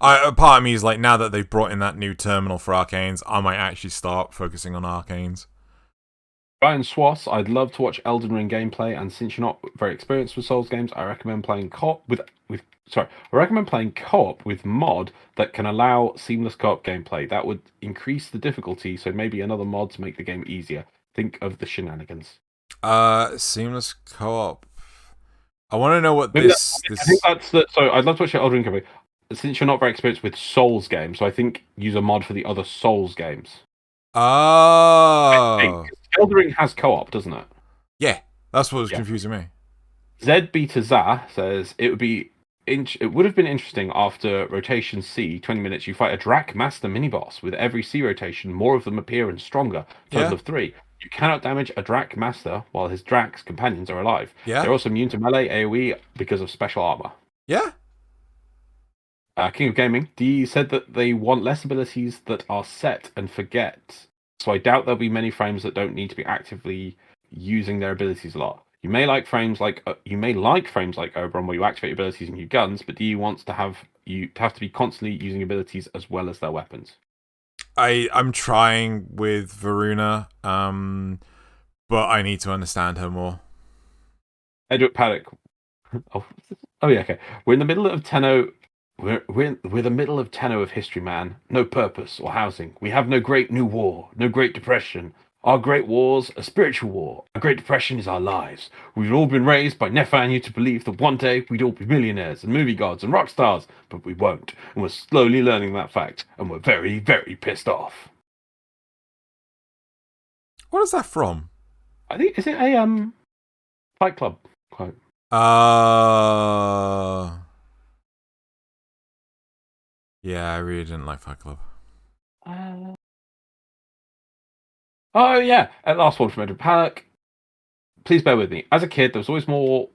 Part of me is like, now that they've brought in that new terminal for arcanes, I might actually start focusing on arcanes. Ryan Swass, I'd love to watch Elden Ring gameplay, and since you're not very experienced with Souls games, I recommend playing co-op with mod that can allow seamless co-op gameplay. That would increase the difficulty, so maybe another mod to make the game easier. Think of the shenanigans. Seamless co-op. I want to know what I think that's the. So I'd love to watch your Elden Ring gameplay. Since you're not very experienced with Souls games, so I think use a mod for the other Souls games. Oh. Elden Ring has co-op, doesn't it? Yeah, that's what was confusing me. ZBetaza says it would have been interesting after rotation C, 20 minutes, you fight a Drac Master mini-boss. With every C rotation, more of them appear and stronger. Total of 3. You cannot damage a Drac Master while his Drax companions are alive. Yeah. They're also immune to melee AoE because of special armor. Yeah. King of Gaming, D said that they want less abilities that are set and forget. So I doubt there'll be many frames that don't need to be actively using their abilities a lot. You may like frames like Oberon where you activate abilities and use guns, but D wants to have to be constantly using abilities as well as their weapons. I'm trying with Varuna, but I need to understand her more. Edward Paddock. Oh yeah, okay. We're in the middle of Tenno. We're the middle of Tenno of history, man. No purpose or housing. We have no great new war, no great depression. Our great war's a spiritual war. Our great depression is our lives. We've all been raised by Nefanu to believe that one day we'd all be millionaires and movie gods and rock stars, but we won't. And we're slowly learning that fact, and we're very, very pissed off. What is that from? I think, is it a Fight Club quote? Yeah, I really didn't like Fight Club. Oh yeah, last one from Edward Paddock. Please bear with me. As a kid, there was always war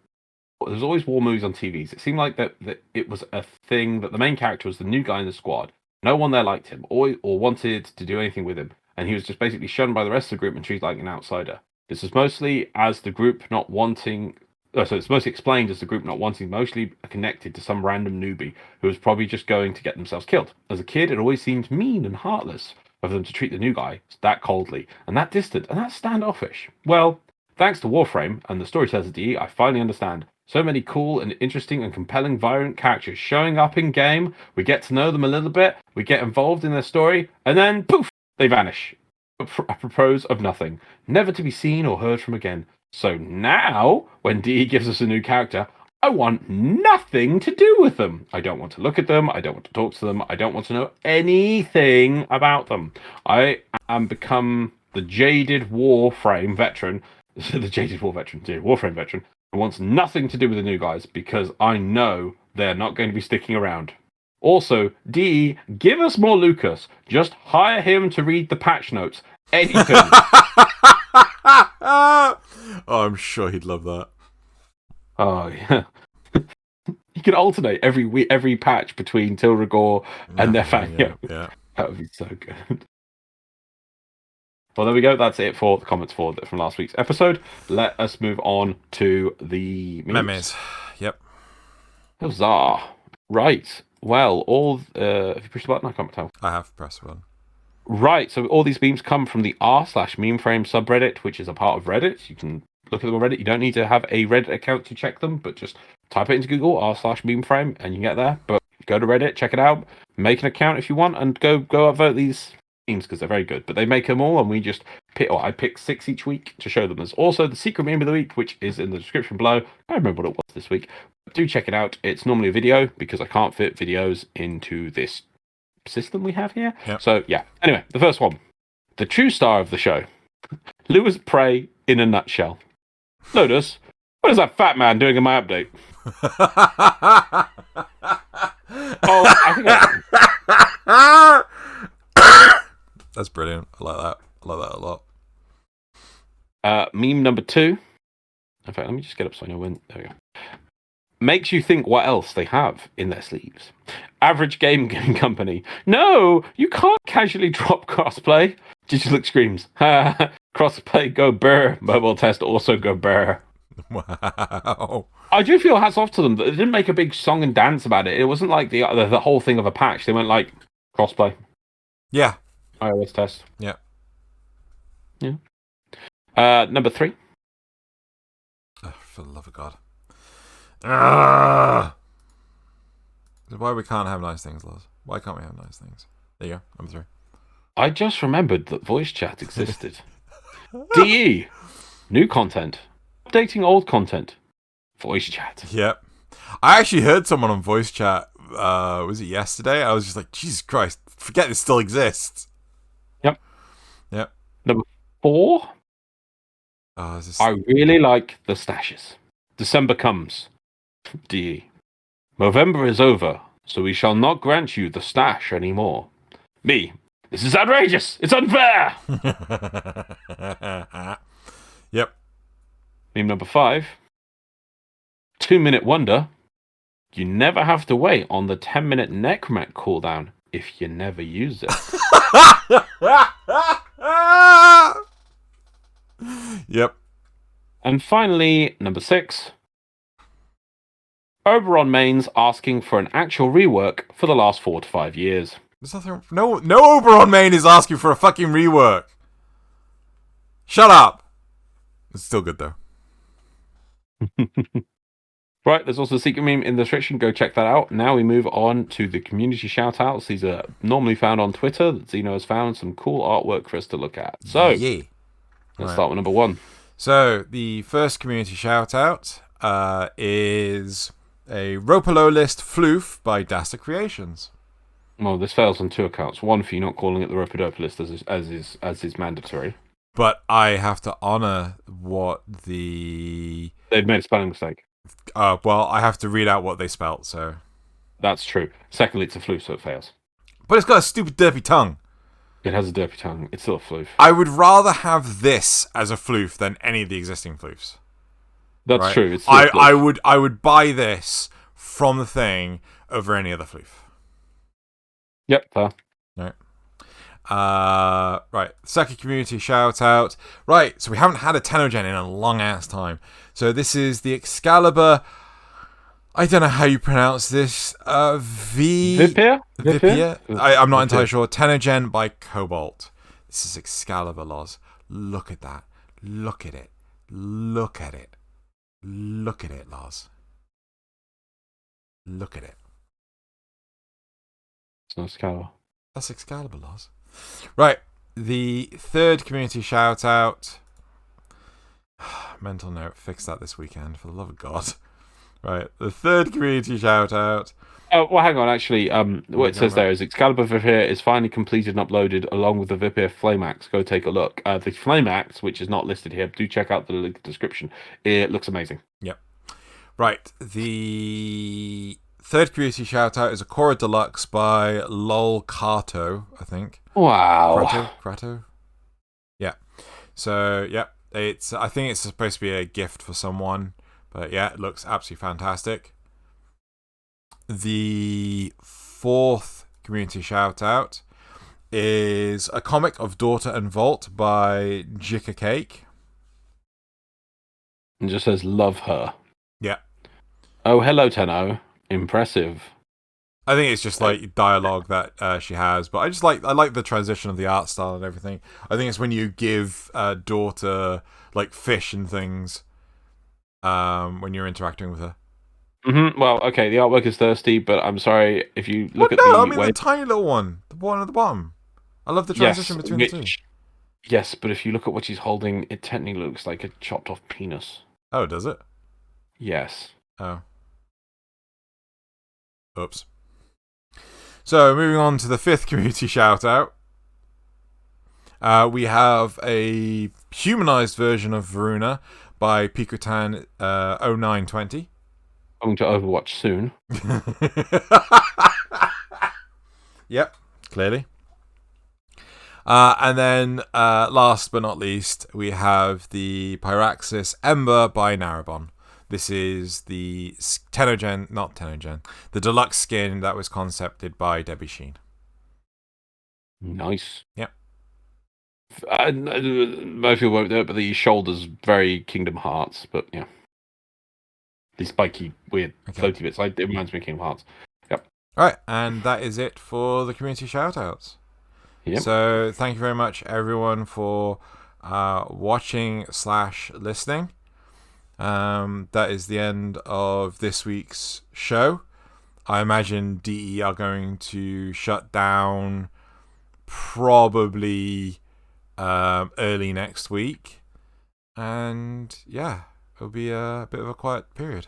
movies on TVs. It seemed like that it was a thing that the main character was the new guy in the squad. No one there liked him or wanted to do anything with him, and he was just basically shunned by the rest of the group and treated like an outsider. This is mostly as the group not wanting. So it's mostly explained as the group not wanting, mostly connected to some random newbie who was probably just going to get themselves killed. As a kid, it always seemed mean and heartless of them to treat the new guy that coldly, and that distant, and that standoffish. Well, thanks to Warframe and the Storytellers DE, I finally understand. So many cool and interesting and compelling violent characters showing up in game, we get to know them a little bit, we get involved in their story, and then, poof, they vanish. Apropos of nothing, never to be seen or heard from again. So now, when DE gives us a new character, I want nothing to do with them. I don't want to look at them. I don't want to talk to them. I don't want to know anything about them. I am become the jaded Warframe veteran, Warframe veteran, who wants nothing to do with the new guys because I know they're not going to be sticking around. Also, DE, give us more Lucas. Just hire him to read the patch notes. Anything. Oh, I'm sure he'd love that. Oh yeah. You can alternate every patch between Tilragor and Nefanu. Yeah. That would be so good. Well, there we go. That's it for the comments from last week's episode. Let us move on to the memes. Yep. Huzzah. Right. Well, have you pushed the button? I can't tell. I have pressed one. Right. So all these memes come from the r/memeframe subreddit, which is a part of Reddit. You can look at them on Reddit. You don't need to have a Reddit account to check them, but just type it into Google r/memeframe and you can get there. But go to Reddit, check it out, make an account if you want, and go upvote these memes because they're very good. But they make them all, and we just I pick 6 each week to show them. There's also the secret meme of the week, which is in the description below. I don't remember what it was this week. But do check it out. It's normally a video because I can't fit videos into this system we have here. Yep. So yeah. Anyway, the first one, the true star of the show, Lewis Prey in a nutshell. Lotus, what is that fat man doing in my update? I think that's brilliant. I like that. I like that a lot. Meme number 2. In fact, let me just get up so I know when. There we go. Makes you think what else they have in their sleeves. Average game company. No, you can't casually drop crossplay. Digitalic screams. Crossplay go burr. Mobile test also go burr. Wow. I do feel hats off to them. They didn't make a big song and dance about it. It wasn't like the whole thing of a patch. They went like crossplay. Yeah. iOS test. Yeah. Yeah. Number 3. Oh, for the love of God. Why we can't have nice things, Loz? Why can't we have nice things? There you go. Number 3. I just remembered that voice chat existed. DE. New content. Updating old content. Voice chat. Yep. I actually heard someone on voice chat, was it yesterday? I was just like, Jesus Christ, forget this still exists. Yep. Yep. Number 4. I really like the stashes. December comes. DE. November is over, so we shall not grant you the stash anymore. Me. This is outrageous. It's unfair. Yep. Meme number 5. 2-minute wonder. You never have to wait on the 10-minute necromat cooldown if you never use it. Yep. And finally, number 6. Oberon mains asking for an actual rework for the last 4 to 5 years. There's nothing. No Oberon main is asking for a fucking rework. Shut up. It's still good though. Right, there's also a secret meme in the description. Go check that out. Now we move on to the community shoutouts. These are normally found on Twitter. That Xeno has found some cool artwork for us to look at. So, let's start with number 1. So, the first community shoutout is a Ropolo List Floof by Dasta Creations. Well, this fails on 2 accounts. One, for you not calling it the Ropodope list as is mandatory. But I have to honor what the... They've made a spelling mistake. Well, I have to read out what they spelt, so... That's true. Secondly, it's a floof, so it fails. But it's got a stupid derpy tongue. It has a derpy tongue. It's still a floof. I would rather have this as a floof than any of the existing floofs. That's right? true. It's I would buy this from the thing over any other floof. Yep, fair. Right. Right. Second community shout out. Right. So we haven't had a Tenno Gen in a long ass time. So this is the Excalibur. I don't know how you pronounce this. Vipir? I'm not entirely sure. Tenno Gen by Cobalt. This is Excalibur-LOZ. Look at that. Look at it. Look at it. Look at it, Loz. Look at it. It's not Excalibur. That's Excalibur-LOZ. Right. The third community shout out. Mental note. Fix that this weekend, for the love of God. Right. The third community shout out. Oh, well, hang on. Actually, what it says there is Excalibur Vipir is finally completed and uploaded along with the Vipir Flame Axe. Go take a look. The Flame Axe, which is not listed here, do check out the link description. It looks amazing. Yep. Right. The third community shout out is a Cora Deluxe by Lol Kato, I think. Wow. Krato? Yeah. So, yeah. I think it's supposed to be a gift for someone. But yeah, it looks absolutely fantastic. The fourth community shout out is a comic of Daughter and Vault by Jika Cake. It just says love her. Yeah. Oh, hello, Tenno. Impressive. I think it's just like dialogue that she has, but I like the transition of the art style and everything. I think it's when you give Daughter like fish and things when you're interacting with her. Mm-hmm. Well, okay, the artwork is thirsty, but I'm sorry if you look at the tiny little one, the one at the bottom. I love the transition between the two. Yes, but if you look at what she's holding, it technically looks like a chopped off penis. Oh, does it? Yes. Oh. Oops. So, moving on to the fifth community shout out. We have a humanized version of Varuna by Pikutan 0920. Going to Overwatch soon. Yep, clearly. And then, last but not least, we have the Pyraxis Ember by Narabon. This is the the deluxe skin that was concepted by Debbie Sheen. Nice. Yep. Most people won't do it, but the shoulders very Kingdom Hearts. But yeah, these spiky, weird, floaty bits. It reminds me of Kingdom Hearts. Yep. All right, and that is it for the community shoutouts. Yep. So thank you very much, everyone, for watching/listening. That is the end of this week's show. I imagine DE are going to shut down probably early next week, and yeah, it'll be a bit of a quiet period.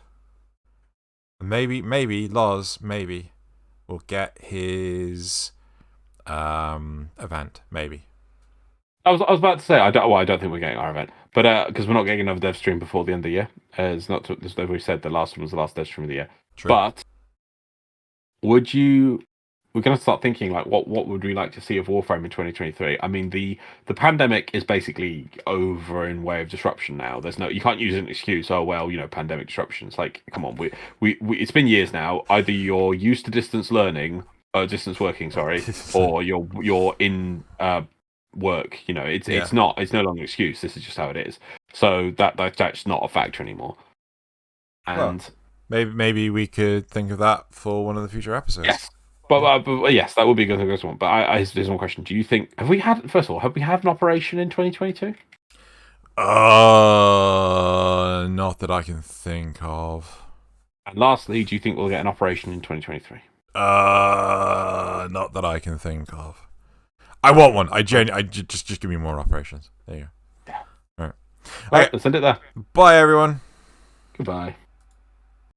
Maybe Loz will get his event. Maybe. I was about to say I don't think we're getting our event, but because we're not getting another dev stream before the end of the year. It's not. As we said, the last one was the last dev stream of the year. True. But would you? We're going to start thinking like, what would we like to see of Warframe in 2023? I mean, the pandemic is basically over in way of disruption now. You can't use an excuse. Oh well, pandemic disruptions. Like, come on, we it's been years now. Either you're used to distance learning, distance working, sorry, or you're in work. It's no longer an excuse. This is just how it is. So that's not a factor anymore. And maybe we could think of that for one of the future episodes. Yes. But yes, that would be a good one. But here's one question: do you think have we had an operation in 2022? Not that I can think of. And lastly, do you think we'll get an operation in 2023? Not that I can think of. I want one. Just give me more operations. There you go. Yeah. All right. Let's end it there. Bye, everyone. Goodbye.